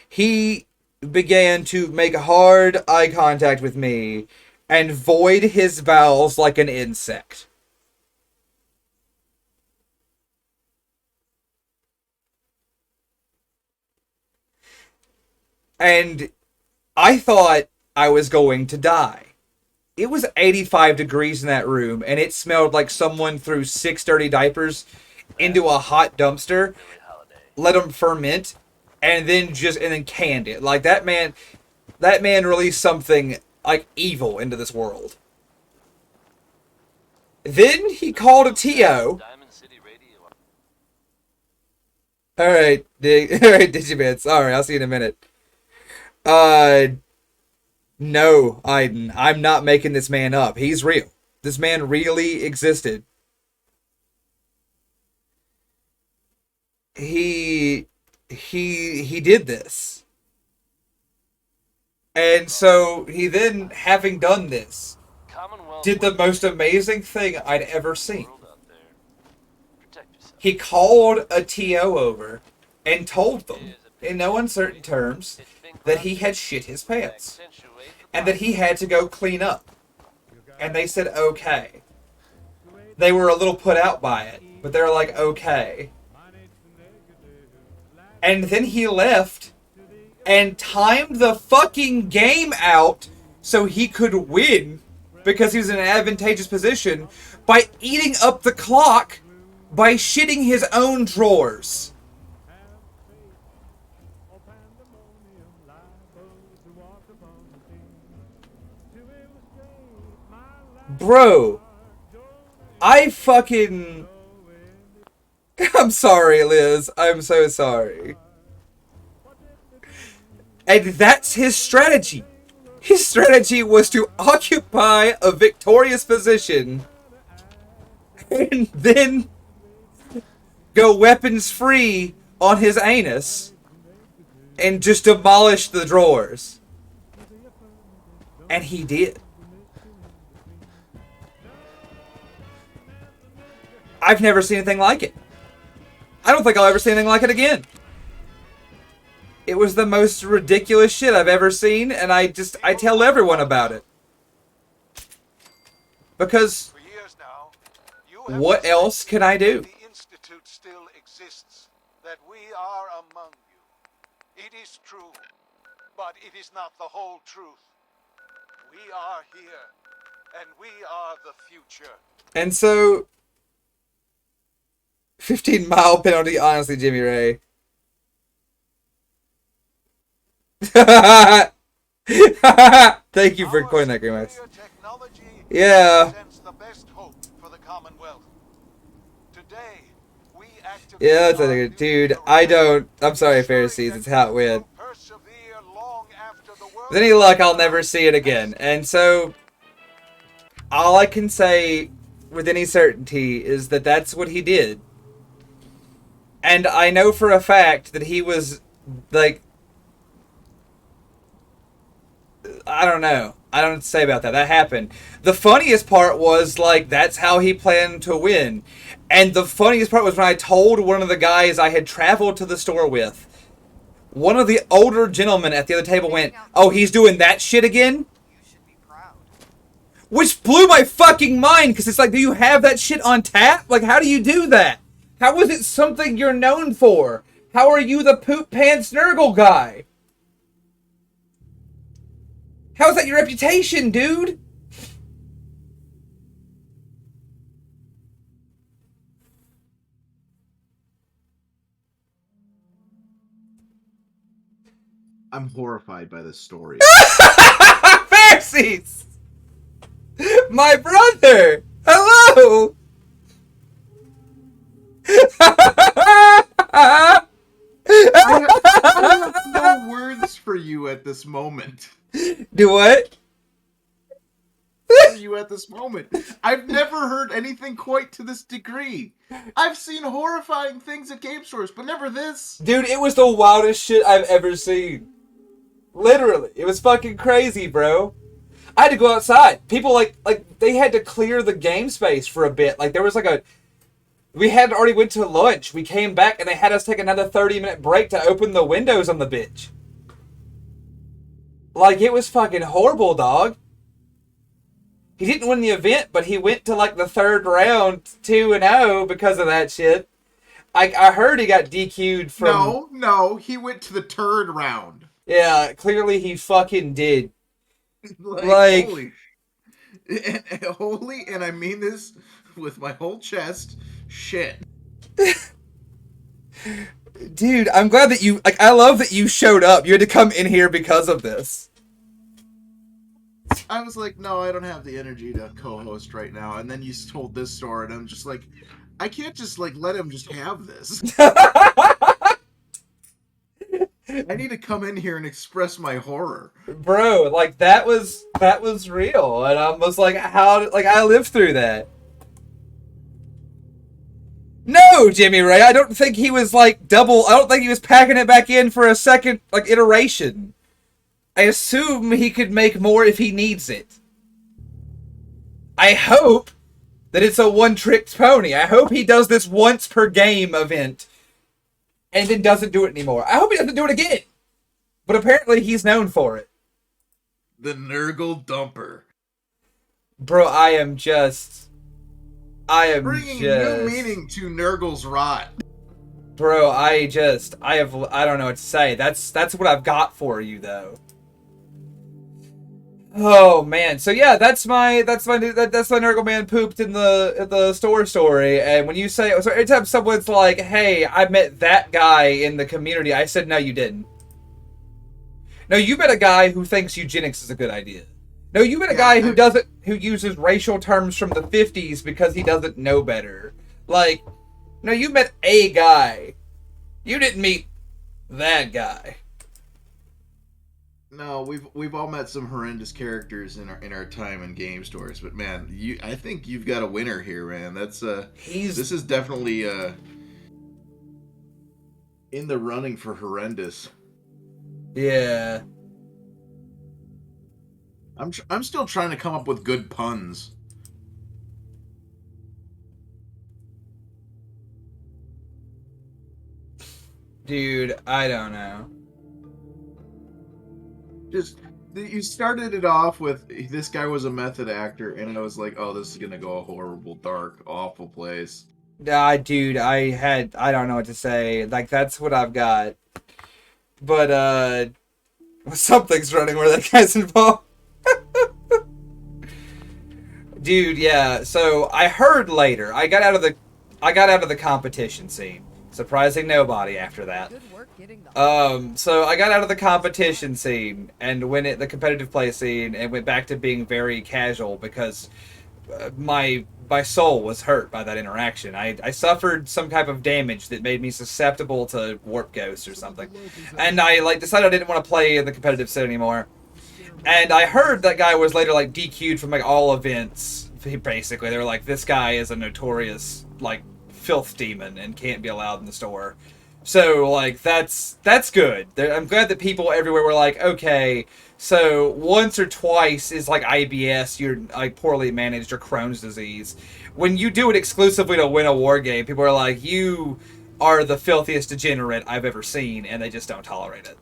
He began to make hard eye contact with me and void his bowels like an insect. And I thought I was going to die. It was 85 degrees in that room, and it smelled like someone threw 6 dirty diapers into a hot dumpster, let them ferment, and then canned it. Like, that man released something like evil into this world. Then he called a TO. Alright, Digimans. Sorry, I'll see you in a minute. No, Aiden, I'm not making this man up. He's real. This man really existed. He did this. And so he then, having done this, did the most amazing thing I'd ever seen. He called a TO over and told them, in no uncertain terms, that he had shit his pants. And that he had to go clean up. And they said, okay. They were a little put out by it, but they were like, okay. And then he left and timed the fucking game out so he could win because he was in an advantageous position by eating up the clock by shitting his own drawers. Bro, I'm sorry, Liz. I'm so sorry. And that's his strategy. His strategy was to occupy a victorious position and then go weapons free on his anus and just demolish the drawers. And he did. I've never seen anything like it. I don't think I'll ever see anything like it again. It was the most ridiculous shit I've ever seen, and I tell everyone about it. Because what else can I do? The Institute still exists, that we are among you. It is true, but it is not the whole truth. We are here, and we are the future. And so, 15-mile penalty, honestly, Jimmy Ray. Thank you for coining that, Grimace. Yeah. Yeah, that's a dude. I'm sorry, Pharisees. It's how it went. With any luck, I'll never see it again. And so, all I can say with any certainty is that that's what he did. And I know for a fact that he was, like, I don't know. I don't know what to say about that. That happened. The funniest part was, like, that's how he planned to win. And the funniest part was when I told one of the guys I had traveled to the store with, one of the older gentlemen at the other table went, "Oh, he's doing that shit again?" Which blew my fucking mind, because it's like, do you have that shit on tap? Like, how do you do that? How is it something you're known for? How are you the poop pants Nurgle guy? How's that your reputation, dude? I'm horrified by this story. Pharisees! My brother! Hello! I have no words for you at this moment. Do what? For you at this moment. I've never heard anything quite to this degree. I've seen horrifying things at game stores, but never this. Dude, it was the wildest shit I've ever seen. Literally. It was fucking crazy, bro. I had to go outside. People, like they had to clear the game space for a bit. Like, there was, like, we had already went to lunch. We came back, and they had us take another 30-minute break to open the windows on the bitch. Like, it was fucking horrible, dog. He didn't win the event, but he went to, like, the third round 2-0 because of that shit. I heard he got DQ'd from... No, he went to the third round. Yeah, clearly he fucking did. Like holy, and I mean this with my whole chest, shit. Dude, I'm glad that you, like, I love that you showed up. You had to come in here because of this. I was like, no, I don't have the energy to co-host right now. And then you told this story, and I'm just like, I can't just, like, let him just have this. I need to come in here and express my horror. Bro, like, that was real. And I was like, I lived through that. No, Jimmy Ray, I don't think he was, like, I don't think he was packing it back in for a second, like, iteration. I assume he could make more if he needs it. I hope that it's a one-trick pony. I hope he does this once per game event and then doesn't do it anymore. I hope he doesn't do it again. But apparently he's known for it. The Nurgle Dumper. Bro, I am bringing new meaning to Nurgle's rot. Bro, I don't know what to say. That's what I've got for you, though. Oh man, so yeah, that's my Nurgle man pooped in the store story. And when you say, so every time someone's like, "Hey, I met that guy in the community," I said, "No, you didn't. No, you met a guy who thinks eugenics is a good idea. No, you met a guy who uses racial terms from the 50s because he doesn't know better. Like, no, you met a guy. You didn't meet that guy." No, we've all met some horrendous characters in our time in game stores, but man, I think you've got a winner here, man. This is definitely in the running for horrendous. Yeah. I'm still trying to come up with good puns. Dude, I don't know. Just, you started it off with, this guy was a method actor, and I was like, oh, this is gonna go a horrible, dark, awful place. Dude, I don't know what to say. Like, that's what I've got. But, something's running where that guy's involved. Dude, yeah, so I heard later, I got out of the competition scene. Surprising nobody after that. So I got out of the competition scene and went at the competitive play scene and went back to being very casual because my soul was hurt by that interaction. I suffered some type of damage that made me susceptible to warp ghosts or something. And I decided I didn't want to play in the competitive scene anymore. And I heard that guy was later DQ'd from all events. Basically, they were like, this guy is a notorious filth demon and can't be allowed in the store. So, like, that's good. I'm glad that people everywhere were like, okay, so once or twice is like IBS, you're like poorly managed, or Crohn's disease. When you do it exclusively to win a war game, people are like, you are the filthiest degenerate I've ever seen, and they just don't tolerate it.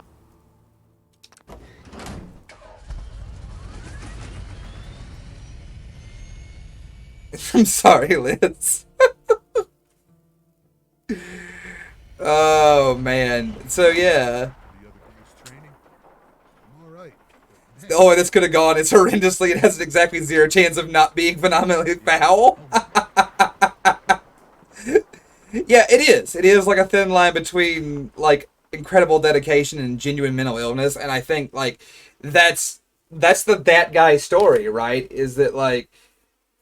I'm sorry, Liz. Oh, man. So, yeah. Oh, this could have gone as horrendously. It has exactly 0 chance of not being phenomenally foul. Yeah, it is. It is like a thin line between, like, incredible dedication and genuine mental illness. And I think, like, that's that guy's story, right? Is that, like,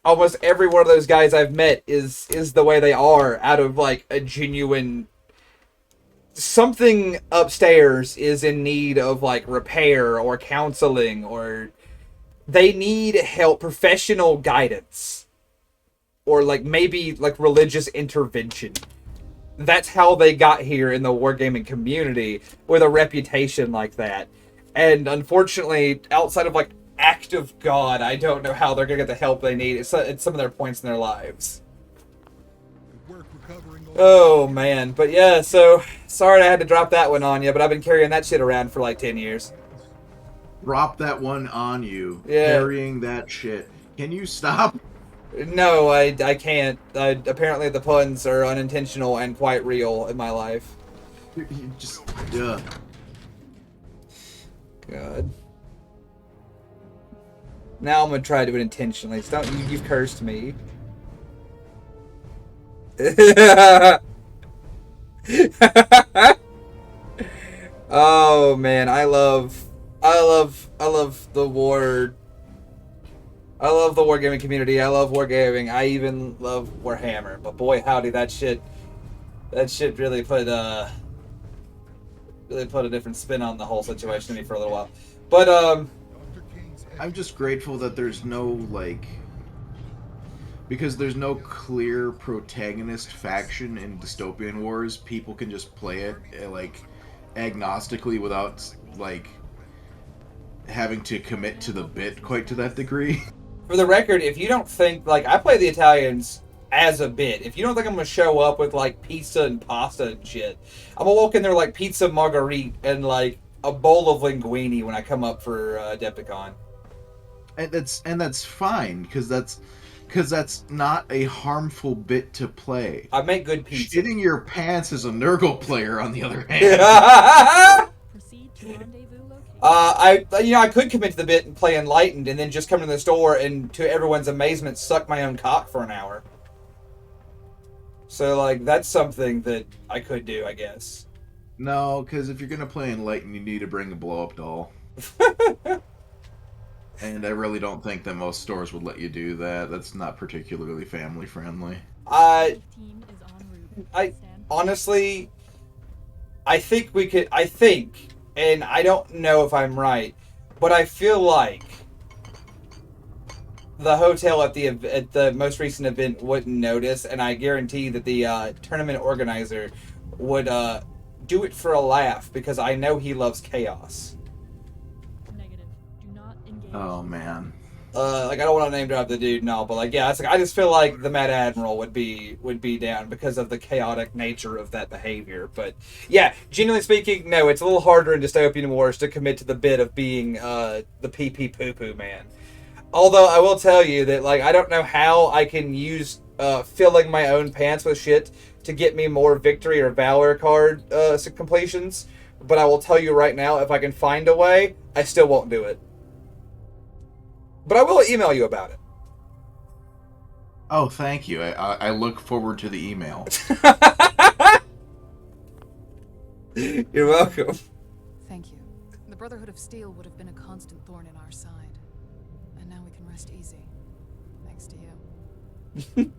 almost every one of those guys I've met is the way they are out of, like, a genuine... Something upstairs is in need of, like, repair or counseling, or they need help, professional guidance, or, like, maybe, like, religious intervention. That's how they got here in the wargaming community, with a reputation like that. And unfortunately, outside of, like, act of God, I don't know how they're gonna get the help they need at some of their points in their lives. Oh, man. But yeah, so, sorry I had to drop that one on you, but I've been carrying that shit around for like 10 years. Drop that one on you. Yeah. Carrying that shit. Can you stop? No, I can't. Apparently the puns are unintentional and quite real in my life. You just... Ugh. God. Now I'm gonna try to do it intentionally. Stop, you've cursed me. Oh man, I love the war. I love the wargaming community. I love wargaming. I even love Warhammer. But boy, howdy, that shit really put a different spin on the whole situation to me for a little while. But I'm just grateful that there's no, like... Because there's no clear protagonist faction in dystopian wars, people can just play it, like, agnostically without, like, having to commit to the bit quite to that degree. For the record, if you don't think, like, I play the Italians as a bit. If you don't think I'm gonna show up with, like, pizza and pasta and shit, I'm gonna walk in there like pizza margherita and, like, a bowl of linguine when I come up for Adepticon. And that's fine, because that's not a harmful bit to play. I make good pizza. Shitting your pants as a Nurgle player, on the other hand. I could commit to the bit and play Enlightened, and then just come to the store and, to everyone's amazement, suck my own cock for an hour. So, like, that's something that I could do, I guess. No, because if you're gonna play Enlightened, you need to bring a blow-up doll. And I really don't think that most stores would let you do that. That's not particularly family friendly. I honestly, I think, and I don't know if I'm right, but I feel like the hotel at the most recent event wouldn't notice, and I guarantee that the tournament organizer would do it for a laugh, because I know he loves chaos. Oh man. Like, I don't want to name drop the dude and all, but like, yeah, it's like, I just feel like the Mad Admiral would be down because of the chaotic nature of that behavior. But yeah, genuinely speaking, no, it's a little harder in dystopian wars to commit to the bit of being the pee poo poo man. Although I will tell you that, like, I don't know how I can use filling my own pants with shit to get me more victory or valor card completions. But I will tell you right now, if I can find a way, I still won't do it. But I will email you about it. Oh, thank you. I look forward to the email. You're welcome. Thank you. The Brotherhood of Steel would have been a constant thorn in our side. And now we can rest easy. Thanks to you.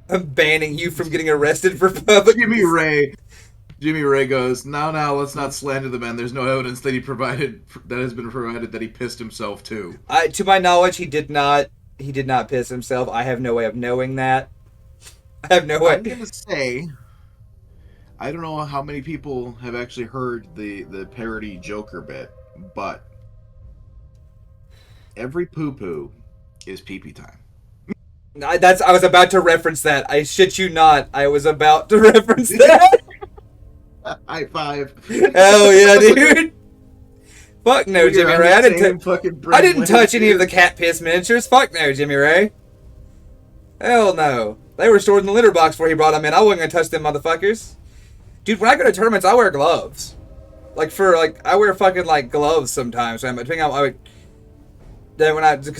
I'm banning you from getting arrested for public. Jimmy Ray goes, now, let's not slander the man. There's no evidence that has been provided that he pissed himself too. To my knowledge, he did not piss himself. I have no way of knowing that. I have no way. I'm gonna say I don't know how many people have actually heard the parody Joker bit, but every poo-poo is pee-pee time. I was about to reference that. I shit you not. I was about to reference that. High five. Hell yeah, dude. Fuck no, Jimmy Ray. I didn't touch any of the cat piss miniatures. Fuck no, Jimmy Ray. Hell no. They were stored in the litter box before he brought them in. I wasn't gonna touch them motherfuckers. Dude, when I go to tournaments, I wear gloves. I wear fucking, gloves sometimes. Because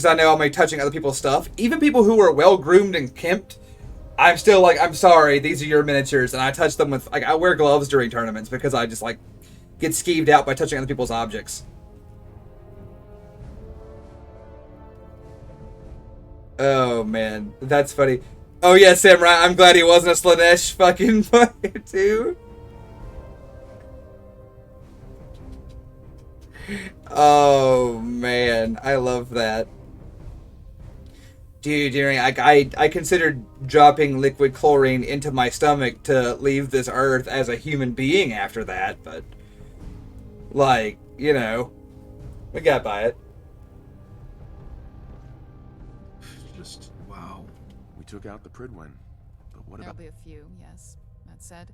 I know I'm touching other people's stuff. Even people who are well-groomed and kempt, I'm still like, I'm sorry, these are your miniatures. And I touch them with, I wear gloves during tournaments because I just, get skeeved out by touching other people's objects. Oh, man. That's funny. Oh, yeah, Samurai, I'm glad he wasn't a Slanesh fucking fucker, too. Oh, man. I love that. Dude, I considered dropping liquid chlorine into my stomach to leave this earth as a human being after that, but... we got by it. Just, wow. We took out the Pridwen, but what There'll about... be a few, yes. That said...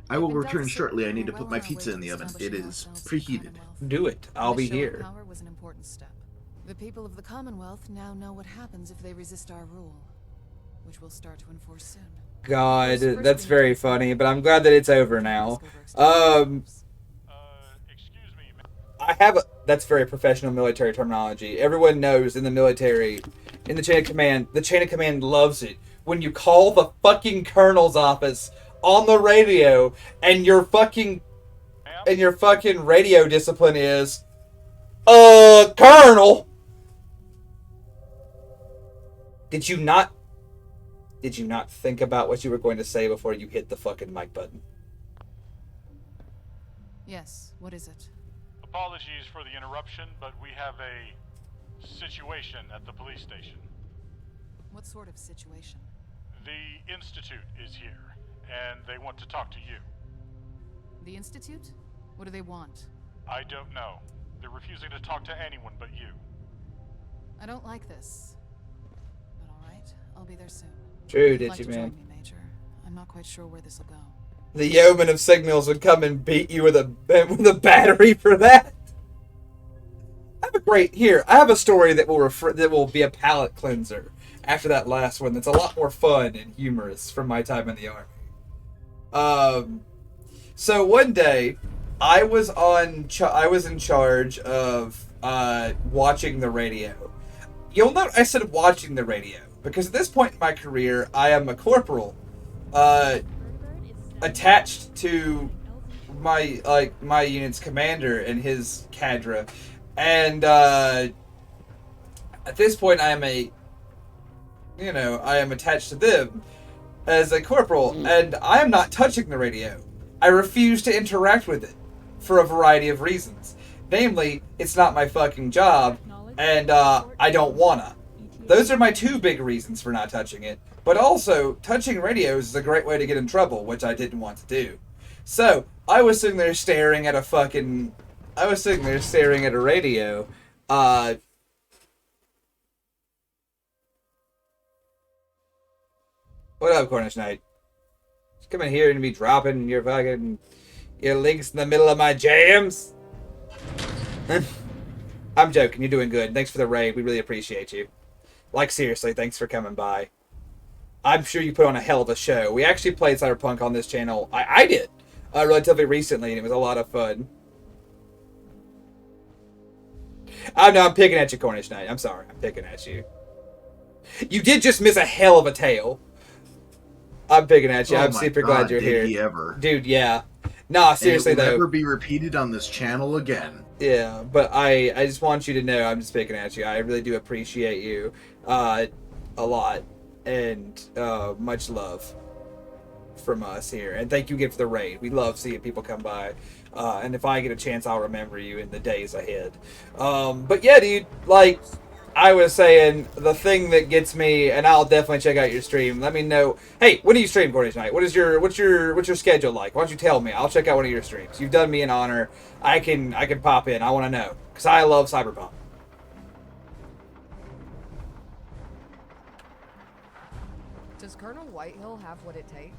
I will return shortly. I need to put my pizza in the oven. It is preheated. Do it. I'll be here. Power was an important step. The people of the Commonwealth now know what happens if they resist our rule, which we'll start to enforce soon. God, that's very funny, but I'm glad that it's over now. That's very professional military terminology. Everyone knows in the military, in the chain of command loves it when you call the fucking colonel's office on the radio and your fucking radio discipline is, Colonel. Did you not think about what you were going to say before you hit the fucking mic button? Yes, what is it? Apologies for the interruption, but we have a situation at the police station. What sort of situation? The Institute is here, and they want to talk to you. The Institute? What do they want? I don't know. They're refusing to talk to anyone but you. I don't like this. But alright, I'll be there soon. True, If did you'd like you, to man? join me, Major. I'm not quite sure where this will go. The yeoman of signals would come and beat you with a battery for that. I have a story that will be a palate cleanser after that last one. That's a lot more fun and humorous from my time in the army. So one day, I was in charge of watching the radio. You'll note I said watching the radio because at this point in my career, I am a corporal, attached to my unit's commander and his cadre, and at this point, I am attached to them as a corporal, and I am not touching the radio. I refuse to interact with it for a variety of reasons. Namely, it's not my fucking job, and I don't wanna. Those are my two big reasons for not touching it. But also, touching radios is a great way to get in trouble, which I didn't want to do. So, I was sitting there staring at a radio. What up, Cornish Knight? Just come in here and be dropping your links in the middle of my jams? I'm joking, you're doing good. Thanks for the raid, we really appreciate you. Seriously, thanks for coming by. I'm sure you put on a hell of a show. We actually played Cyberpunk on this channel. I did. Relatively recently, and it was a lot of fun. I'm picking at you, Cornish Knight. I'm sorry, I'm picking at you. You did just miss a hell of a tail. I'm picking at you. I'm super glad you're here. He ever. Dude, yeah. Nah, seriously, though. It will never be repeated on this channel again. Yeah, but I just want you to know I'm just picking at you. I really do appreciate you a lot. And much love from us here. And thank you again for the raid. We love seeing people come by. And if I get a chance, I'll remember you in the days ahead. But yeah, dude, I was saying the thing that gets me, and I'll definitely check out your stream. Let me know. Hey, when do you stream, Coordination Night? What's your schedule like? Why don't you tell me? I'll check out one of your streams. You've done me an honor. I can pop in. I want to know because I love Cyberpunk. Does Colonel Whitehill have what it takes?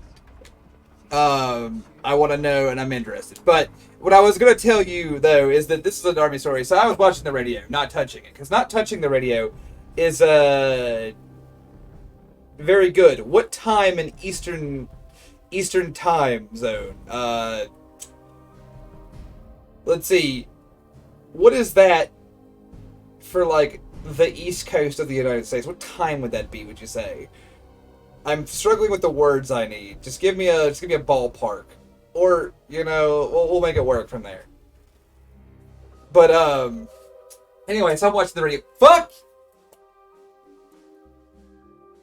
I want to know, and I'm interested. But what I was going to tell you, though, is that this is an Army story. So I was watching the radio, not touching it. Because not touching the radio is very good. What time in Eastern time zone? Let's see. What is that for, like, the East Coast of the United States? What time would that be, would you say? I'm struggling with the words I need. Just give me a ballpark, or we'll make it work from there. But anyway, so I'm watching the radio. Fuck.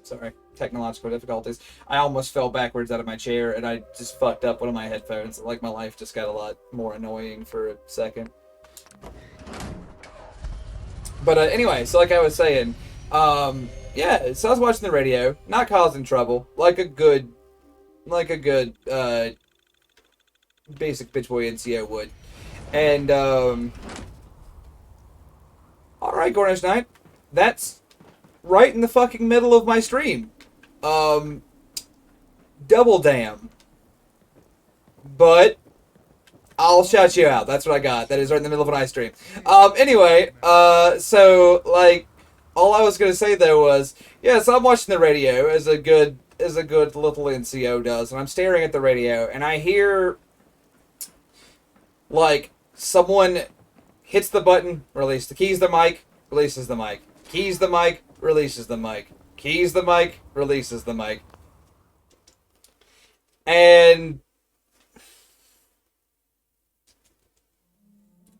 Sorry, technological difficulties. I almost fell backwards out of my chair, and I just fucked up one of my headphones. Like my life just got a lot more annoying for a second. But anyway, so like I was saying, yeah, so I was watching the radio, not causing trouble, like a good basic bitch boy NCO would. And alright, Gornish Knight, that's right in the fucking middle of my stream. Double damn. But I'll shout you out. That's what I got. That is right in the middle of an ice stream. Anyway, so like all I was gonna say though was, yes, I'm watching the radio as a good little NCO does, and I'm staring at the radio, and I hear like someone hits the button, release the keys the mic, releases the mic, keys the mic, releases the mic, keys the mic, releases the mic, and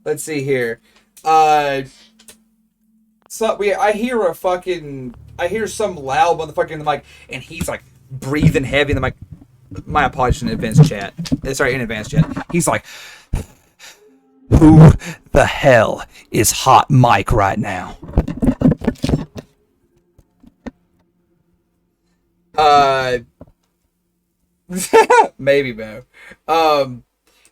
let's see here. I hear some loud motherfucker in the mic, and he's like breathing heavy in the mic. My apologies in advance chat. Sorry, in advance chat. He's like, "Who the hell is Hot Mike right now?" Maybe, Bo.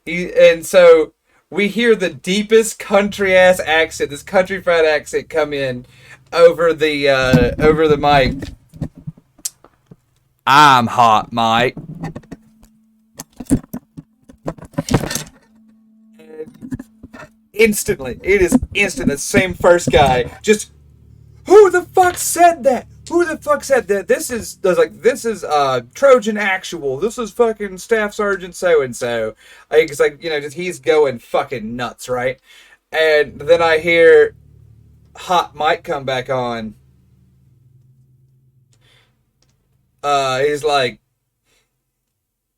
And so we hear the deepest country ass accent, this country fried accent, come in over the mic. "I'm Hot Mike." Instantly, it is instant. The same first guy. Just, who the fuck said that? Who the fuck said that? This is Trojan Actual. This is fucking Staff Sergeant so and so. It's like, just he's going fucking nuts, right? And then I hear Hot Mike come back on. He's like,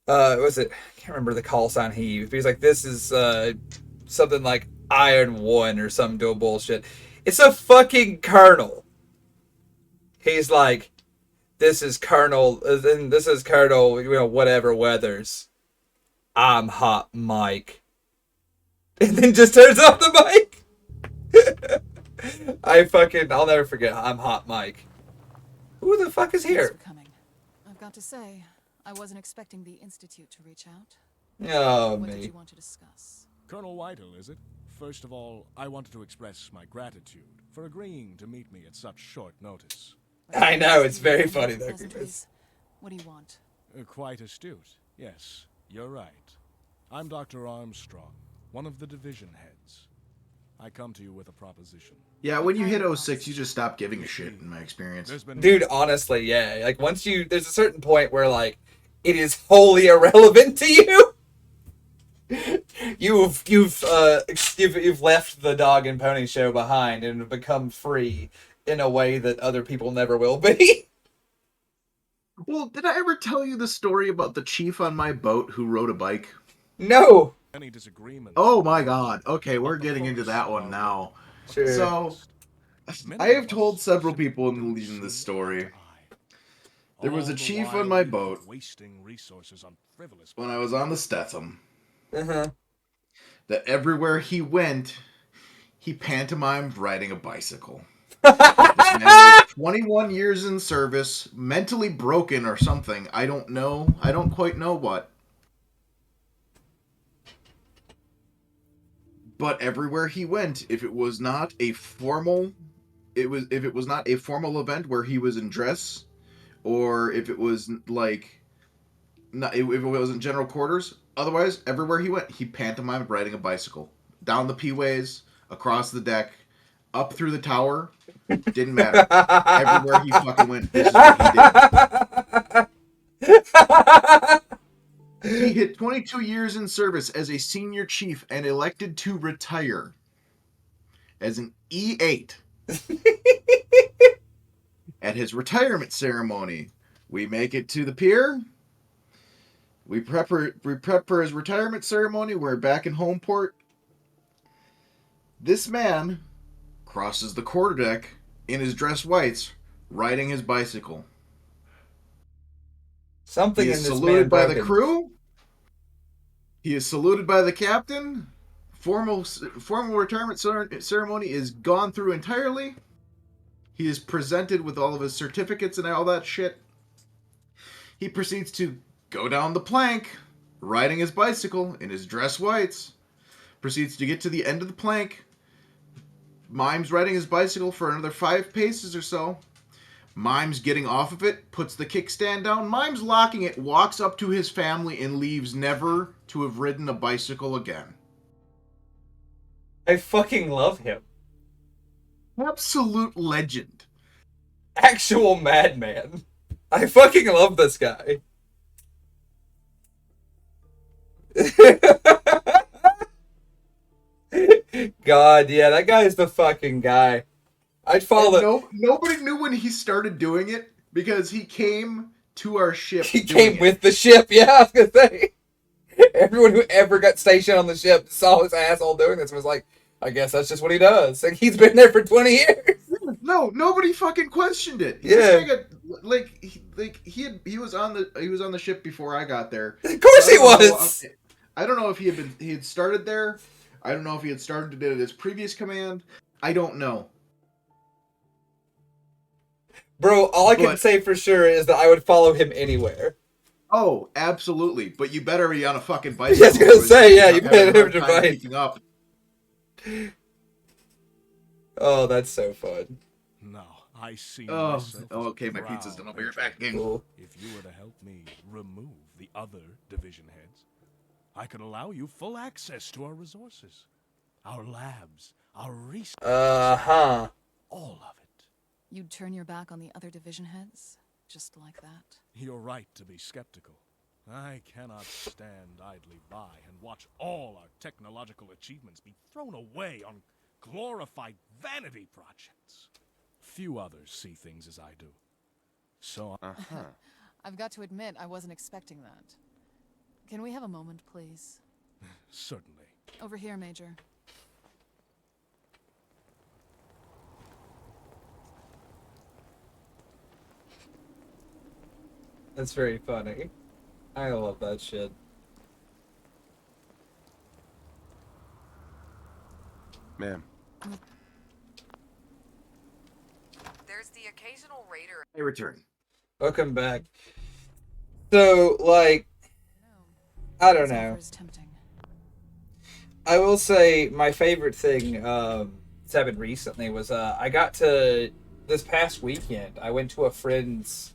what was it? I can't remember the call sign he used, but he's like, this is something like Iron One or some dual bullshit. It's a fucking colonel. He's like, this is Colonel, whatever Weathers. I'm Hot Mike. And then just turns off the mic. I'll never forget. I'm Hot Mike. Who the fuck is here? I've got to say, I wasn't expecting the Institute to reach out. Oh, what me. did you want to discuss? Colonel Whitehill, is it? First of all, I wanted to express my gratitude for agreeing to meet me at such short notice. I know, it's very funny though. What do you want? Quite astute. Yes, you're right. I'm Dr. Armstrong, one of the division heads. I come to you with a proposition. Yeah, when you hit 06, you just stop giving a shit, in my experience. Dude, honestly, yeah. Like, once there's a certain point where, like, it is wholly irrelevant to you. You've left the dog and pony show behind and have become free in a way that other people never will be. Well, did I ever tell you the story about the chief on my boat who rode a bike? No. Any disagreement? Oh my god. Okay, we're getting into that one now. Sure. So, I have told several people in the Legion this story. There was a chief on my boat when I was on the Stethem. Uh-huh. That everywhere he went, he pantomimed riding a bicycle. This man was 21 years in service, mentally broken or something. I don't know. I don't quite know what. But everywhere he went, if it was not a formal event where he was in dress, or if it was like not if it was in general quarters, otherwise everywhere he went, he pantomimed riding a bicycle down the P-ways, across the deck, up through the tower. Didn't matter. Everywhere he fucking went, this is what he did. He hit 22 years in service as a senior chief and elected to retire as an E8. At his retirement ceremony, we make it to the pier. We prep for his retirement ceremony. We're back in Homeport. This man crosses the quarterdeck in his dress whites, riding his bicycle. Something he in is this saluted man by broken. the crew. He is saluted by the captain. Formal retirement ceremony is gone through entirely. He is presented with all of his certificates and all that shit. He proceeds to go down the plank, riding his bicycle in his dress whites. Proceeds to get to the end of the plank. Mimes riding his bicycle for another 5 paces or so. Mimes getting off of it, puts the kickstand down. Mimes locking it, walks up to his family, and leaves never to have ridden a bicycle again. I fucking love him. Absolute legend. Actual madman. I fucking love this guy. God, yeah, that guy's the fucking guy. I'd follow. Nobody knew when he started doing it because he came to our ship. He came with the ship. Yeah, I was gonna say. Everyone who ever got stationed on the ship saw his asshole doing this and was like, I guess that's just what he does. Like, he's been there for 20 years. No, nobody fucking questioned it. Yeah. He was on the ship before I got there. Of course he was. I don't know if he had started there. I don't know if he had started it at his previous command. I don't know. Bro, all I can say for sure is that I would follow him anywhere. Oh, absolutely. But you better be on a fucking bicycle. I was gonna say, yeah, you better have to keeping up. Oh, that's so fun. Now, I see myself okay, my pizza's done. I'll be right back again. Cool. If you were to help me remove the other division heads, I could allow you full access to our resources, our labs, our research. Uh-huh. All of it. You'd turn your back on the other division heads? Just like that? You're right to be skeptical. I cannot stand idly by and watch all our technological achievements be thrown away on glorified vanity projects. Few others see things as I do. So, I've got to admit, I wasn't expecting that. Can we have a moment, please? Certainly. Over here, Major. That's very funny. I love that shit. Ma'am. There's the occasional raider. I return. Welcome back. So, like, I don't know. I will say my favorite thing that's happened recently was I got to this past weekend. I went to a friend's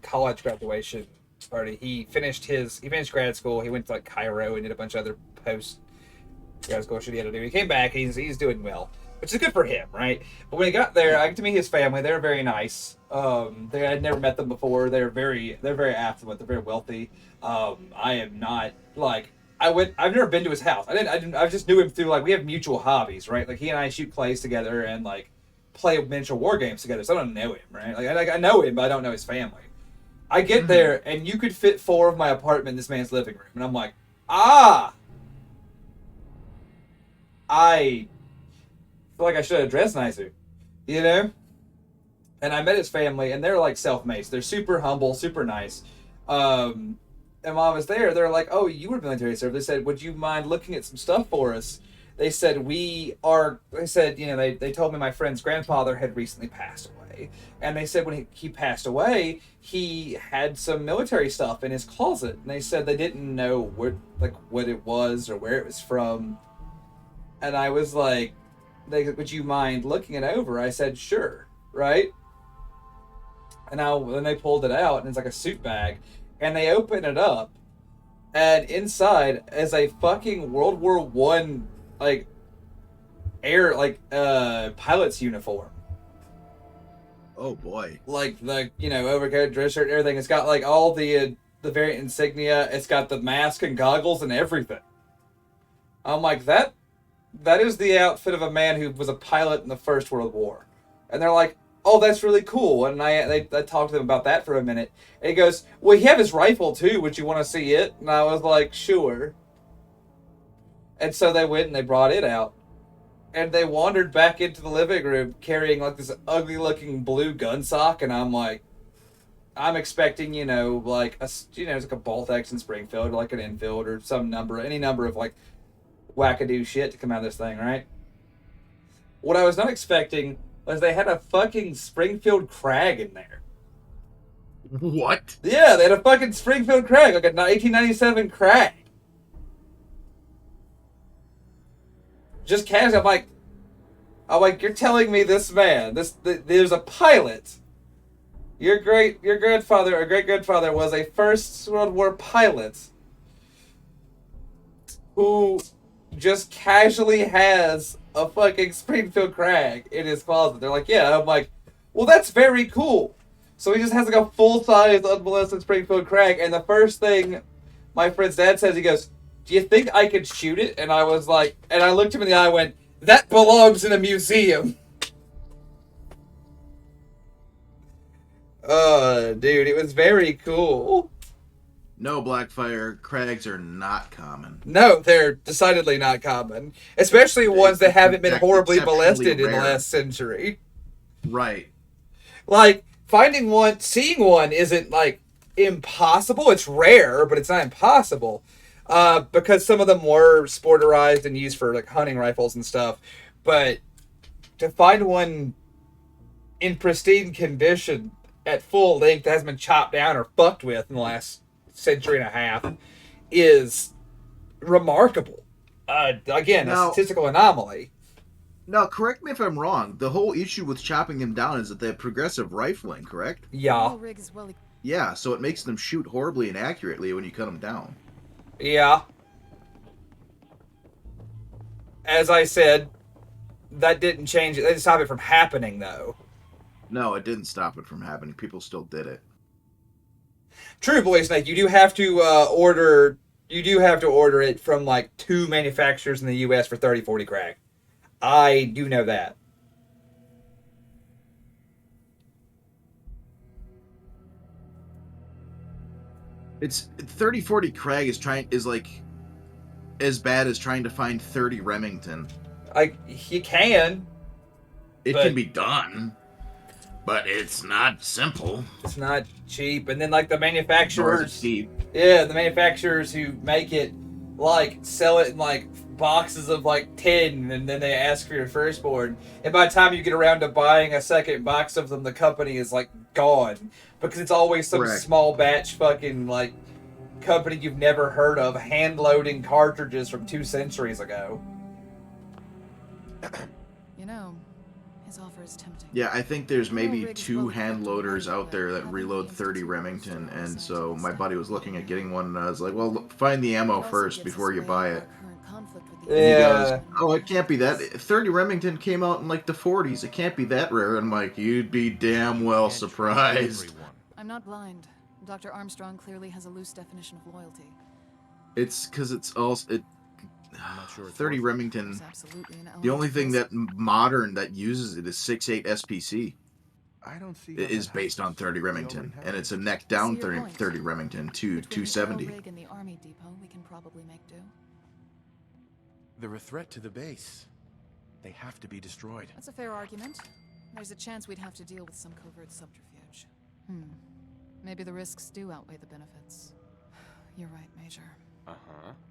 college graduation party. He finished grad school. He went to like Cairo and did a bunch of other post grad school shit he had to do. He came back. He's doing well, which is good for him, right? But when he got there, I got to meet his family. They were very nice. I'd never met them before. They're very affluent. They're very wealthy. I am not like I've never been to his house. I just knew him through like we have mutual hobbies, right? Like he and I shoot plays together and like play miniature war games together. So I don't know him, right? Like I know him, but I don't know his family. I get there and you could fit 4 of my apartment in this man's living room, and I'm like, I feel like I should have dressed nicer, you know? And I met his family, and they're like self-made. They're super humble, super nice. And while I was there, they're like, "Oh, you were military service." They said, "Would you mind looking at some stuff for us?" they said, they told me my friend's grandfather had recently passed away. And they said when he passed away, he had some military stuff in his closet. And they said they didn't know what it was or where it was from. And I was like, would you mind looking it over? I said, sure, right? And then they pulled it out, and it's like a suit bag. And they opened it up, and inside is a fucking World War I, pilot's uniform. Oh boy! Like the overcoat, dress shirt, and everything. It's got like all the variant insignia. It's got the mask and goggles and everything. I'm like, that is the outfit of a man who was a pilot in the First World War. And they're like, oh, that's really cool. And I talked to them about that for a minute. And he goes, well, he have his rifle too. Would you want to see it? And I was like, sure. And so they went and they brought it out. And they wandered back into the living room carrying like this ugly looking blue gun sock. And I'm like, I'm expecting, it's like a bolt action Springfield or like an Enfield or any number of like wackadoo shit to come out of this thing, right? What I was not expecting was they had a fucking Springfield Krag in there. What? Yeah, they had a fucking Springfield Krag, like a 1897 Krag. Just casual. I'm like, you're telling me this man, there's a pilot. Your grandfather or great grandfather was a First World War pilot who just casually has a fucking Springfield Krag in his closet. They're like, yeah. I'm like, well, that's very cool. So he just has like a full-size unmolested Springfield Krag, and the first thing my friend's dad says, he goes, do you think I could shoot it? And I was like, and I looked him in the eye and went, that belongs in a museum. Dude, it was very cool. No, Blackfire, Krags are not common. No, they're decidedly not common. Especially ones that haven't been horribly molested in the last century. Right. Like, seeing one isn't, like, impossible. It's rare, but it's not impossible. Because some of them were sporterized and used for, like, hunting rifles and stuff. But to find one in pristine condition at full length that hasn't been chopped down or fucked with in the last century and a half is remarkable. Again, a statistical anomaly. Now, correct me if I'm wrong. The whole issue with chopping them down is that they have progressive rifling, correct? Yeah. Yeah, so it makes them shoot horribly inaccurately when you cut them down. Yeah. As I said, that didn't change it. They didn't stop it from happening, though. No, it didn't stop it from happening. People still did it. True, Boy Snake. You do have to order it from like 2 manufacturers in the U.S. for 30-40 Krag. I do know that. It's 30-40 Krag is like as bad as trying to find 30 Remington. You can. It can be done. But it's not simple. It's not cheap. And then, like, the manufacturers... Yeah, the manufacturers who make it, like, sell it in, like, boxes of, like, 10, and then they ask for your firstborn. And by the time you get around to buying a second box of them, the company is, like, gone. Because it's always some small batch fucking, like, company you've never heard of hand-loading cartridges from 2 centuries ago. You know... his offer is tempting. Yeah, I think there's maybe 2 hand loaders out there that reload 30 Remington, and so my buddy was looking at getting one, and I was like, well, find the ammo first before you buy it. And he goes, oh, it can't be that. 30 Remington came out in like the 40s. It can't be that rare. And I'm like, you'd be damn well surprised. I'm not blind. Dr. Armstrong clearly has a loose definition of loyalty. It's because it's also... 30 Remington, the only thing that modern that uses it is 6.8 SPC. I don't see it is based on 30 Remington, and it's a neck down 30 Remington to 270. In the army depot, we can probably make do. They're a threat to the base. They have to be destroyed. That's a fair argument. There's a chance we'd have to deal with some covert subterfuge. Maybe the risks do outweigh the benefits. You're right, Major.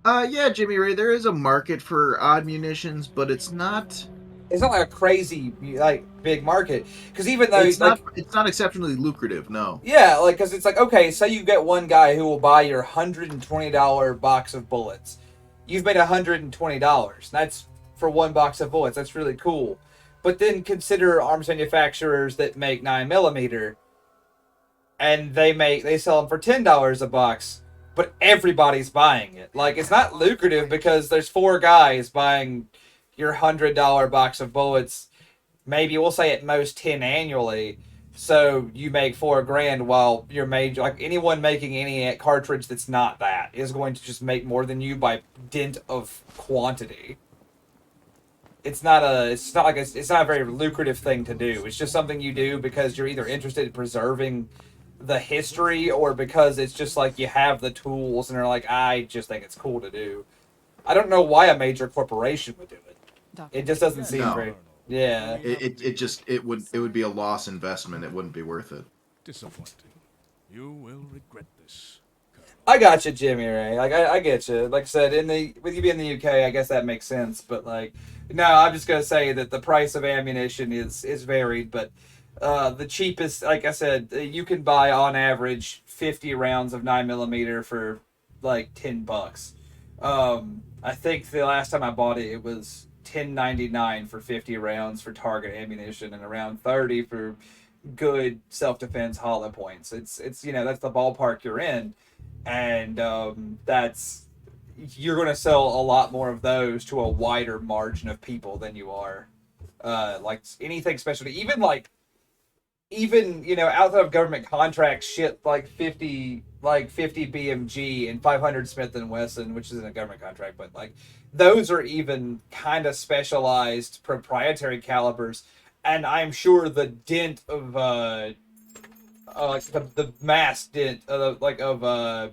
Yeah, Jimmy Ray, there is a market for odd munitions, but it's not like a crazy like big market. Because even though it's not exceptionally lucrative. No. yeah, like because it's like okay, say you get one guy who will buy your $120 box of bullets. You've made $120. That's for one box of bullets. That's really cool. But then consider arms manufacturers that make 9mm, and they sell them for $10 a box, but everybody's buying it. Like it's not lucrative because there's 4 guys buying your $100 box of bullets. Maybe we'll say at most 10 annually. So you make $4,000 while you're like anyone making any cartridge that's not that is going to just make more than you by dint of quantity. It's not a very lucrative thing to do. It's just something you do because you're either interested in preserving the history or because it's just like you have the tools and are like, I just think it's cool to do. I don't know why a major corporation would do it. It just doesn't seem very. Yeah. It would be a loss investment. It wouldn't be worth it. Disappointing. You will regret this. I got you, Jimmy Ray. Like I get you. Like I said, with you being in the UK, I guess that makes sense. But like, no, I'm just gonna say that the price of ammunition is varied. But the cheapest, like I said, you can buy on average 50 rounds of 9mm for like $10. I think the last time I bought it, it was $10.99 for 50 rounds for target ammunition and around $30 for good self-defense hollow points. It's that's the ballpark you're in, and you're going to sell a lot more of those to a wider margin of people than you are like anything specialty. Even outside of government contracts, shit like 50 BMG and 500 Smith and Wesson, which isn't a government contract, but like those are even kind of specialized proprietary calibers, and I'm sure the dent of like the mass dent of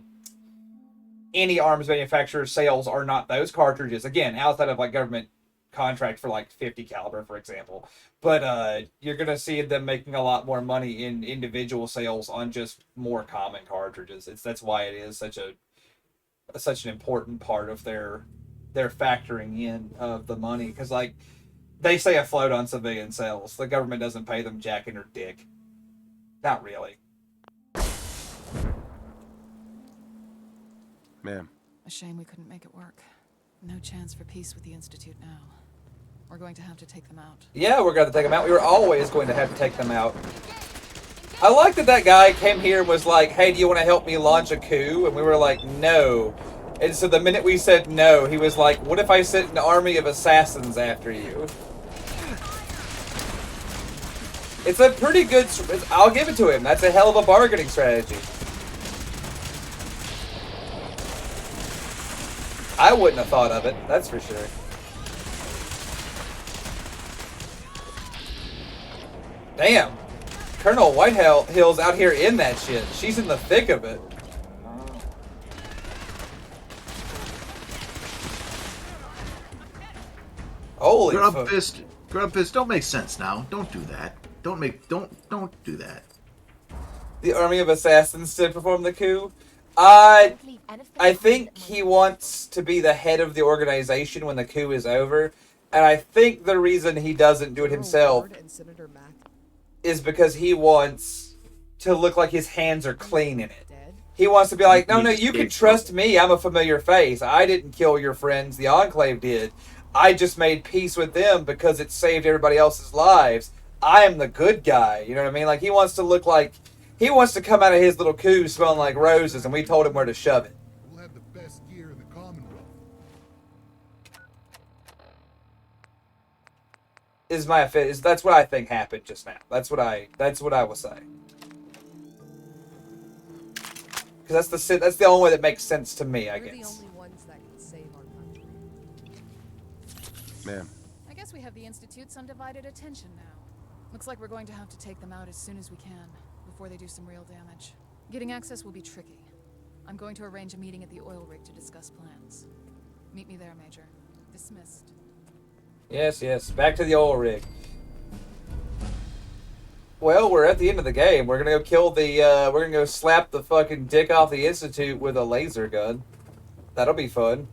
any arms manufacturer's sales are not those cartridges. Again, outside of like government contract for like 50 caliber, for example. But you're gonna see them making a lot more money in individual sales on just more common cartridges. That's why it is such an important part of their factoring in of the money, because like they stay afloat on civilian sales. The government doesn't pay them jack in or dick. Not really. Ma'am. A shame we couldn't make it work. No chance for peace with the Institute now. We're going to have to take them out. Yeah, we're going to take them out. We were always going to have to take them out. I like that guy came here and was like, hey, do you want to help me launch a coup? And we were like, no. And so the minute we said no, he was like, what if I sent an army of assassins after you? It's a pretty good... I'll give it to him. That's a hell of a bargaining strategy. I wouldn't have thought of it, that's for sure. Damn. Colonel Whitehill's out here in that shit. She's in the thick of it. Holy fuck. Grub Fist, don't make sense now. Don't do that. Don't do that. The army of assassins to perform the coup? I think he wants to be the head of the organization when the coup is over. And I think the reason he doesn't do it himself is because he wants to look like his hands are clean in it. He wants to be like, no, you can trust me. I'm a familiar face. I didn't kill your friends. The Enclave did. I just made peace with them because it saved everybody else's lives. I am the good guy. You know what I mean? Like, he wants to look like... He wants to come out of his little coup smelling like roses, and we told him where to shove it. We'll have the best gear in the Commonwealth. That's what I think happened just now. That's what I will say. Because that's the only way that makes sense to me, I guess. We're the only ones that can save our country. Ma'am. I guess we have the Institute's undivided attention now. Looks like we're going to have to take them out as soon as we can, before they do some real damage. Getting access will be tricky. I'm going to arrange a meeting at the oil rig to discuss plans. Meet me there, Major. Dismissed. Yes. Back to the oil rig. Well, we're at the end of the game. We're gonna go slap the fucking dick off the Institute with a laser gun. That'll be fun.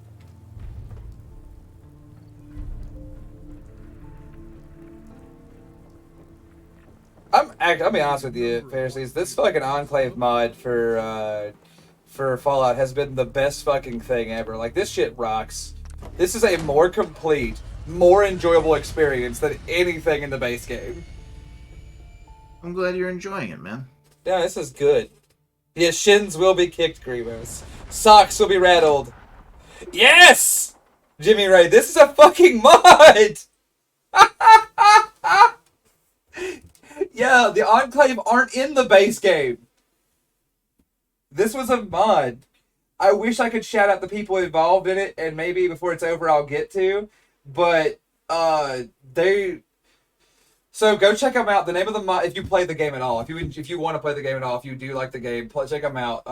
I'll be honest with you, Pharisees. This fucking Enclave mod for Fallout has been the best fucking thing ever. Like, this shit rocks. This is a more complete, more enjoyable experience than anything in the base game. I'm glad you're enjoying it, man. Yeah, this is good. Yeah, shins will be kicked, Grievous. Socks will be rattled. Yes! Jimmy Ray, this is a fucking mod! Yeah, the Enclave aren't in the base game. This was a mod. I wish I could shout out the people involved in it, and maybe before it's over I'll get to. But, So go check them out. The name of the mod, if you play the game at all, if you want to play the game at all, if you do like the game, check them out.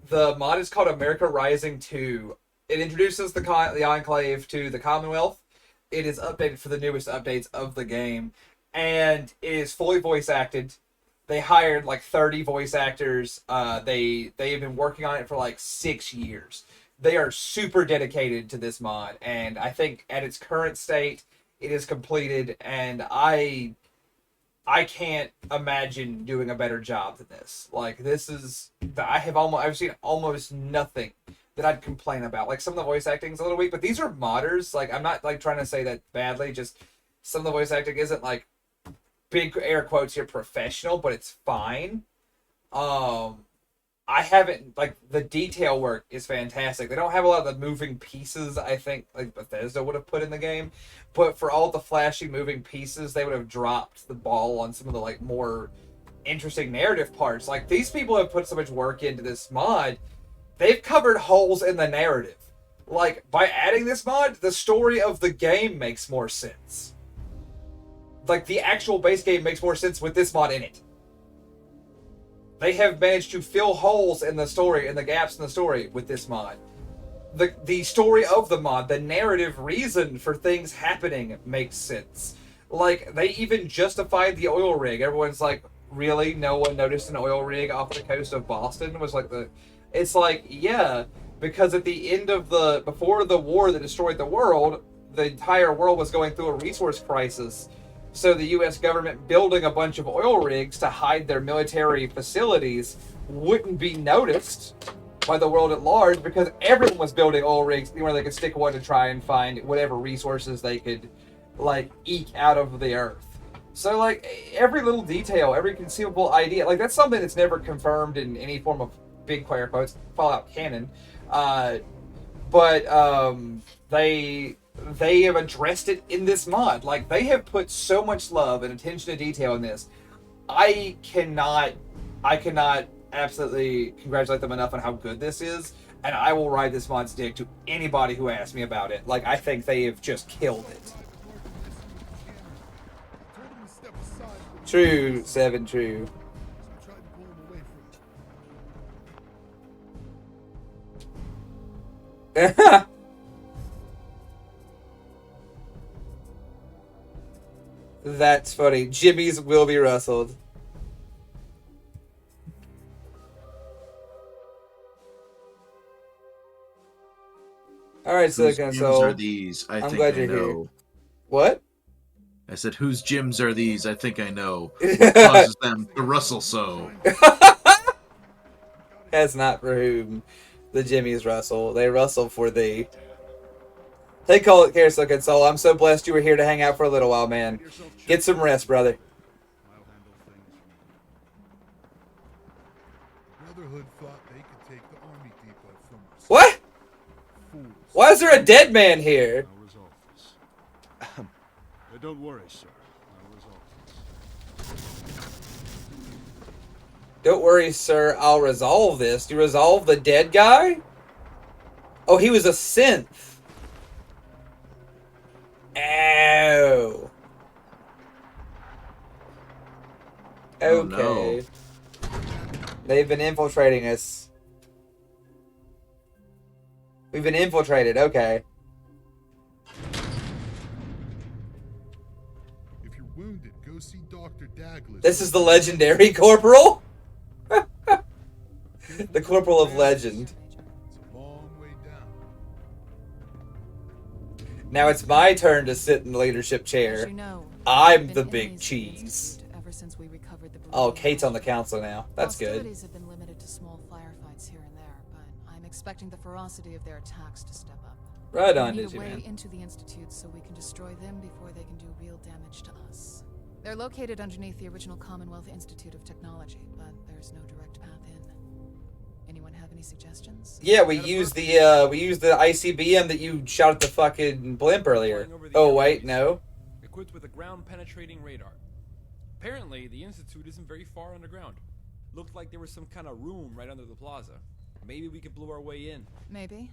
The mod is called America Rising 2. It introduces the Enclave to the Commonwealth. It is updated for the newest updates of the game, and it is fully voice acted. They hired like 30 voice actors. They have been working on it for like 6 years. They are super dedicated to this mod, and I think at its current state, it is completed, and I can't imagine doing a better job than this. Like, this is... I've seen almost nothing that I'd complain about. Like, some of the voice acting is a little weak, but these are modders. Like, I'm not, like, trying to say that badly, just some of the voice acting isn't, like, big air quotes here, professional, but it's fine. I haven't, like, the detail work is fantastic. They don't have a lot of the moving pieces, I think, like Bethesda would have put in the game. But for all the flashy moving pieces, they would have dropped the ball on some of the, like, more interesting narrative parts. Like, these people have put so much work into this mod, they've covered holes in the narrative. Like, by adding this mod, the story of the game makes more sense. Like, the actual base game makes more sense with this mod in it. They have managed to fill holes in the story, and the gaps in the story with this mod. The story of the mod, the narrative reason for things happening makes sense. Like, they even justified the oil rig. Everyone's like, really? No one noticed an oil rig off the coast of Boston? Was like it's like, yeah, because at the end of before the war that destroyed the world, the entire world was going through a resource crisis. So the U.S. government building a bunch of oil rigs to hide their military facilities wouldn't be noticed by the world at large because everyone was building oil rigs where they could stick one to try and find whatever resources they could, like, eke out of the earth. So, like, every little detail, every conceivable idea, like, that's something that's never confirmed in any form of big quote quotes Fallout canon. They have addressed it in this mod. Like, they have put so much love and attention to detail in this. I cannot absolutely congratulate them enough on how good this is, and I will ride this mod's dick to anybody who asks me about it. Like, I think they have just killed it. True, Seven, true. That's funny. Jimmy's will be rustled. Alright, Silicon Soul. Whose gyms are these? I'm glad you're here. What? I said, whose gyms are these? I think I know. What causes them to rustle so? That's not for whom the Jimmys rustle. They rustle for thee. Hey, call it care, Silicon Soul. I'm so blessed you were here to hang out for a little while, man. Get some rest, brother. Brotherhood thought they could take the army depot from us. What? Why is there a dead man here? I'll resolve this. Don't worry, sir. I'll resolve this. Don't worry, sir. I'll resolve this. You resolve the dead guy? Oh, he was a synth. Oh. Okay. Oh, no. They've been infiltrating us. We've been infiltrated. Okay. If you're wounded, go see Dr. Douglas. This is the legendary corporal? The corporal of legend. It's a long way Now it's my turn to sit in the leadership chair. As you know, I'm we've the been big enemies of the cheese. Institute ever since we recovered the Oh, Beryllium Kate's on the magic. council now. That's good. Hostilities have been limited to small firefights here and there, but I'm expecting the ferocity of their attacks to step up. Right on, we need Digi, a way man. into the Institute so we can destroy them before they can do real damage to us. They're located underneath the original Commonwealth Institute of Technology, but there's no direct path in. Anyone have any suggestions? Yeah, we used the ICBM that you shot at the fucking blimp earlier. Oh wait, no. Equipped with a ground-penetrating radar. Apparently, the Institute isn't very far underground. Looked like there was some kind of room right under the plaza. Maybe we could blow our way in. Maybe,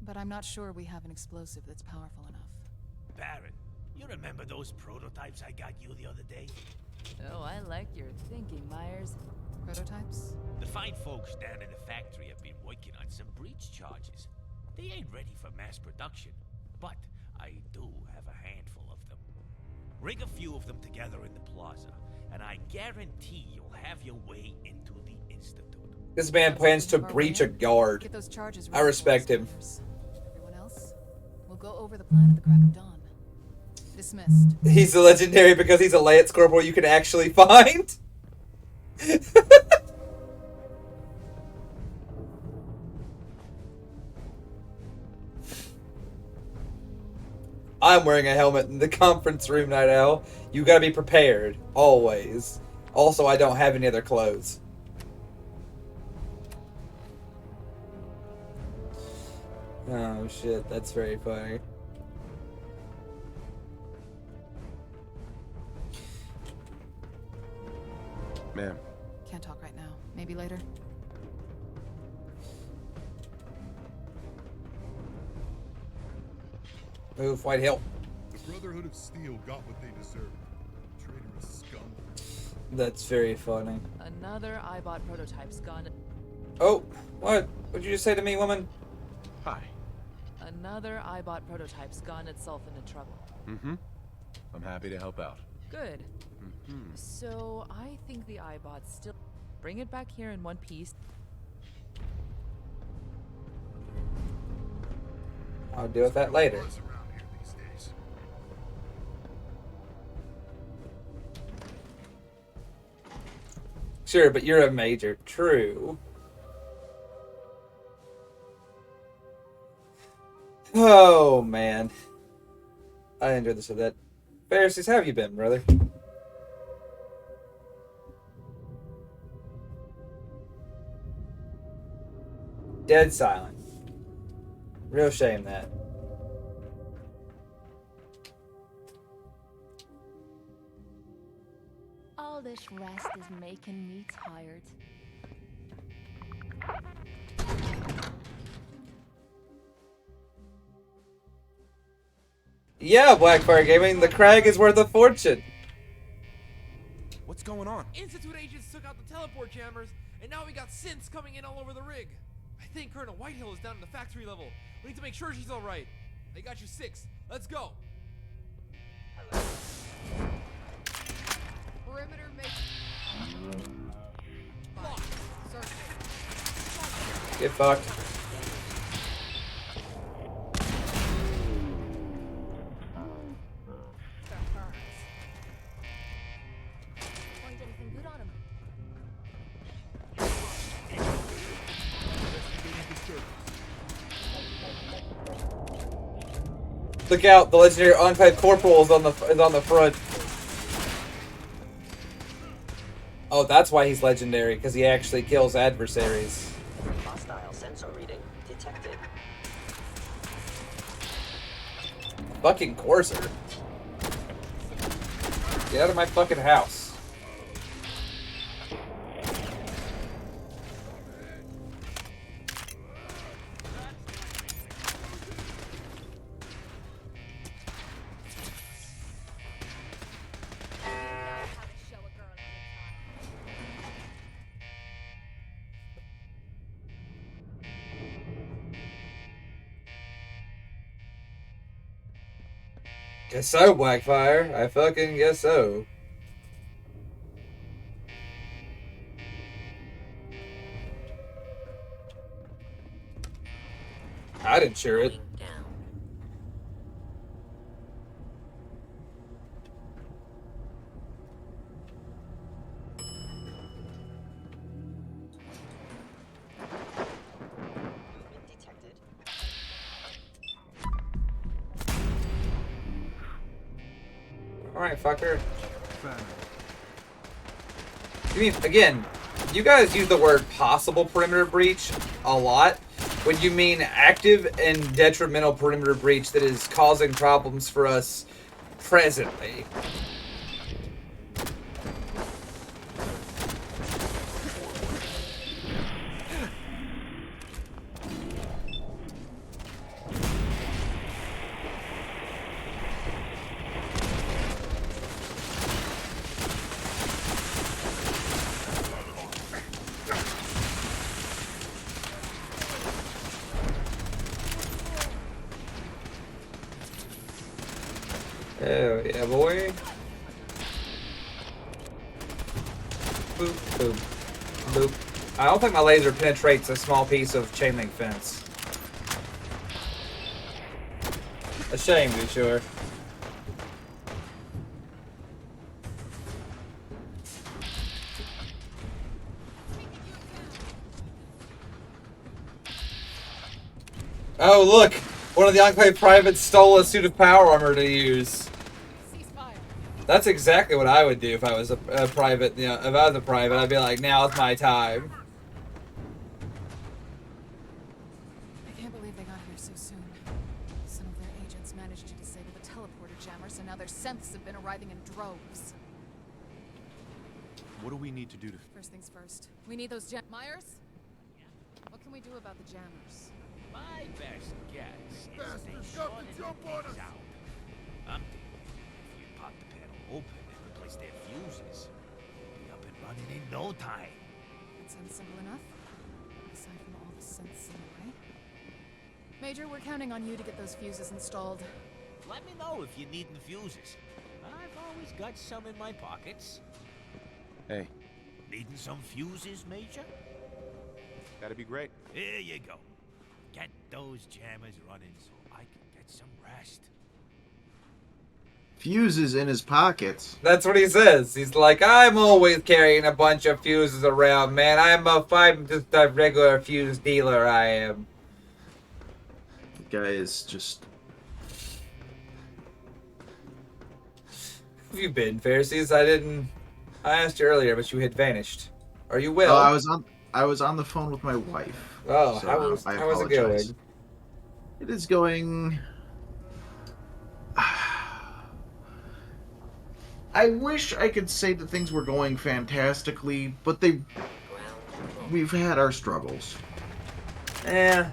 but I'm not sure we have an explosive that's powerful enough. Baron, you remember those prototypes I got you the other day? Oh, I like your thinking, Myers. Prototypes? The fine folks down in the factory have been working on some breach charges. They ain't ready for mass production, but I do have a handful of them. Rig a few of them together in the plaza, and I guarantee you'll have your way into the Institute. This man plans to breach a guard. Get those charges I respect him. Everyone else, we'll go over the plan at the crack of dawn. Dismissed. He's a legendary because he's a Lance Corporal you can actually find. I'm wearing a helmet in the conference room, Night Owl. You gotta be prepared, always. Also, I don't have any other clothes. Oh shit, that's very funny. Ma'am. Can't talk right now. Maybe later. Move, White Hill. The Brotherhood of Steel got what they deserved. Traitorous scum. That's very funny. Another iBot prototype's gone. Oh, what? What'd you just say to me, woman? Hi. Another iBot prototype's gone itself into trouble. Mm-hmm. I'm happy to help out. Good. So I think the iBot's still. Bring it back here in one piece. I'll deal with that later. Sure, but you're a major. True. Oh, man. I enjoyed this with that. Pharisees, how have you been, brother? Dead silent. Real shame that. All this rest is making me tired. Yeah, Blackfire Gaming, the crag is worth a fortune. What's going on? Institute agents took out the teleport jammers, and now we got synths coming in all over the rig. I think Colonel Whitehill is down in the factory level. We need to make sure she's alright. I got you 6. Let's go. Perimeter makes. Get fucked. Find anything good on him? Look out! The legendary Enclave Corporal is on the front. Oh, that's why he's legendary, because he actually kills adversaries. Hostile sensor reading detected. Fucking Courser. Get out of my fucking house. Guess so, Blackfire. I fucking guess so. I'd insure it. Alright, fucker. You mean, again, you guys use the word possible perimeter breach a lot when you mean active and detrimental perimeter breach that is causing problems for us presently. Oh, yeah, boy. Boop, boop, boop. I don't think my laser penetrates a small piece of chain link fence. A shame, to be sure. Oh, look! One of the Enclave privates stole a suit of power armor to use. That's exactly what I would do if I was a private. You know, if I was a private, I'd be like, "Now's my time." I can't believe they got here so soon. Some of their agents managed to disable the teleporter jammer, so now their synths have been arriving in droves. What do we need to do to... First things first. We need those Myers? What can we do about the jammers? My best guess is they shorted things out. I'm thinking if you pop the panel open and replace their fuses, we'll be up and running in no time. That sounds simple enough. Aside from all the synths in the way. Major, we're counting on you to get those fuses installed. Let me know if you need the fuses. I've always got some in my pockets. Hey. Needing some fuses, Major? That'd be great. Here you go. Get those jammers running so I can get some rest. Fuses in his pockets. That's what he says. He's like, I'm always carrying a bunch of fuses around, man. I'm just a regular fuse dealer, I am. The guy is just... Where have you been, Pharisees? I asked you earlier, but you had vanished. Are you well? I was on the phone with my wife. Oh, so how was it going? It is going... I wish I could say that things were going fantastically, but we've had our struggles. Yeah,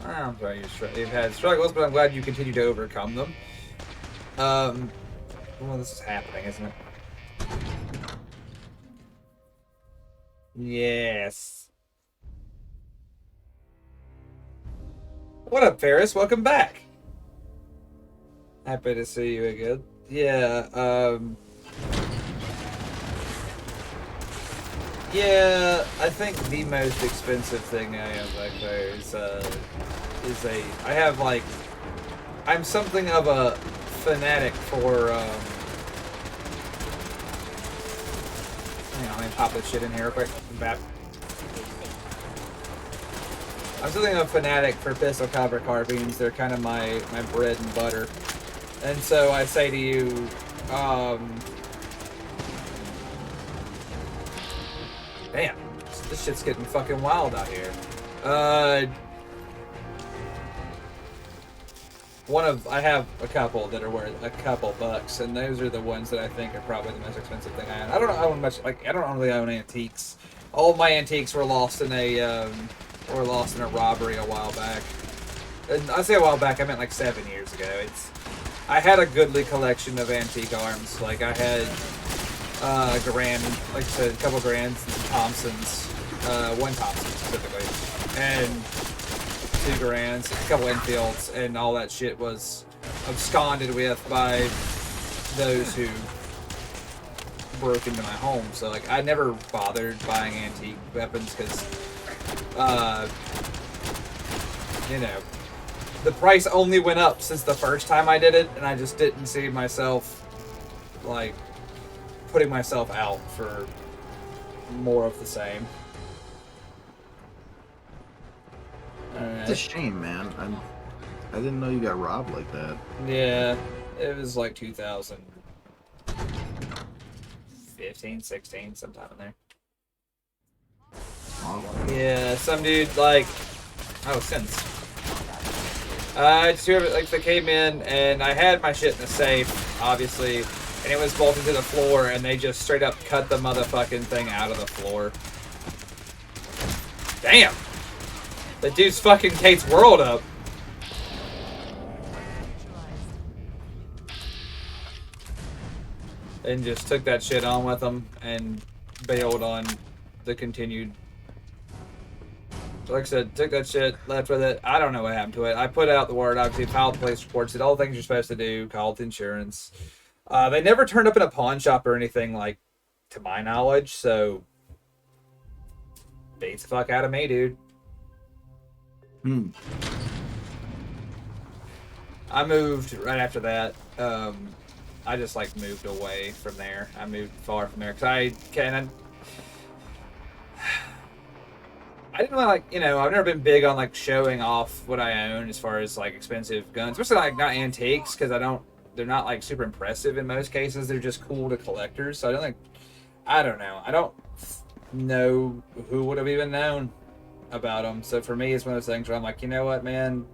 I'm sorry you've had struggles, but I'm glad you continue to overcome them. Well, this is happening, isn't it? Yes. What up, Ferris? Welcome back. Happy to see you again. Yeah, yeah, I think the most expensive thing I have back there I'm something of a fanatic for, hang on, let me pop this shit in here real quick. I'm back. I'm something of a fanatic for pistol caliber carbines. They're kind of my bread and butter. And so I say to you, damn, this shit's getting fucking wild out here. I have a couple that are worth a couple bucks, and those are the ones that I think are probably the most expensive thing I own. I don't own much, I don't really own antiques. All of my antiques were lost in a robbery a while back. And I say a while back, I meant like 7 years ago. I had a goodly collection of antique arms. Like I had a grand, like I said, a couple grands, and some Thompsons, one Thompson specifically, and 2 grands, a couple Enfields, and all that shit was absconded with by those who broke into my home. So like I never bothered buying antique weapons because, you know, the price only went up since the first time I did it, and I just didn't see myself, like, putting myself out for more of the same. It's a shame, man. I didn't know you got robbed like that. Yeah, it was like 2012 15, 16, sometime in there. Oh. Yeah, some dude, like... Oh, since. Just whoever, like, they came in, and I had my shit in the safe, obviously, and it was bolted to the floor, and they just straight up cut the motherfucking thing out of the floor. Damn! The dude's fucking Kate's world up. And just took that shit on with them and bailed on the continued. Like I said, took that shit, left with it. I don't know what happened to it. I put out the word, obviously, filed police reports, did all the things you're supposed to do, called insurance. They never turned up in a pawn shop or anything, like, to my knowledge, so. Beats the fuck out of me, dude. I moved right after that. I just like moved away from there. I moved far from there because I didn't really like, you know, I've never been big on like showing off what I own as far as like expensive guns, especially like not antiques, because they're not like super impressive in most cases. They're just cool to collectors. So I don't know who would have even known about them. So for me, it's one of those things where I'm like, you know what, man,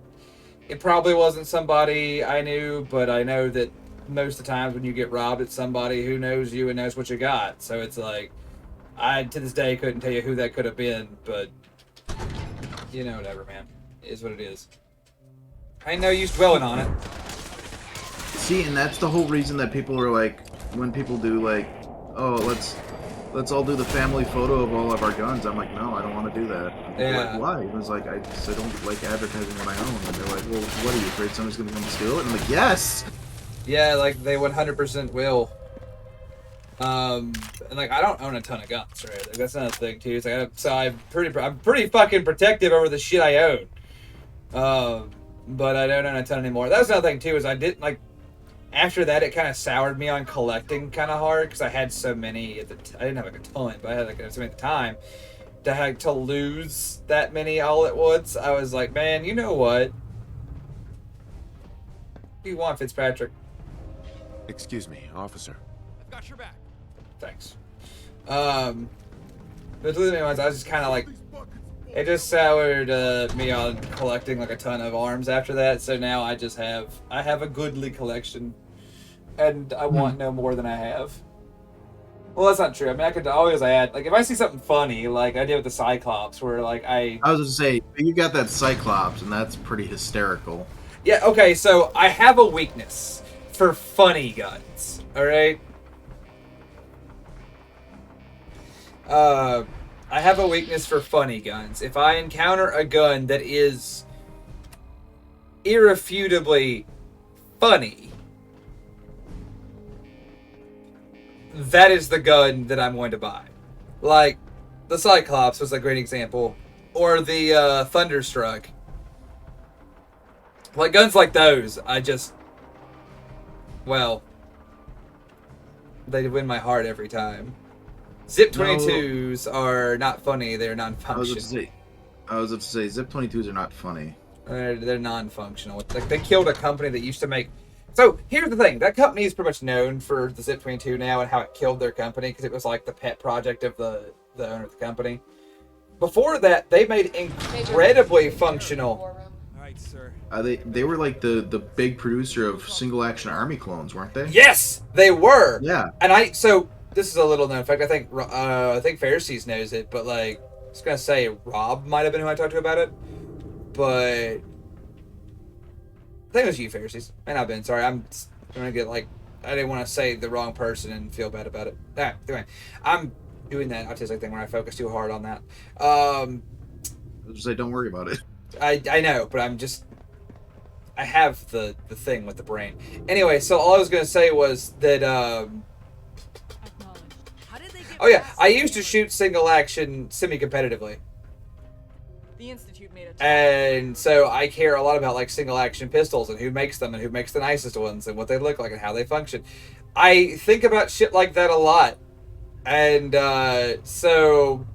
it probably wasn't somebody I knew, but I know that most of the times when you get robbed, it's somebody who knows you and knows what you got. So it's like, I to this day couldn't tell you who that could have been, but you know, whatever, man. It is what it is. I ain't no use dwelling on it. See, and that's the whole reason that people are like, when people do like, oh, let's all do the family photo of all of our guns. I'm like, no, I don't want to do that. Yeah. Like, why? It was like, I don't like advertising what I own. And they're like, well, what are you afraid somebody's going to come steal it? And I'm like, yes! Yeah, like, they 100% will. And like, I don't own a ton of guns, right? Like, that's another thing, too. It's like, I'm pretty fucking protective over the shit I own. But I don't own a ton anymore. That was another thing, too, is I didn't, like, after that, it kind of soured me on collecting kind of hard, because I had so many I didn't have like a ton, but I had like so many at the time. To lose that many all at once, I was like, man, you know what? What do you want, Fitzpatrick? Excuse me, officer. I've got your back. Thanks. But losing me once, I was just kind of like, it just soured me on collecting like a ton of arms after that. So now I have a goodly collection. And I want no more than I have. Well, that's not true. I mean, I could always add, like, if I see something funny, like I did with the Cyclops, where, like, I was going to say, you got that Cyclops, and that's pretty hysterical. Yeah, okay, so I have a weakness for funny guns, alright? I have a weakness for funny guns. If I encounter a gun that is irrefutably funny, that is the gun that I'm going to buy. Like, the Cyclops was a great example. Or the Thunderstruck. Like, guns like those, well, they win my heart every time. Zip 22s are not funny, they're non-functional. I was about to say, Zip 22s are not funny. They're non-functional. Like, they killed a company that used to make... So, here's the thing. That company is pretty much known for the Zip 22 now and how it killed their company because it was like the pet project of the owner of the company. Before that, they made incredibly functional... Alright, sir. They were like the big producer of single-action army clones, weren't they? Yes! They were! Yeah. And so, this is a little known fact. I think Pharisees knows it, but like, I was going to say Rob might have been who I talked to about it. But... I think it was you, Pharisees. And I've been. Sorry, I'm going to get, like... I didn't want to say the wrong person and feel bad about it. Anyway, I'm doing that autistic thing where I focus too hard on that. I was just say, don't worry about it. I know, but I'm just... I have the thing with the brain. Anyway, so all I was going to say was that... Oh yeah, I used to shoot single action semi-competitively. The Institute made it. And so I care a lot about like single action pistols and who makes them and who makes the nicest ones and what they look like and how they function. I think about shit like that a lot. And so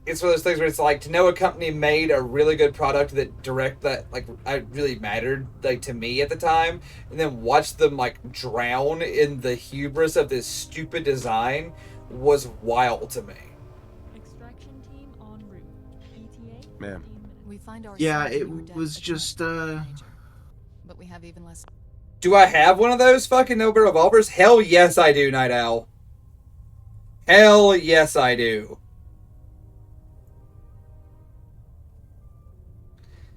it's one of those things where it's like, to know a company made a really good product that I really mattered, like, to me at the time, and then watch them, like, drown in the hubris of this stupid design was wild to me. Extraction team en route. ETA. Ma'am. We find ourselves Yeah, in it your debt was for just, But we have even less. Do I have one of those fucking no-barrel revolvers? Hell yes I do, Night Owl. Hell yes I do.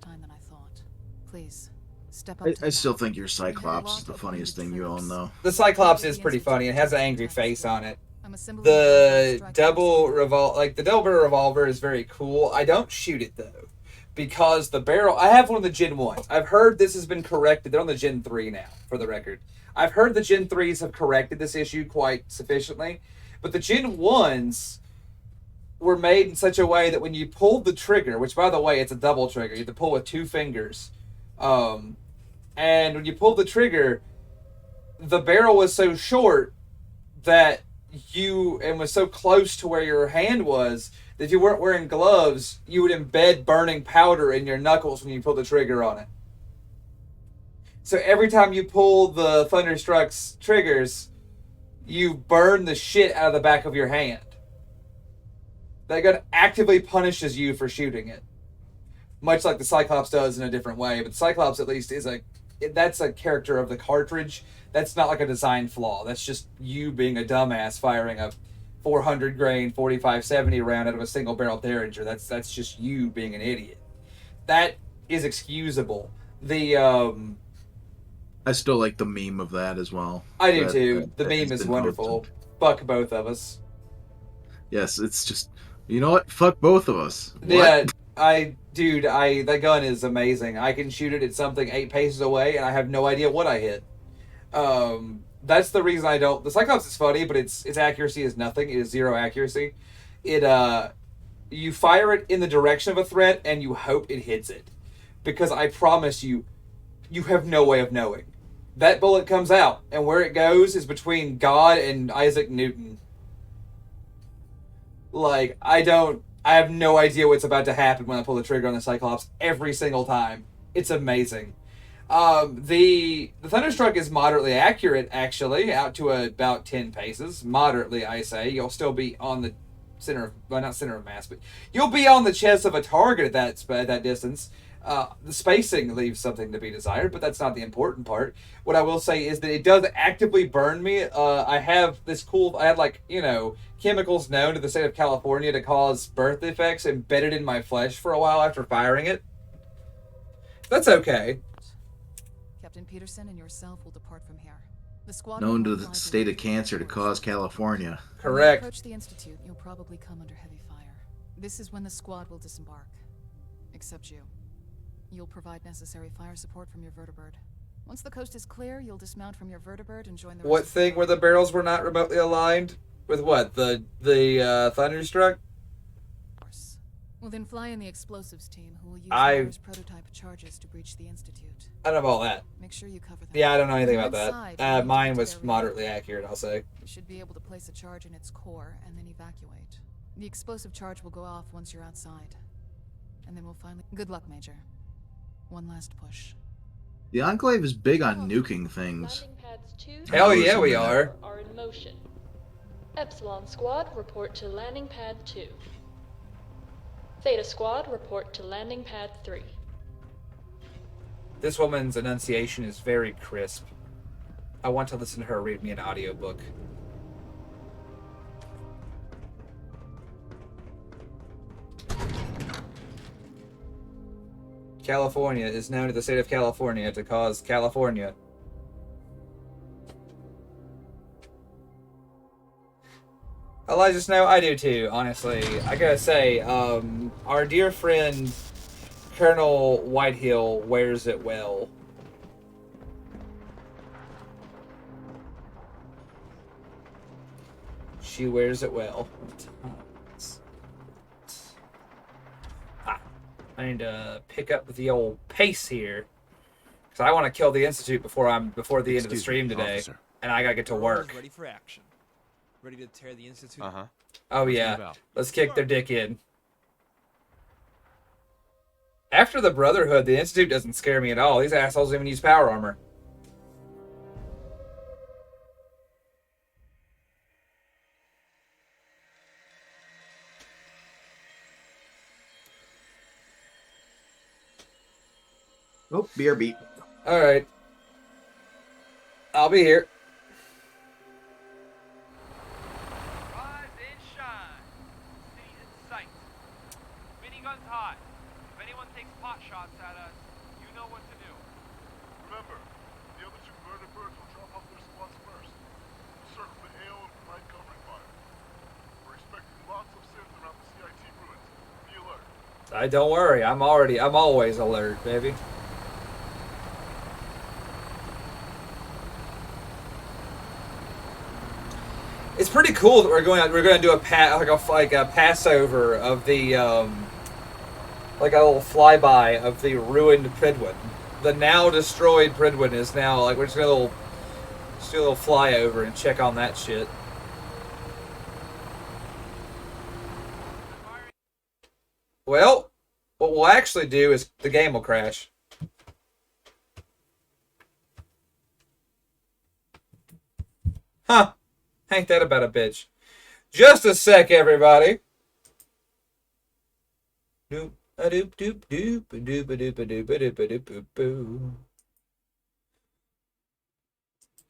Time than I thought. Please, step up. I still think your Cyclops is the funniest thing you own, though. The Cyclops is pretty funny. It has an angry face on it. I'm assembling The double barrel revolver is very cool. I don't shoot it though, because the barrel. I have one of the Gen 1s. I've heard this has been corrected. They're on the Gen 3 now, for the record. I've heard the Gen 3s have corrected this issue quite sufficiently, but the Gen 1s were made in such a way that when you pulled the trigger, which by the way, it's a double trigger, you have to pull with 2 fingers, and when you pulled the trigger, the barrel was so short that was so close to where your hand was that if you weren't wearing gloves, you would embed burning powder in your knuckles when you pull the trigger on it. So every time you pull the Thunderstruck's triggers, you burn the shit out of the back of your hand. That gun actively punishes you for shooting it. Much like the Cyclops does in a different way, but the Cyclops at least that's a character of the cartridge. That's not like a design flaw. That's just you being a dumbass firing a 400 grain 45-70 round out of a single barrel Derringer. That's just you being an idiot. That is excusable. I still like the meme of that as well. I do too. The meme is wonderful. Fuck both of us. Yes, it's just, you know what? Fuck both of us. Yeah, that gun is amazing. I can shoot it at something 8 paces away, and I have no idea what I hit. That's the reason I don't. The Cyclops is funny, but its accuracy is nothing. It is 0 accuracy. You fire it in the direction of a threat, and you hope it hits it, because I promise you, you have no way of knowing. That bullet comes out, and where it goes is between God and Isaac Newton. Like, I have no idea what's about to happen when I pull the trigger on the Cyclops every single time. It's amazing. The Thunderstruck is moderately accurate, actually, out to about 10 paces. Moderately, I say. You'll still be on the not center of mass, but you'll be on the chest of a target at that distance. The spacing leaves something to be desired, but that's not the important part. What I will say is that it does actively burn me. I had chemicals known to the state of California to cause birth defects embedded in my flesh for a while after firing it. That's okay. Captain Peterson and yourself will depart from here. The squad known to the state of cancer to cause California. Correct. When you approach the Institute, you'll probably come under heavy fire. This is when the squad will disembark. Except you. You'll provide necessary fire support from your vertibird. Once the coast is clear, you'll dismount from your vertibird and join the What thing where the barrels were not remotely aligned? With what? The Thunderstruck? We'll then fly in the explosives team, who will use Myers prototype charges to breach the Institute. I don't know all that. Make sure you cover that. Yeah, I don't know anything about that. Mine was moderately accurate, I'll say. You should be able to place a charge in its core and then evacuate. The explosive charge will go off once you're outside. And then we'll finally... Good luck, Major. One last push. The Enclave is big on nuking things. Hell yeah, we are. Are in motion. Epsilon Squad, report to landing pad 2. Theta Squad, report to landing pad 3. This woman's enunciation is very crisp. I want to listen to her read me an audiobook. California is known to the state of California to cause California. Elijah Snow, I do too, honestly. I gotta say, our dear friend Colonel Whitehill wears it well. She wears it well. I need to pick up the old pace here, because I want to kill the Institute before the end of the stream today, officer. And I gotta get to work. Ready for action. Ready to tear the Institute? Oh yeah, let's kick their dick in. After the Brotherhood, the Institute doesn't scare me at all. These assholes even use power armor. Oh, BRB. Alright. I'll be here. Rise and shine. City's in sight. Miniguns hot. If anyone takes pot shots at us, you know what to do. Remember, the other two murder birds will drop off their squads first. We'll circle the AO and provide covering fire. We're expecting lots of sins around the CIT ruins. Be alert. Don't worry. I'm always alert, baby. It's pretty cool that we're going to do a Passover of the like a little flyby of the ruined Prydwen. The now destroyed Prydwen is now like we're just gonna do a little flyover and check on that shit. Well, what we'll actually do is the game will crash. Huh. Ain't that about a bitch. Just a sec, everybody. Doop a doop doop doop a doop a doop a doop a doop a doop a boo.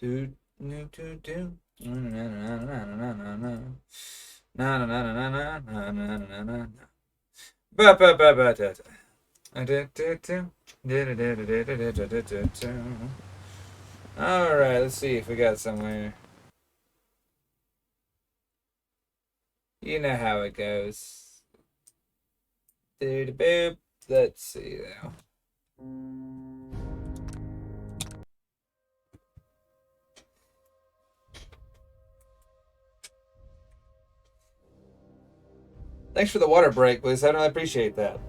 Doop doop doop doop. Na na na na na na na. Na na na na na na na na na. Ba ba ba ba da da. Alright, let's see if we got somewhere. You know how it goes. Dude, boop. Let's see now. Thanks for the water break, Liz. I really appreciate that.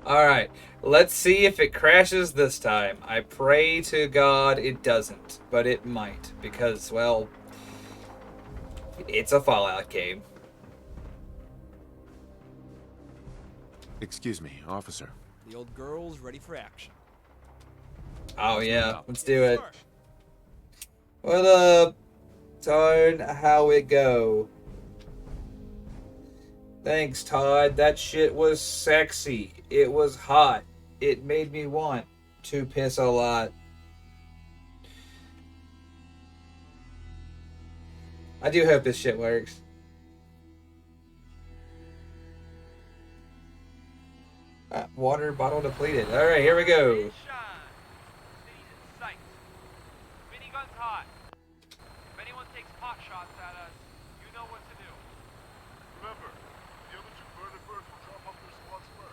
Alright, let's see if it crashes this time. I pray to God it doesn't, but it might, because, well, it's a Fallout game. Excuse me, officer. The old girl's ready for action. Oh yeah, let's do it. What up, Todd? How it go? Thanks, Todd. That shit was sexy. It was hot. It made me want to piss a lot. I do hope this shit works. Water bottle depleted. Alright, here we go.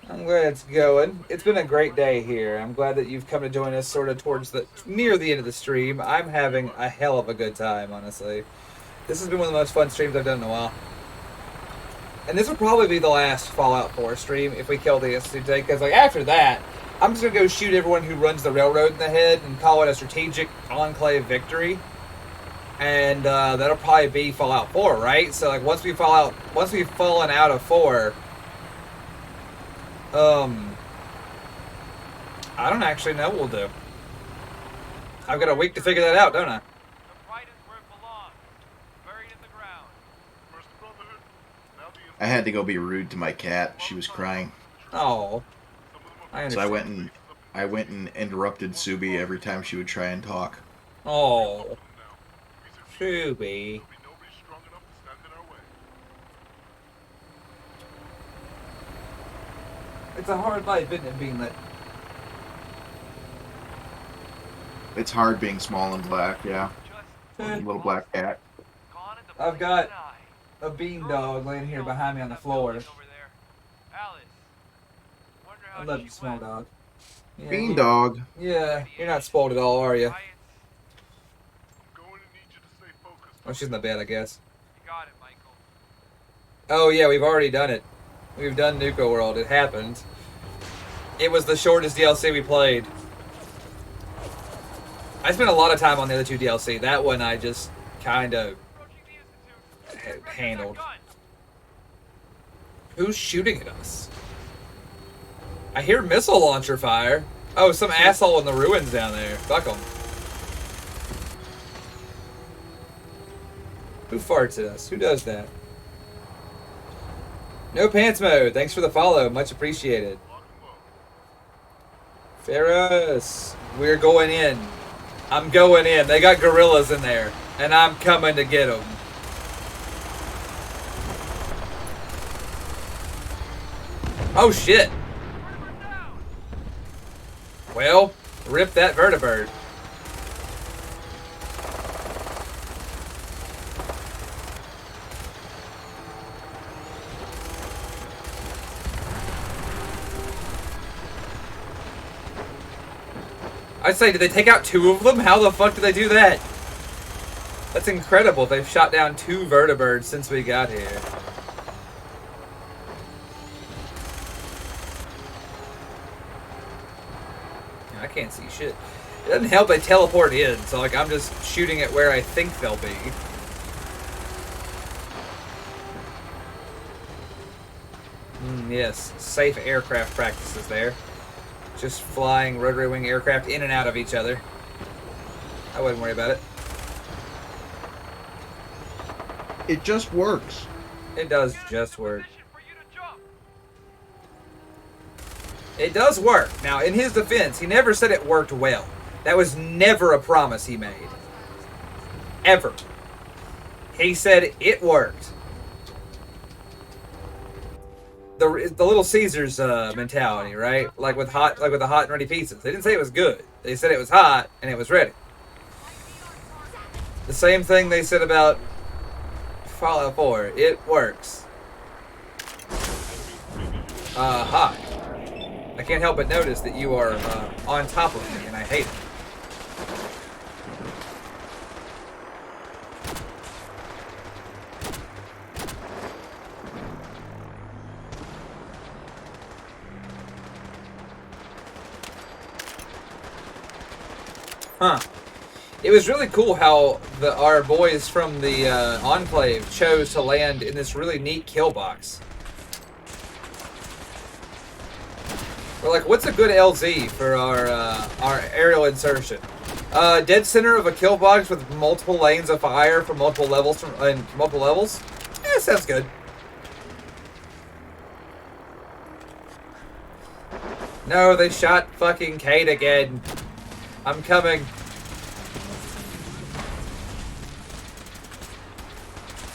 I'm glad it's going. It's been a great day here. I'm glad that you've come to join us sort of towards near the end of the stream. I'm having a hell of a good time, honestly. This has been one of the most fun streams I've done in a while. And this will probably be the last Fallout 4 stream if we kill the Institute today, because like after that, I'm just going to go shoot everyone who runs the railroad in the head and call it a strategic enclave victory. And that'll probably be Fallout 4, right? So like once we've fallen out of 4, I don't actually know what we'll do. I've got a week to figure that out, don't I? I had to go be rude to my cat. She was crying. Oh. So I went and interrupted Subi every time she would try and talk. Oh. Subi. It's a hard life, isn't it, being lit? It's hard being small and black, yeah. Little black cat. I've got a bean dog laying here behind me on the floor. I love you, small dog. Yeah, Bean dog? Yeah, you're not spoiled at all, are you? Oh, she's in the bed, I guess. Oh yeah, we've already done it. We've done Nuka World. It happened. It was the shortest DLC we played. I spent a lot of time on the other two DLC. That one I just kind of handled. Who's shooting at us? I hear missile launcher fire. Oh, some asshole in the ruins down there. Fuck them. Who farts at us? Who does that? No pants mode. Thanks for the follow. Much appreciated. Ferris, we're going in. I'm going in. They got gorillas in there, and I'm coming to get them. Oh shit. Well, rip that vertibird. I'd say, did they take out 2 of them? How the fuck did they do that? That's incredible. They've shot down 2 vertibirds since we got here. I can't see shit. It doesn't help they teleport in, so like I'm just shooting at where I think they'll be. Yes, safe aircraft practices there. Just flying rotary wing aircraft in and out of each other. I wouldn't worry about it. It just works. It does just work. It does work. Now, in his defense, he never said it worked well. That was never a promise he made. Ever. He said it worked. The Little Caesars mentality, right? Like with the hot and ready pizzas. They didn't say it was good. They said it was hot and it was ready. The same thing they said about Fallout 4. It works. Hi. I can't help but notice that you are on top of me, and I hate it. Huh. It was really cool how our boys from the Enclave chose to land in this really neat kill box. We're like, what's a good LZ for our aerial insertion? Dead center of a kill box with multiple lanes of fire from multiple levels. Yeah, sounds good. No, they shot fucking Kate again. I'm coming.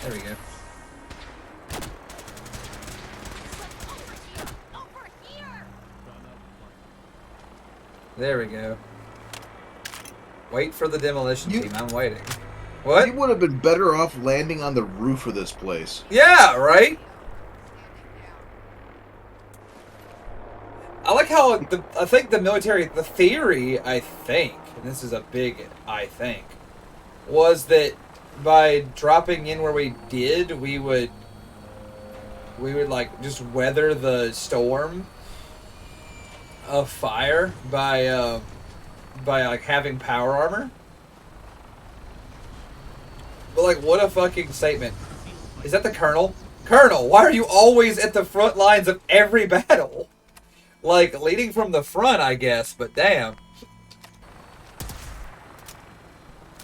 There we go. There we go. Wait for the demolition team. I'm waiting. What? You would have been better off landing on the roof of this place. Yeah, right? I like how I think the military, the theory, I think, and this is a big I think, was that by dropping in where we did, we would like just weather the storm of fire by like having power armor. But like, what a fucking statement. Is that the Colonel? Colonel, why are you always at the front lines of every battle? Like, leading from the front, I guess, but damn.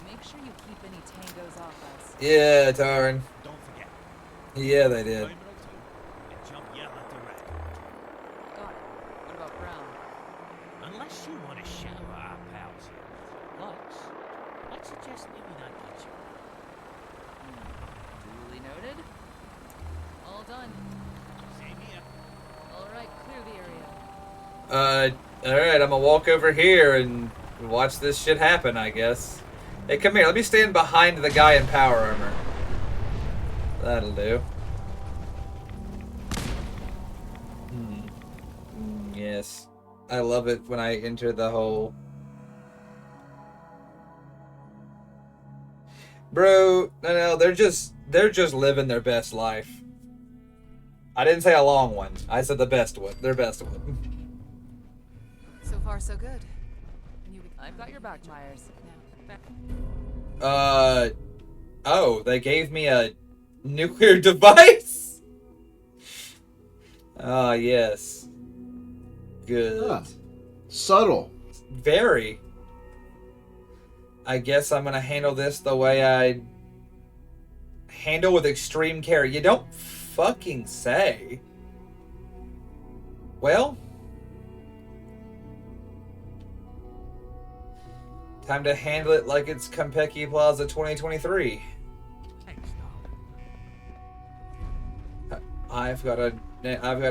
Make sure you keep any tangos off us. Yeah, Tarn. Don't forget. Yeah, they did. And jump yell at the wreck. Got it. What about Brown? Unless you want to shower our pals here with looks, I'd suggest maybe not get you. Duly noted. All done. Same here. Alright, clear the area. Alright, I'm gonna walk over here and watch this shit happen, I guess. Hey, come here, let me stand behind the guy in power armor. That'll do. Yes. I love it when I enter the hole. Bro, no, they're just living their best life. I didn't say a long one. I said the best one. Their best one. So far, so good. I've got your back, Myers. Now, Oh, they gave me a nuclear device? Ah, yes. Good. Ah, subtle. Very. I guess I'm gonna handle this the way I handle with extreme care. You don't fucking say. Well, time to handle it like it's Compeki Plaza 2023. I've got a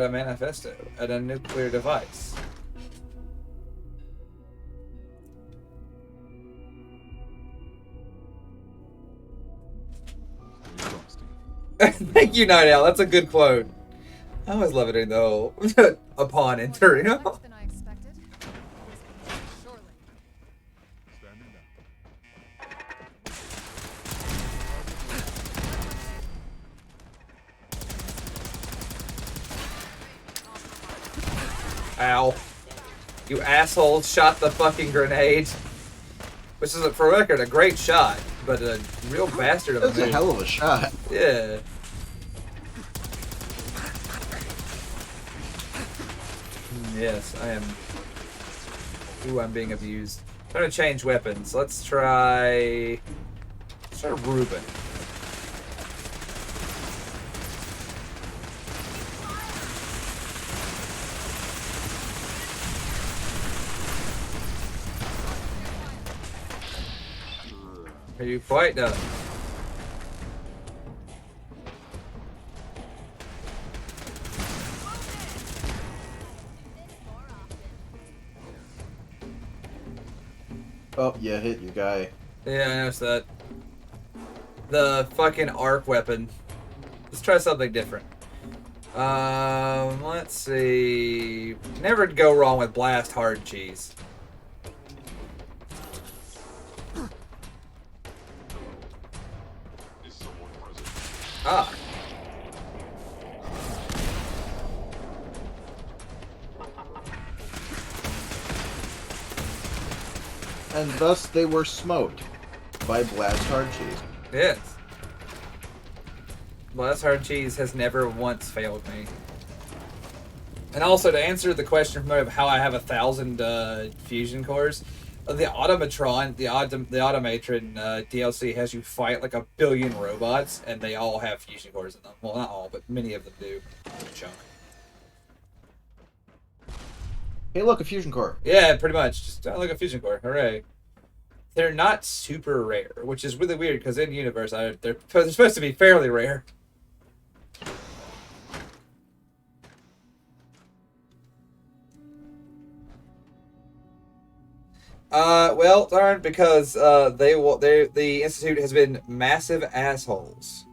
manifesto and a nuclear device. Thank you, Night Owl. That's a good quote. I always love it in the whole upon entering. Ow. You assholes shot the fucking grenade. Which is, for record, a great shot, but a real bastard of a move. That's a hell of a shot. Yeah. Yes, I am. Ooh, I'm being abused. I'm gonna change weapons. Let's try Ruben. Are you quite done? Oh, yeah, hit your guy. Yeah, I noticed that. The fucking arc weapon. Let's try something different. Let's see. Never go wrong with blast hard cheese. Ah. And thus they were smoked by blast hard cheese. Yes. Blast hard cheese has never once failed me. And also, to answer the question of how I have 1,000 fusion cores, the Automatron, the Automatron DLC has you fight like 1 billion robots, and they all have fusion cores in them. Well, not all, but many of them do. A chunk. Hey, look, a fusion core. Yeah, pretty much. Just look, a fusion core. Hooray. They're not super rare, which is really weird because in universe, they're supposed to be fairly rare. Well, darn, because the Institute has been massive assholes,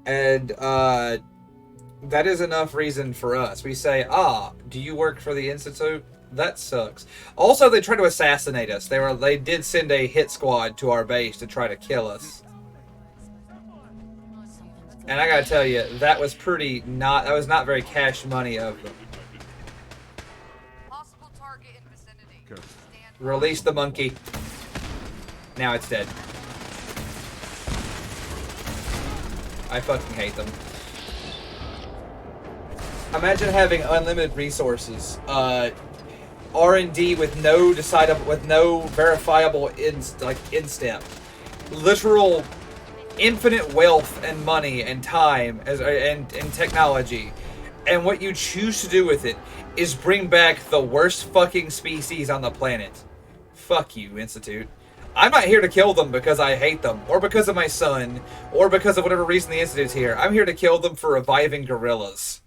and that is enough reason for us. We say, do you work for the Institute? That sucks. Also, they tried to assassinate us. They did send a hit squad to our base to try to kill us. And I gotta tell you, that was not very cash money of them. Release the monkey. Now it's dead. I fucking hate them. Imagine having unlimited resources, R&D with no verifiable instep, literal infinite wealth and money and time and technology, and what you choose to do with it is bring back the worst fucking species on the planet. Fuck you, Institute. I'm not here to kill them because I hate them, or because of my son, or because of whatever reason the Institute's here. I'm here to kill them for reviving gorillas.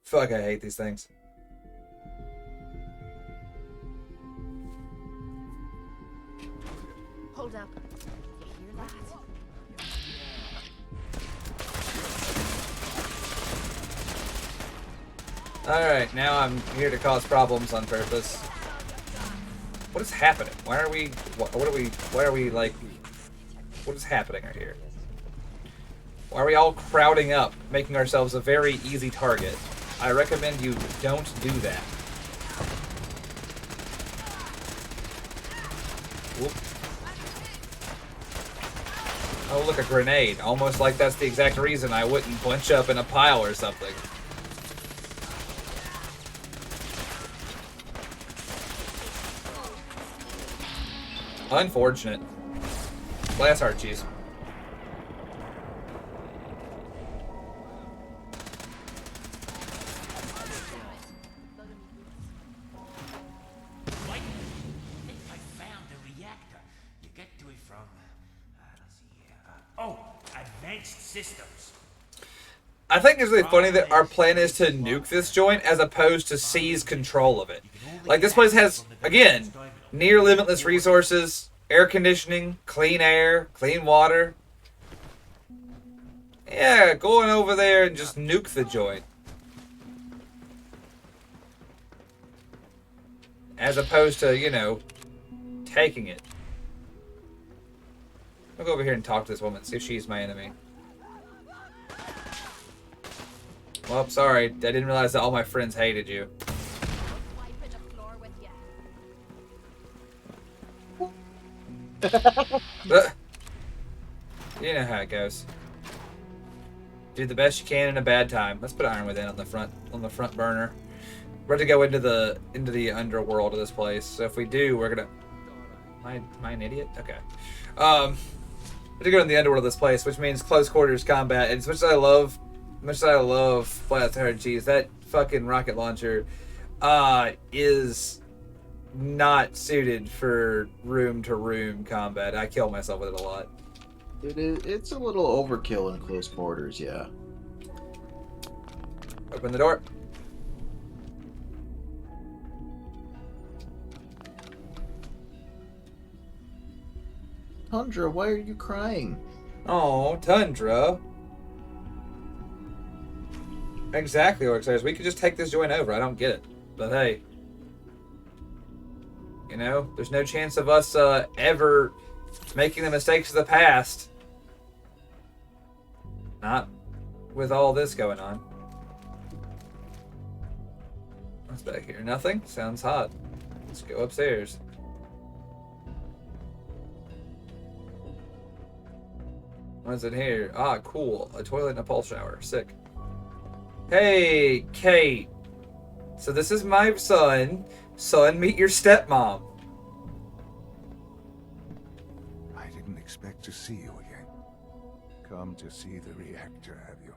Fuck, I hate these things. Hold up. You hear that? Alright, now I'm here to cause problems on purpose. What is happening? What is happening right here? Why are we all crowding up, making ourselves a very easy target? I recommend you don't do that. Whoop. Oh, look, a grenade. Almost like that's the exact reason I wouldn't bunch up in a pile or something. Unfortunate. Blast heart cheese. Systems. I think it's really funny that our plan is to nuke this joint as opposed to seize control of it. Like, this place has, again, near limitless resources, air conditioning, clean air, clean water. Yeah, going over there and just nuke the joint. As opposed to, you know, taking it. I'll go over here and talk to this woman, see if she's my enemy. Well, sorry. I didn't realize that all my friends hated you. You know how it goes. Do the best you can in a bad time. Let's put Iron Within on the front burner. We're to go into the underworld of this place. So if we do, we're gonna. Am I an idiot? Okay. We're to go in the underworld of this place, which means close quarters combat. And as much as I love Blast Heart Cheese, that fucking rocket launcher is not suited for room-to-room combat. I kill myself with it a lot. It's a little overkill in close quarters, yeah. Open the door. Tundra, why are you crying? Oh, Tundra. Exactly, Orc. We could just take this joint over. I don't get it. But hey. You know, there's no chance of us ever making the mistakes of the past. Not with all this going on. What's back here? Nothing? Sounds hot. Let's go upstairs. What's in here? Ah, cool. A toilet and a pulse shower. Sick. Hey, Kate. So this is my son. Son, meet your stepmom. I didn't expect to see you again. Come to see the reactor, have you?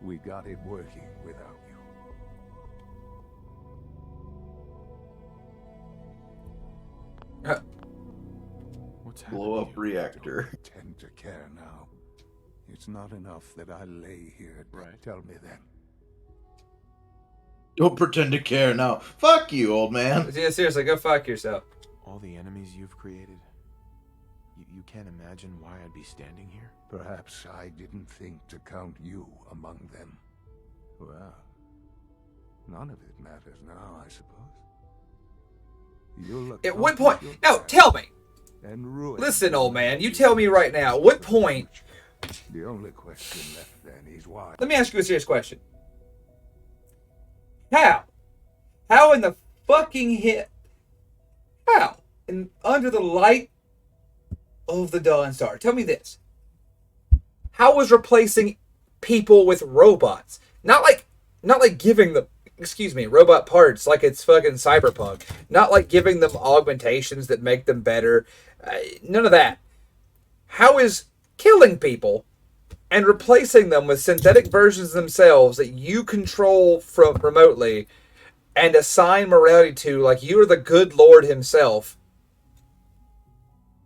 We got it working without you. What's blow up reactor? I tend to care now. It's not enough that I lay here. Right. Tell me then. Don't pretend to care now. Fuck you, old man. Yeah, seriously, go fuck yourself. All the enemies you've created. You can't imagine why I'd be standing here? Perhaps I didn't think to count you among them. Well, none of it matters now, I suppose. At what point? No, tell me. Listen, old man, you tell me right now. At what point? The only question left then is why. Let me ask you a serious question. How? How in the fucking hit? How? Under the light of the Dawn Star. Tell me this. How was replacing people with robots? Not like giving them, robot parts like it's fucking Cyberpunk. Not like giving them augmentations that make them better. None of that. How is killing people and replacing them with synthetic versions themselves that you control from remotely and assign morality to like you are the good Lord himself?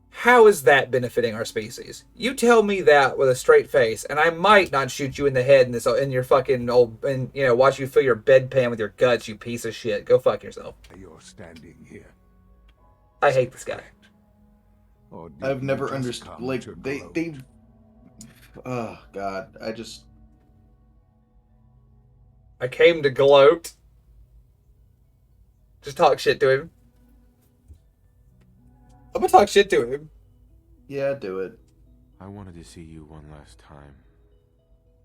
How is that benefiting our species? You tell me that with a straight face, and I might not shoot you in the head in your fucking old, and watch you fill your bedpan with your guts, you piece of shit. Go fuck yourself. You're standing here. I hate this guy. I've never understood. Like they. Oh God, I came to gloat. Just talk shit to him. I'm gonna talk shit to him. Yeah, do it. I wanted to see you one last time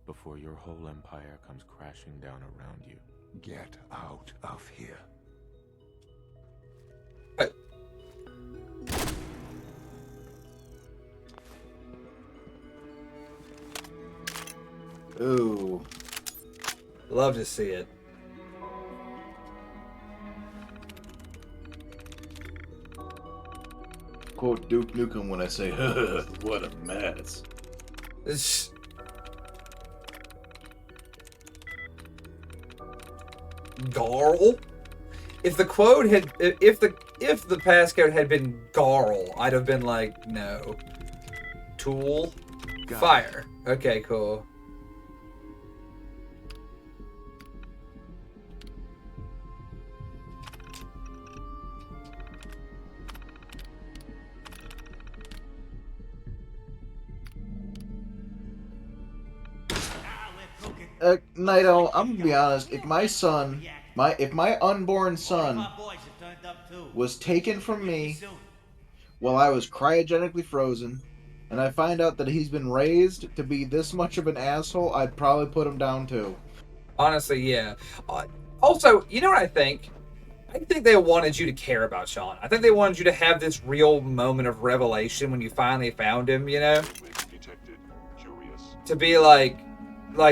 before your whole empire comes crashing down around you. Get out of here. Ooh. Love to see it. Quote Duke Nukem when I say, what a mess. It's... Garl? If the quote had, if the passcode had been Garl, I'd have been like, no. Tool? Fire. Okay, cool. Naito, I'm gonna be honest. If my son, if my unborn son was taken from me while I was cryogenically frozen, and I find out that he's been raised to be this much of an asshole, I'd probably put him down too. Honestly, yeah. Also, you know what I think? I think they wanted you to care about Sean. I think they wanted you to have this real moment of revelation when you finally found him, you know? To be like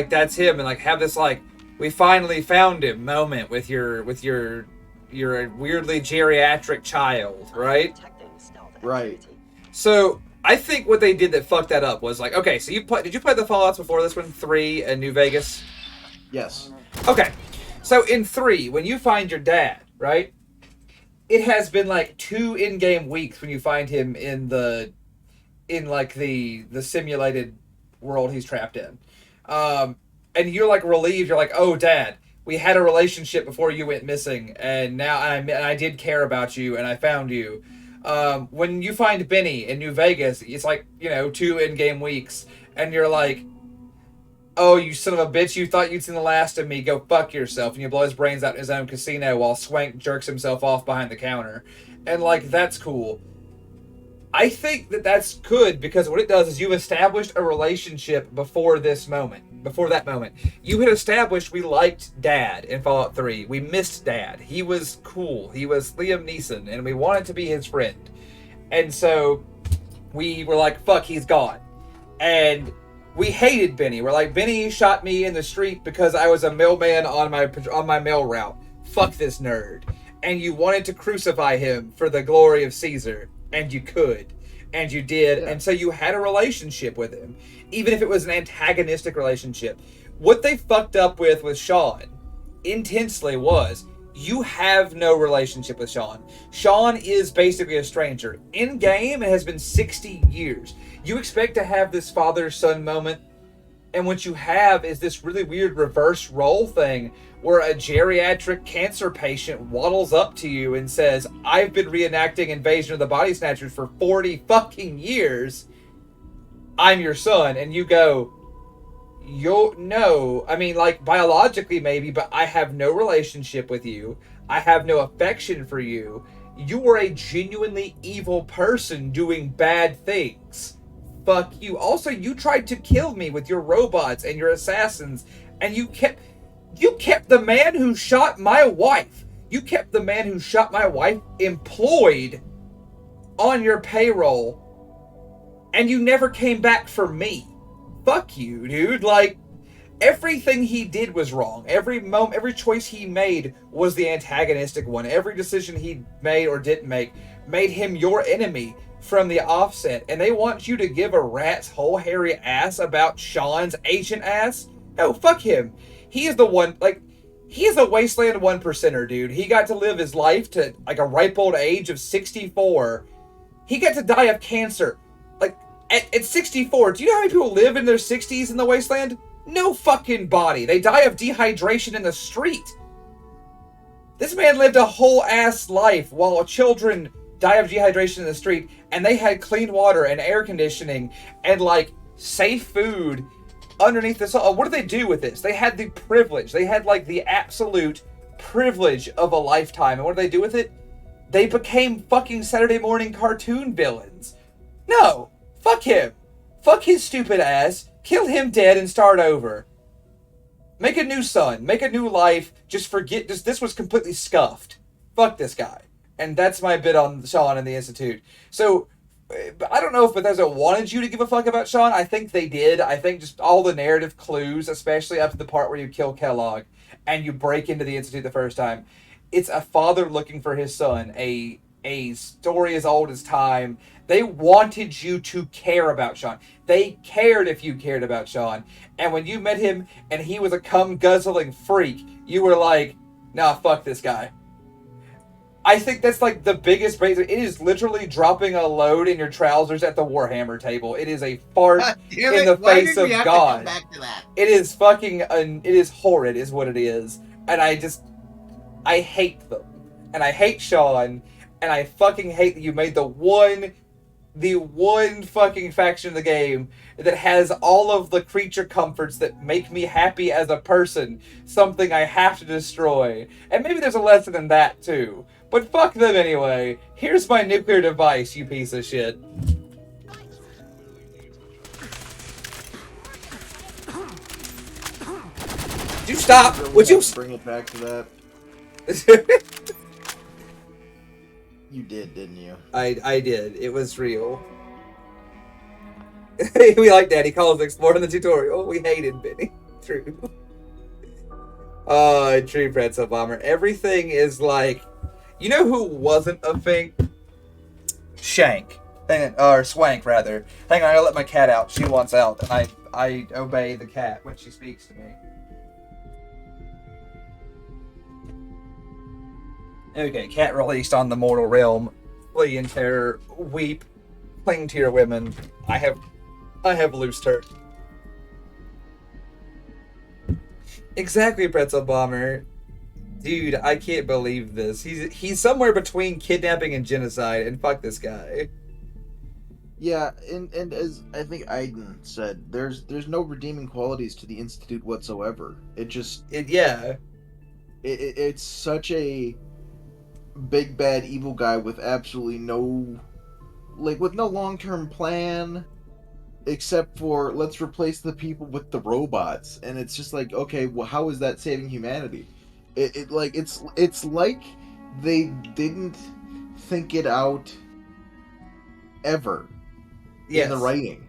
that's him, and like have this like we finally found him moment with your weirdly geriatric child, right? Right. So I think what they did that fucked that up was like, okay, so did you play the Fallouts before this one, 3 and New Vegas? Yes. Okay, so in 3, when you find your dad, right? It has been like 2 in-game weeks when you find him in the simulated world he's trapped in. And you're like relieved. You're like, oh, Dad, we had a relationship before you went missing, and now I did care about you, and I found you. When you find Benny in New Vegas, it's like, 2 in-game weeks, and you're like, oh, you son of a bitch, you thought you'd seen the last of me, go fuck yourself, and you blow his brains out in his own casino while Swank jerks himself off behind the counter. And like, that's cool. I think that that's good because what it does is you've established a relationship before that moment. You had established we liked Dad in Fallout 3. We missed Dad. He was cool. He was Liam Neeson, and we wanted to be his friend. And so we were like, fuck, he's gone. And we hated Benny. We're like, Benny shot me in the street because I was a mailman on my mail route. Fuck this nerd. And you wanted to crucify him for the glory of Caesar. And you could. And you did. Yeah. And so you had a relationship with him. Even if it was an antagonistic relationship. What they fucked up with Sean intensely was you have no relationship with Sean. Sean is basically a stranger. In game, it has been 60 years. You expect to have this father-son moment, and what you have is this really weird reverse role thing where a geriatric cancer patient waddles up to you and says, I've been reenacting Invasion of the Body Snatchers for 40 fucking years. I'm your son. And you go, no. I mean, like, biologically maybe, but I have no relationship with you. I have no affection for you. You were a genuinely evil person doing bad things. Fuck you. Also, you tried to kill me with your robots and your assassins, and you kept the man who shot my wife. You kept the man who shot my wife employed on your payroll, and you never came back for me. Fuck you, dude. Like, everything he did was wrong. Every choice he made was the antagonistic one. Every decision he made or didn't make made him your enemy from the offset. And they want you to give a rat's whole hairy ass about Sean's ancient ass? No, fuck him. He is the one, like, he is a Wasteland 1%er, dude. He got to live his life to, like, a ripe old age of 64. He got to die of cancer. Like, at 64, do you know how many people live in their 60s in the Wasteland? No fucking body. They die of dehydration in the street. This man lived a whole ass life while children die of dehydration in the street, and they had clean water and air conditioning and, like, safe food underneath the sun. What did they do with this? They had the privilege. They had, like, the absolute privilege of a lifetime. And what did they do with it? They became fucking Saturday morning cartoon villains. No. Fuck him. Fuck his stupid ass. Kill him dead and start over. Make a new son. Make a new life. Just forget. This was completely scuffed. Fuck this guy. And that's my bit on Sean and the Institute. So, I don't know if Bethesda wanted you to give a fuck about Sean. I think they did. I think just all the narrative clues, especially up to the part where you kill Kellogg and you break into the Institute the first time. It's a father looking for his son. A story as old as time. They wanted you to care about Sean. They cared if you cared about Sean. And when you met him and he was a cum-guzzling freak, you were like, nah, fuck this guy. I think that's like the biggest break. It is literally dropping a load in your trousers at the Warhammer table. It is a fart in the face of God. It is fucking, it is horrid is what it is. And I hate them. And I hate Sean. And I fucking hate that you made the one fucking faction in the game that has all of the creature comforts that make me happy as a person something I have to destroy. And maybe there's a lesson in that too. But fuck them anyway. Here's my nuclear device, you piece of shit. Would you stop? Would you bring it back to that? You did, didn't you? I did. It was real. We like that. He calls exploring the tutorial. We hated Benny. True. Oh, true, Pretzel Bomber. Everything is like... You know who wasn't a thing? Shank. Or Swank, rather. Hang on, I gotta let my cat out. She wants out, and I obey the cat when she speaks to me. Okay, cat released on the mortal realm. Flee in terror, weep, cling to your women. I have loosed her. Exactly, Pretzel Bomber. Dude, I can't believe this. He's somewhere between kidnapping and genocide, and fuck this guy. Yeah, and as I think Aiden said, there's no redeeming qualities to the Institute whatsoever. It's such a big bad evil guy with absolutely no long-term plan, except for let's replace the people with the robots. And it's just like, okay, well, how is that saving humanity? It's like they didn't think it out ever in the writing.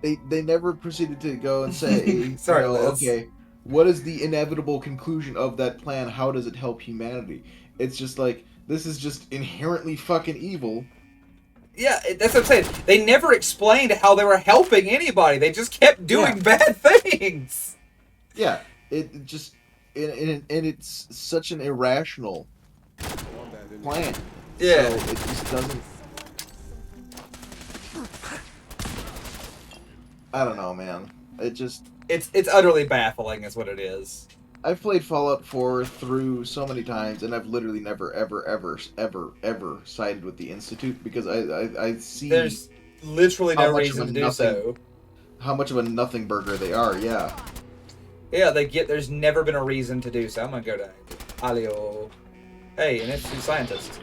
They never proceeded to go and say, Sorry, okay, what is the inevitable conclusion of that plan? How does it help humanity? It's just like, this is just inherently fucking evil. Yeah, that's what I'm saying. They never explained how they were helping anybody. They just kept doing bad things. Yeah, it just... And it's such an irrational plan. Yeah. So it just doesn't... I don't know, man. It just... It's utterly baffling is what it is. I've played Fallout 4 through so many times, and I've literally never, ever sided with the Institute, because I see... There's literally no reason to do so. How much of a nothing burger they are, yeah. Yeah, there's never been a reason to do so. I'm gonna go to Alio. Hey, an interesting scientist.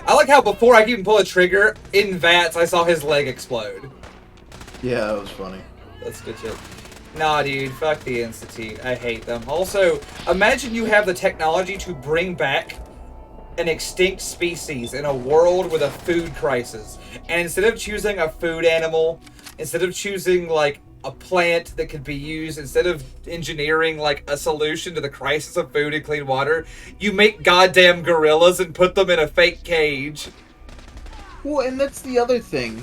I like how before I could even pull a trigger, in VATS, I saw his leg explode. Yeah, that was funny. That's good shit. Nah, dude, fuck the Institute. I hate them. Also, imagine you have the technology to bring back an extinct species in a world with a food crisis. And instead of choosing a food animal, instead of choosing, like, a plant that could be used, instead of engineering like a solution to the crisis of food and clean water, you make goddamn gorillas and put them in a fake cage. Well, and that's the other thing,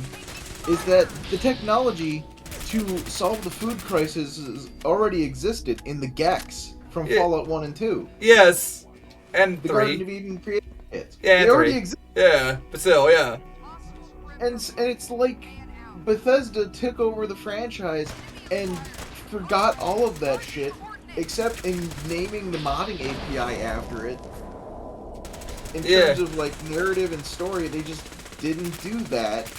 is that the technology to solve the food crisis already existed in the Gex from Fallout 1 and 2. Yes, and the 3. Garden of Eden created it. Yeah, they already exist. Yeah, but still, yeah. And it's like Bethesda took over the franchise and forgot all of that shit, except in naming the modding API after it. In terms of like narrative and story, they just didn't do that.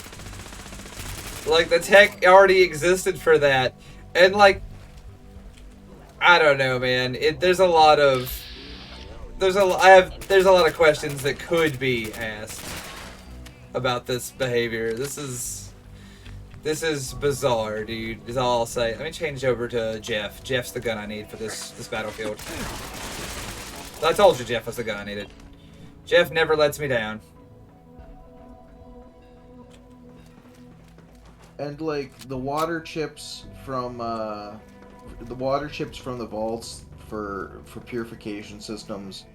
Like the tech already existed for that, and like I don't know, man. There's a lot of questions that could be asked about this behavior. This is This is bizarre, dude. Is all I'll say. Let me change over to Jeff. Jeff's the gun I need for this battlefield. I told you Jeff was the gun I needed. Jeff never lets me down. And like the water chips from the vaults for purification systems,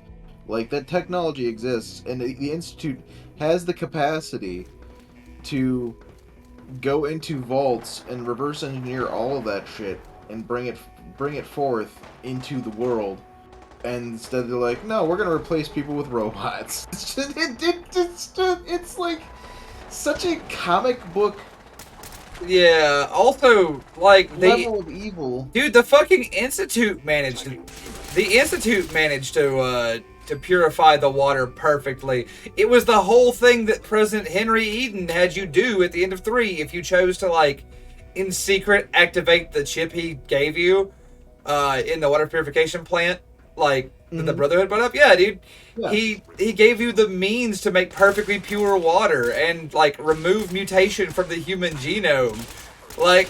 like that technology exists, and the Institute has the capacity to go into vaults and reverse engineer all of that shit and bring it forth into the world. And instead they're like, no, we're gonna replace people with robots. It's like such a comic book. Yeah. Also, like level of evil. Dude, the fucking Institute managed to purify the water perfectly. It was the whole thing that President Henry Eden had you do at the end of 3 if you chose to, like, in secret activate the chip he gave you in the water purification plant, like, that the Brotherhood brought up. Yeah, dude. Yeah. He gave you the means to make perfectly pure water and, like, remove mutation from the human genome. Like,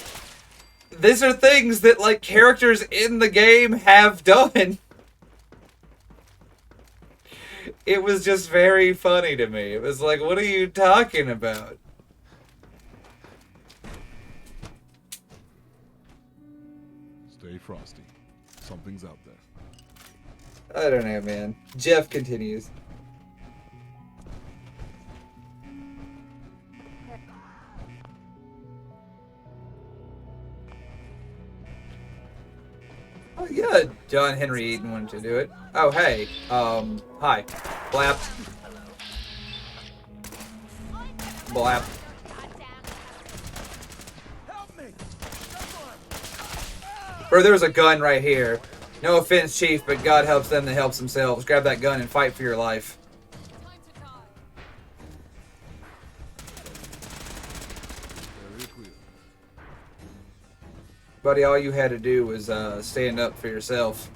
these are things that, like, characters in the game have done. It was just very funny to me. It was like, what are you talking about? Stay frosty. Something's out there. I don't know, man. Jeff continues. Oh, yeah, John Henry Eden wanted to do it. Oh, hey. Hi. Blap. Blap. Bro, there's a gun right here. No offense, Chief, but God helps them that helps themselves. Grab that gun and fight for your life. Buddy, all you had to do was stand up for yourself.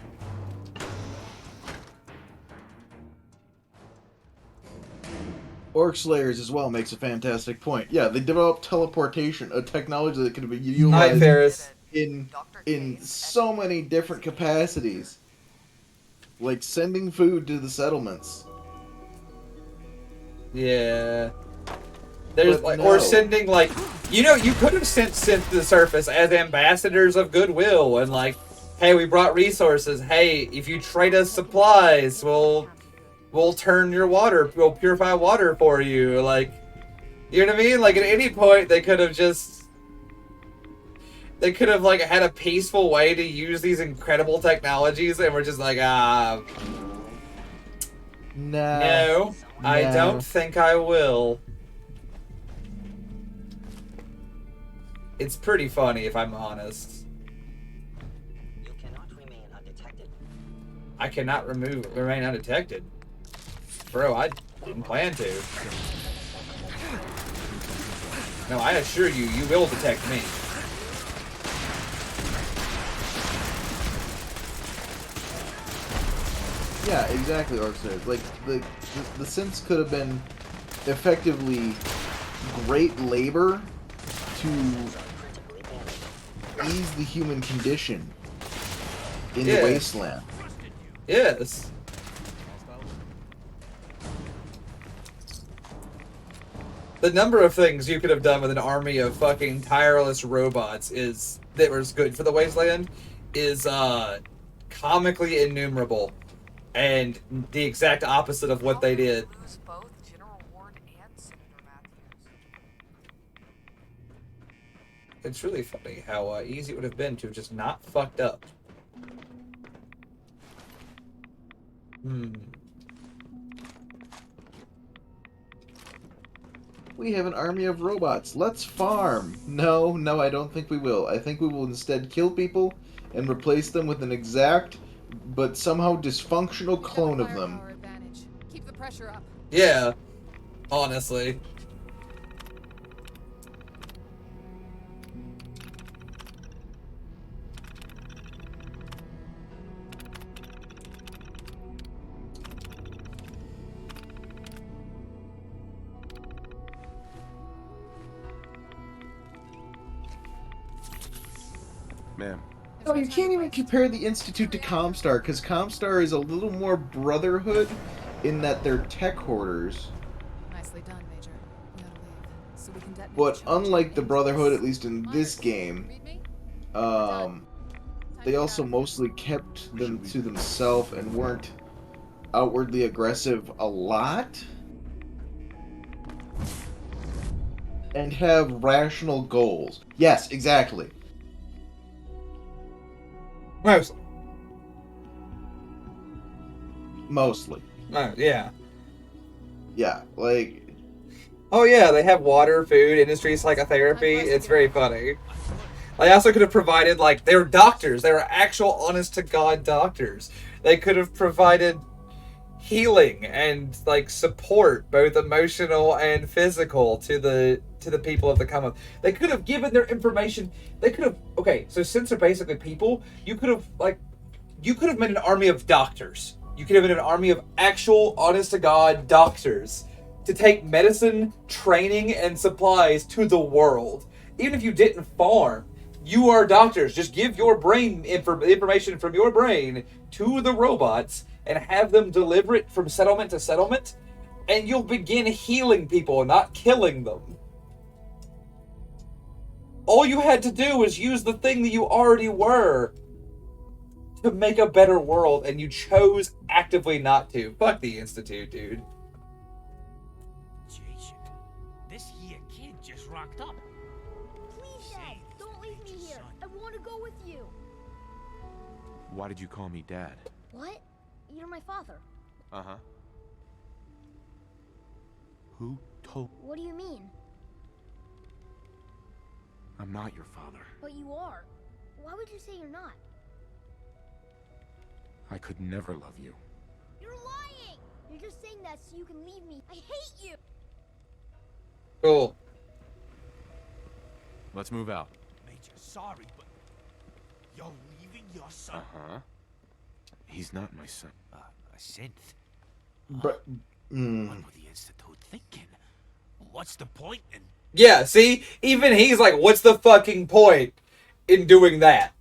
Orc Slayers as well makes a fantastic point. Yeah, they developed teleportation, a technology that could be utilized in so many different capacities. Like sending food to the settlements. Yeah. There's like, or sending like, you know, you could have sent to the surface as ambassadors of goodwill and like, hey, we brought resources. Hey, if you trade us supplies, we'll turn your water, we'll purify water for you. Like, you know what I mean? Like at any point they could have like had a peaceful way to use these incredible technologies, and we're just like, no, I don't think I will. It's pretty funny, if I'm honest. You cannot remain undetected. I cannot remain undetected. Bro, I didn't plan to. No, I assure you, you will detect me. Yeah, exactly, Orkster. Like, the synths could have been effectively great labor to ease the human condition in the Wasteland. Yes. The number of things you could have done with an army of fucking tireless robots that was good for the Wasteland is comically innumerable, and the exact opposite of what they did. It's really funny how easy it would have been to have just not fucked up. We have an army of robots. Let's farm. No, I don't think we will. I think we will instead kill people and replace them with an exact but somehow dysfunctional clone of them. Keep the pressure up. Yeah, honestly. Ma'am. No, you can't even compare the Institute to Comstar, because Comstar is a little more Brotherhood in that they're tech hoarders. Nicely done, Major. We ought to leave, so we can detonate But the challenge unlike the into Brotherhood, this. at least in this game, they also mostly kept them to themselves and weren't outwardly aggressive a lot. And have rational goals. Yes, exactly. Mostly. Mostly. Yeah. Yeah, like... Oh yeah, they have water, food, industry, psychotherapy. It's very funny. They also could have provided, like, they were doctors. They were actual honest-to-God doctors. They could have provided healing and, like, support, both emotional and physical, to the people of the Commonwealth. They could have given their information. They could have... Okay, so since they're basically people, you could have made an army of doctors. You could have made an army of actual, honest-to-God doctors to take medicine, training, and supplies to the world. Even if you didn't farm, you are doctors. Just give your brain information from your brain to the robots and have them deliver it from settlement to settlement, and you'll begin healing people, not killing them. All you had to do was use the thing that you already were to make a better world, and you chose actively not to. Fuck the Institute, dude. Jason, this here kid just rocked up. Please, Dad, don't leave me here. I want to go with you. Why did you call me Dad? What? You're my father. Uh-huh. Who told... What do you mean? I'm not your father. But you are. Why would you say you're not? I could never love you. You're lying! You're just saying that so you can leave me. I hate you! Cool. Let's move out. Major, sorry, but you're leaving your son. Uh-huh. He's not my son. A synth. But... What were the Institute thinking? What's the point in... Yeah, see? Even he's like, what's the fucking point in doing that?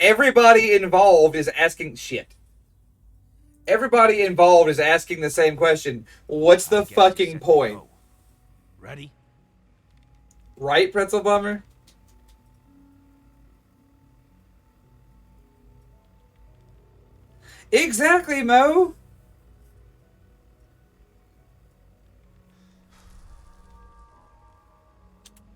Everybody involved is asking... Shit. Everybody involved is asking the same question. What's the fucking point? Ready? Right, Pretzel Bummer? Exactly, Mo!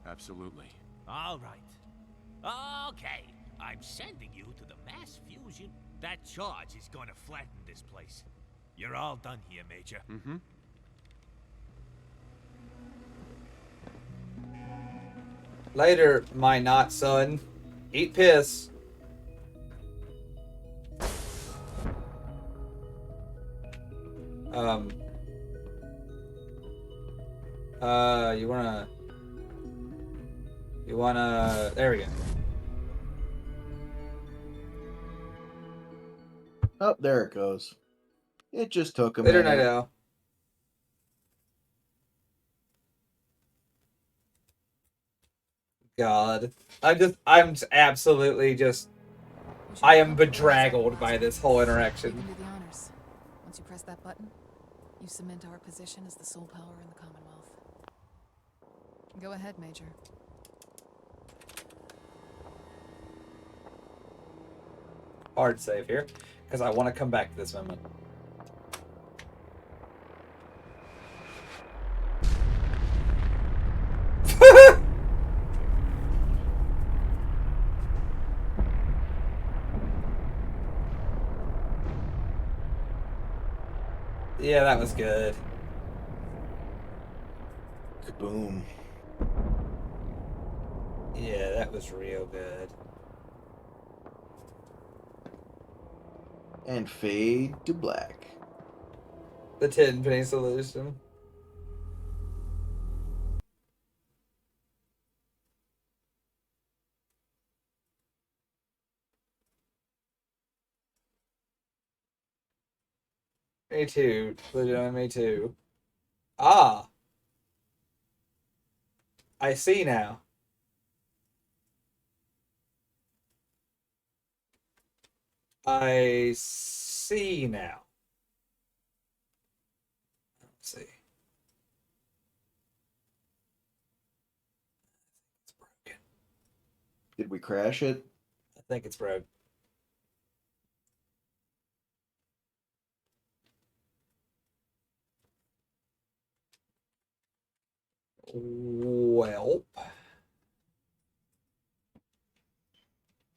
Absolutely. All right. Okay. I'm sending you to the mass fusion. That charge is gonna flatten this place. You're all done here, Major. Mm-hmm. Later, my not son. Eat piss. You wanna, there we go. Oh, there it goes. It just took a Later, minute. Night Owl. God. I'm absolutely just, I am bedraggled by this whole You interaction. can do the honors. Once you press that button, you cement our position as the sole power in the Commonwealth. Go ahead, Major. Hard save here, because I want to come back to this moment. Yeah, that was good. Kaboom. Yeah, that was real good. And fade to black. The 10-penny solution. Me too. Legitimately me too. Ah. I see now. I see now. Let's see. It's broken. Did we crash it? I think it's broke. Well,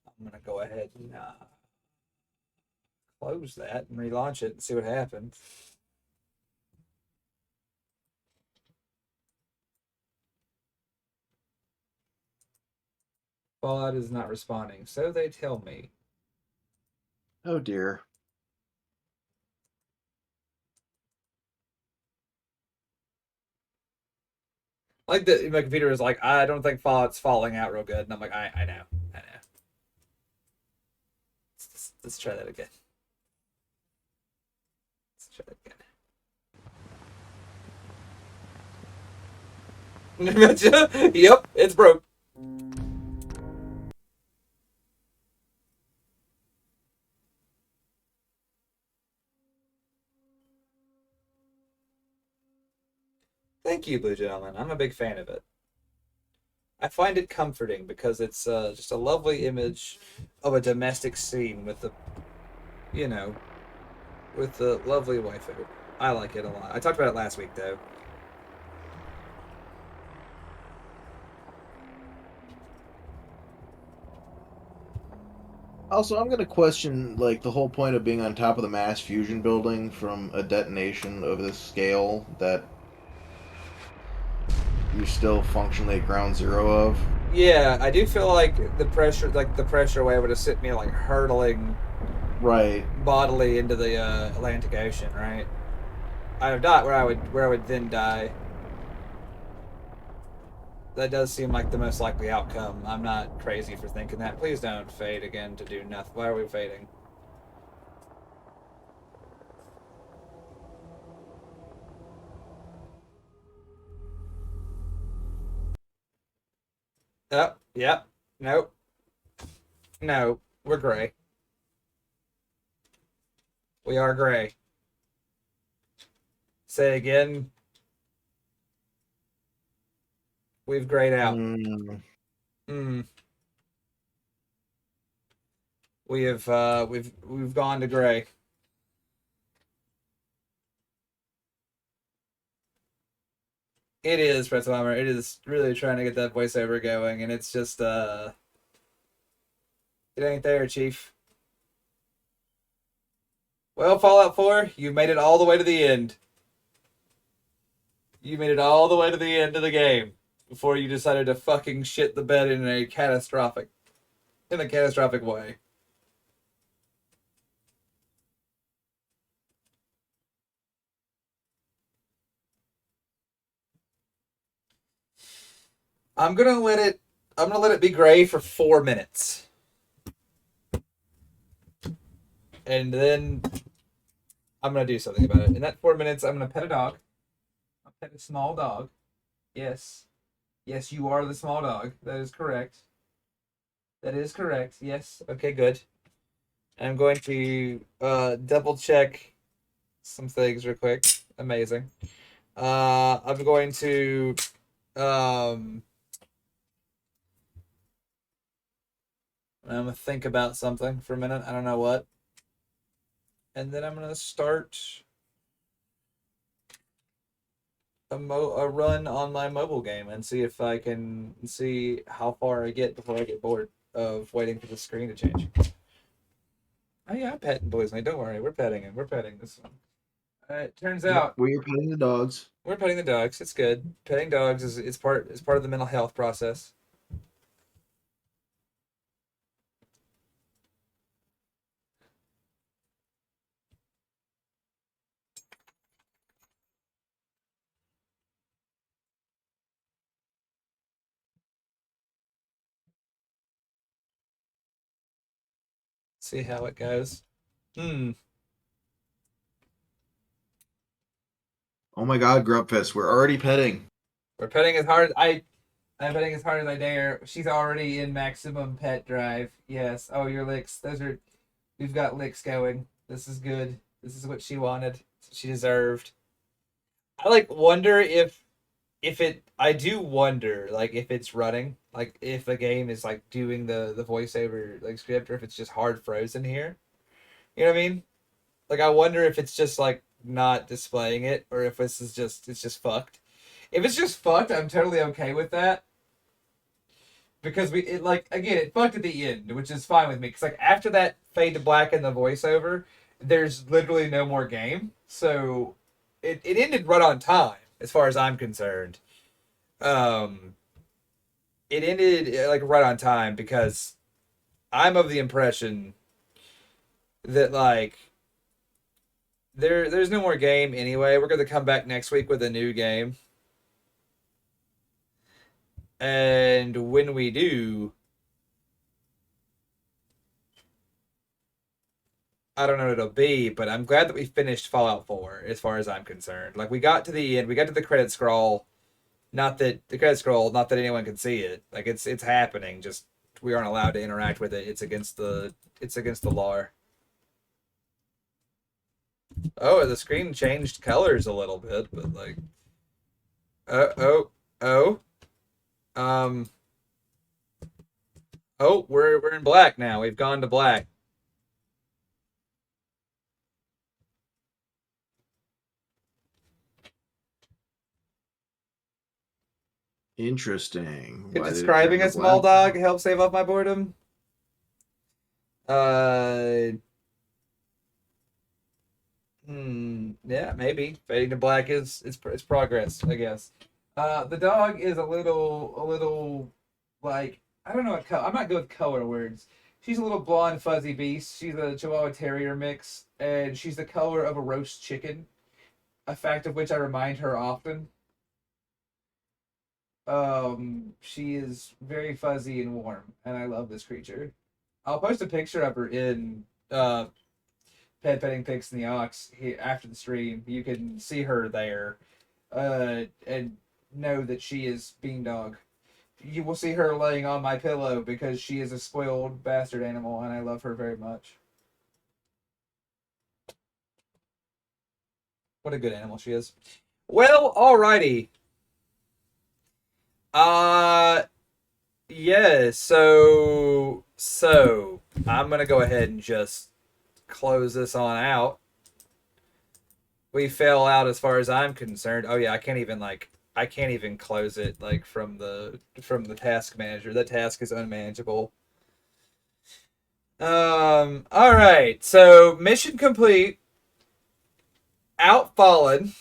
I'm gonna go ahead and close that and relaunch it and see what happens. Fallout is not responding, so they tell me. Oh dear. Like my computer is like, I don't think Fallout's falling out real good, and I'm like, I know. Let's try that again. Let's try that again. Yep, it's broke. Thank you, Blue Gentleman. I'm a big fan of it. I find it comforting because it's just a lovely image of a domestic scene with the, with the lovely waifu. I like it a lot. I talked about it last week, though. Also, I'm gonna question like the whole point of being on top of the mass fusion building from a detonation of this scale that you're still functionally at ground zero of. Yeah, I do feel like the pressure wave would have sent me like hurtling, right, bodily into the Atlantic Ocean. Right, I would die where I would then die. That does seem like the most likely outcome. I'm not crazy for thinking that. Please don't fade again to do nothing. Why are we fading? Oh, yep. Nope. No, we're gray. We are gray. Say again. We've grayed out. We have we've gone to gray. It is, Pretzel Bomber. It is really trying to get that voiceover going, and it's just it ain't there, Chief. Well, Fallout 4, you made it all the way to the end. You made it all the way to the end of the game before you decided to fucking shit the bed in a catastrophic way. I'm gonna let it be gray for 4 minutes. And then I'm gonna do something about it. In that 4 minutes, I'm gonna pet a dog. I'll pet a small dog. Yes. Yes, you are the small dog. That is correct. That is correct. Yes. Okay, good. I'm going to double check some things real quick. Amazing. I'm going to I'm gonna think about something for a minute. I don't know what. And then I'm gonna start a run on my mobile game and see if I can see how far I get before I get bored of waiting for the screen to change. Oh yeah, I'm petting Boys Night. Don't worry, we're petting him. We're petting this one. It turns out we're petting the dogs. We're petting the dogs. It's good. Petting dogs is part of the mental health process. See how it goes. Oh my god, Grubfest, we're already petting. We're petting as hard as I'm petting as hard as I dare. She's already in maximum pet drive. Yes. Oh, your licks. Those are We've got licks going. This is good. This is what she wanted. She deserved. I like wonder if it. I do wonder like if it's running, like if the game is like doing the voiceover like script, or if it's just hard frozen here. You know what I mean? Like I wonder if it's just like not displaying it, or if this is just it's just fucked. If it's just fucked, I'm totally okay with that. Because like again it fucked at the end, which is fine with me. Because like after that fade to black in the voiceover, there's literally no more game. So it ended right on time as far as I'm concerned. Um, it ended like right on time because I'm of the impression that like there's no more game anyway. We're gonna come back next week with a new game. And when we do, I don't know what it'll be, but I'm glad that we finished Fallout 4 as far as I'm concerned. Like we got to the end, we got to the credit scroll. Not that the credit scroll, not that anyone can see it. Like it's happening, just we aren't allowed to interact with it. It's against the law. Oh, the screen changed colors a little bit, but like oh. Um Oh, we're in black now. We've gone to black. Interesting. Could Why did it describing turn a to small black? dog help save off my boredom? Uh, yeah, maybe. Fading to black is it's progress, I guess. The dog is a little like I don't know what color. I'm not good with color words. She's a little blonde fuzzy beast. She's a Chihuahua Terrier mix, and she's the color of a roast chicken. A fact of which I remind her often. She is very fuzzy and warm, and I love this creature. I'll post a picture of her in Pet Petting Pics in the Ox after the stream. You can see her there, and know that she is Beandog. You will see her laying on my pillow because she is a spoiled bastard animal, and I love her very much. What a good animal she is. Well, alrighty. Yeah, so I'm gonna go ahead and just close this on out. We fell out as far as I'm concerned. Oh yeah, I can't even close it like from the task manager. That task is unmanageable. All right. So mission complete. Outfallen.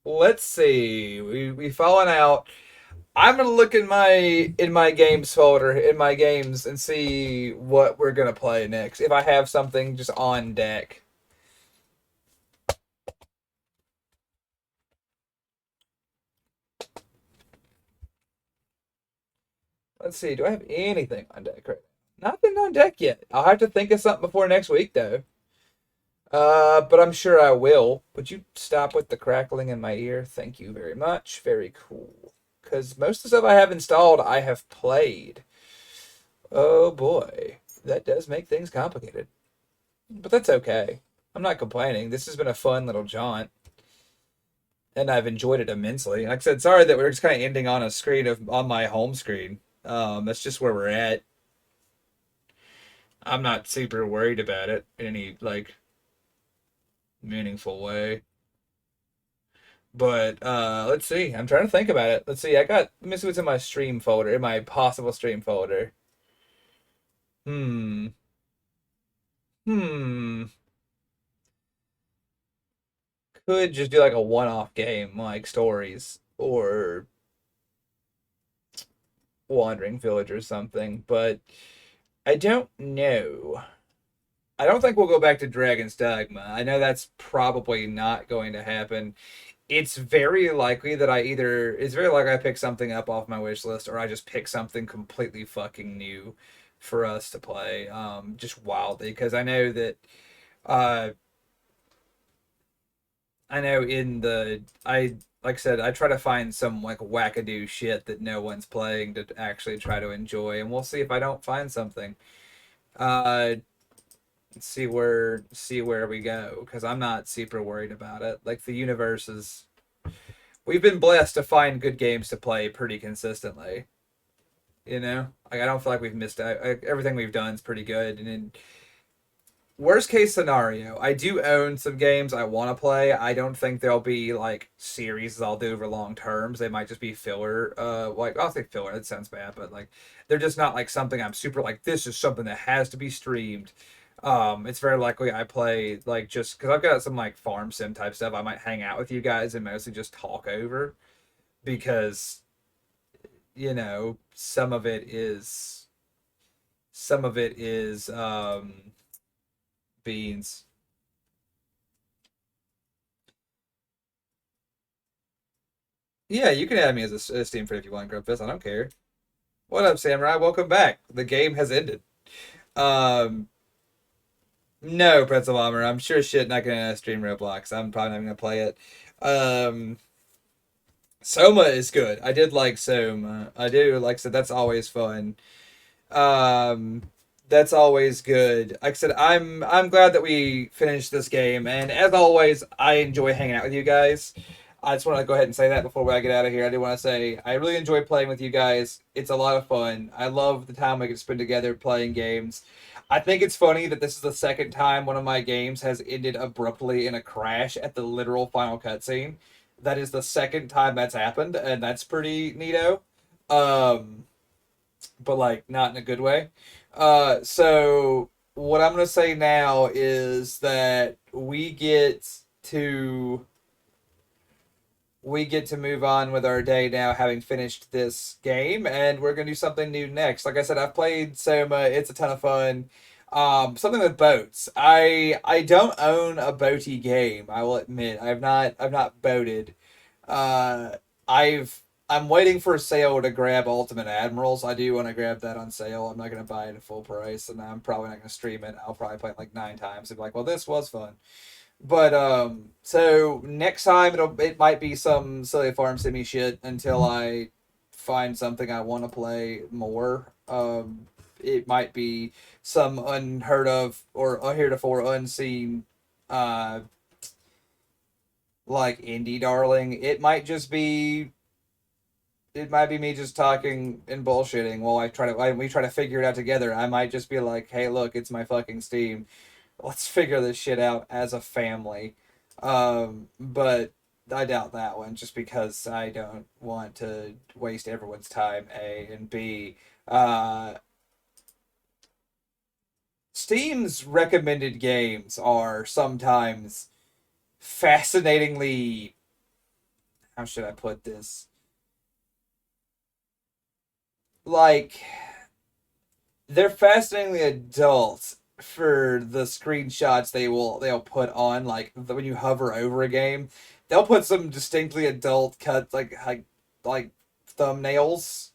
Let's see. We've fallen out. I'm gonna look in my games folder in my games and see what we're gonna play next. If I have something just on deck. Let's see. Do I have anything on deck right now? Nothing on deck yet. I'll have to think of something before next week though. But I'm sure I will. Would you stop with the crackling in my ear? Thank you very much. Very cool. Because most of the stuff I have installed, I have played. Oh boy, that does make things complicated. But that's okay. I'm not complaining. This has been a fun little jaunt. And I've enjoyed it immensely. Like I said, sorry that we're just kind of ending on a screen on my home screen. That's just where we're at. I'm not super worried about it in any like meaningful way. But let's see. I'm trying to think about it. Let's see. Let me see what's in my stream folder, in my possible stream folder. Hmm. Hmm. Could just do like a one-off game, like stories or Wandering Village or something, but I don't know. I don't think we'll go back to Dragon's Dogma. I know that's probably not going to happen. It's very likely that it's very likely I pick something up off my wish list, or I just pick something completely fucking new for us to play, just wildly, because I know that I know like I said, I try to find some like wackadoo shit that no one's playing to actually try to enjoy, and we'll see if I don't find something. Uh, see where we go, because I'm not super worried about it. Like, the universe is, we've been blessed to find good games to play pretty consistently. You know, like, I don't feel like we've missed everything we've done is pretty good. And in worst case scenario, I do own some games I want to play. I don't think they'll be like series I'll do over long terms. They might just be filler. Like, I'll say filler. That sounds bad, but like, they're just not like something I'm super like, this is something that has to be streamed. It's very likely I play like, just because I've got some like farm sim type stuff, I might hang out with you guys and mostly just talk over, because you know, some of it is beans. Yeah, you can add me as a Steam friend if you want, Grumpus. I don't care. What up, Samurai? Welcome back. The game has ended. Um, no, Pretzel Bomber. I'm sure shit not gonna stream Roblox. I'm probably not gonna play it. Um, Soma is good. I did like Soma. I do like, so that's always fun. Um, that's always good. Like I said, I'm glad that we finished this game, and as always, I enjoy hanging out with you guys. I just want to go ahead and say that before I get out of here. I do want to say I really enjoy playing with you guys. It's a lot of fun. I love the time we can spend together playing games. I think it's funny that this is the second time one of my games has ended abruptly in a crash at the literal final cutscene. That is the second time that's happened, and that's pretty neato. Um, but like not in a good way. So what I'm gonna say now is that we get to move on with our day now, having finished this game, and we're gonna do something new next. Like I said, I've played Soma. It's a ton of fun. Something with boats. I don't own a boaty game. I will admit I've not boated. Uh, I'm waiting for a sale to grab Ultimate Admirals. I do want to grab that on sale. I'm not gonna buy it at full price, and I'm probably not gonna stream it. I'll probably play it like 9 times and be like, well, this was fun. But so next time it might be some silly farm simmy shit until I find something I want to play more. It might be some unheard of or heretofore unseen uh like indie darling. It might be me just talking and bullshitting while we try to figure it out together. I might just be like, hey, look, it's my fucking Steam. Let's figure this shit out as a family. But I doubt that one, just because I don't want to waste everyone's time, A, and B, Steam's recommended games are sometimes fascinatingly, how should I put this? Like, they're fascinatingly adult for the screenshots they'll put on, like when you hover over a game, they'll put some distinctly adult cuts, like thumbnails,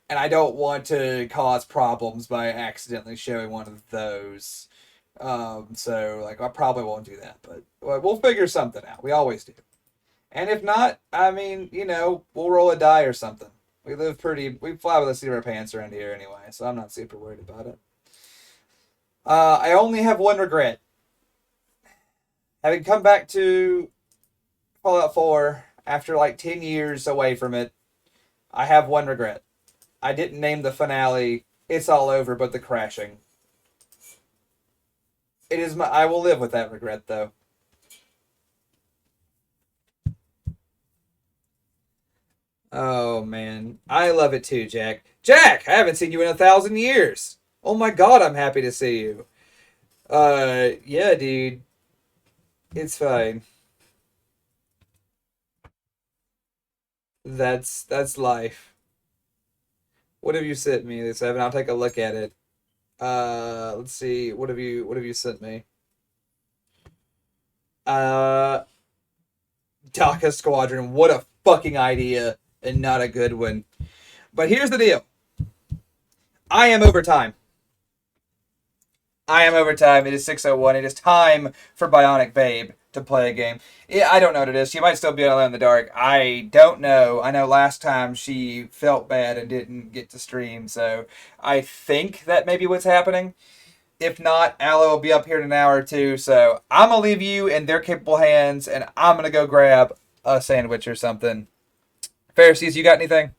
and I don't want to cause problems by accidentally showing one of those. So like I probably won't do that, but we'll figure something out. We always do. And if not, I mean, we'll roll a die or something. We fly with a seat of our pants around here anyway, so I'm not super worried about it. I only have one regret. Having come back to Fallout 4 after like 10 years away from it, I have one regret. I didn't name the finale It's All Over But the Crashing. I will live with that regret, though. Oh, man. I love it too, Jack. Jack, I haven't seen you in 1,000 years. Oh my god, I'm happy to see you. Yeah, dude. It's fine. That's life. What have you sent me this Evan? I'll take a look at it. Let's see. What have you sent me? Uh DACA Squadron. What a fucking idea, and not a good one. But here's the deal. I am overtime. It is 6:01. It is time for Bionic Babe to play a game. Yeah, I don't know what it is. She might still be alone in the dark. I don't know. I know last time she felt bad and didn't get to stream, so I think that may be what's happening. If not, Aloe will be up here in an hour or two. So I'm going to leave you in their capable hands, and I'm going to go grab a sandwich or something. Pharisees, you got anything?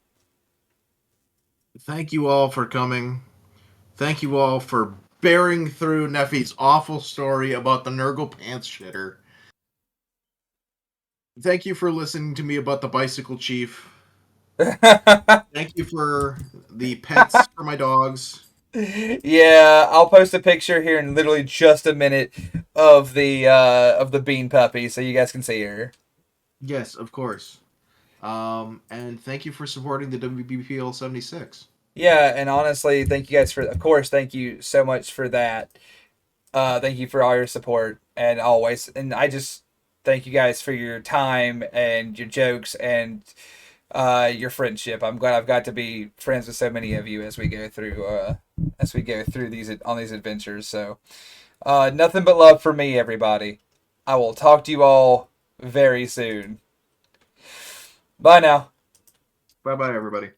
Thank you all for coming. Thank you all for bearing through Nephi's awful story about the Nurgle pants shitter. Thank you for listening to me about the bicycle chief. Thank you for the pets for my dogs. Yeah, I'll post a picture here in literally just a minute of the bean puppy, so you guys can see her. Yes, of course. And thank you for supporting the WBPL 76. Yeah, and honestly, thank you guys of course, thank you so much for that. Thank you for all your support and always, and I just thank you guys for your time and your jokes and your friendship. I'm glad I've got to be friends with so many of you as we go through these adventures. So, nothing but love for me, everybody. I will talk to you all very soon. Bye now. Bye-bye, everybody.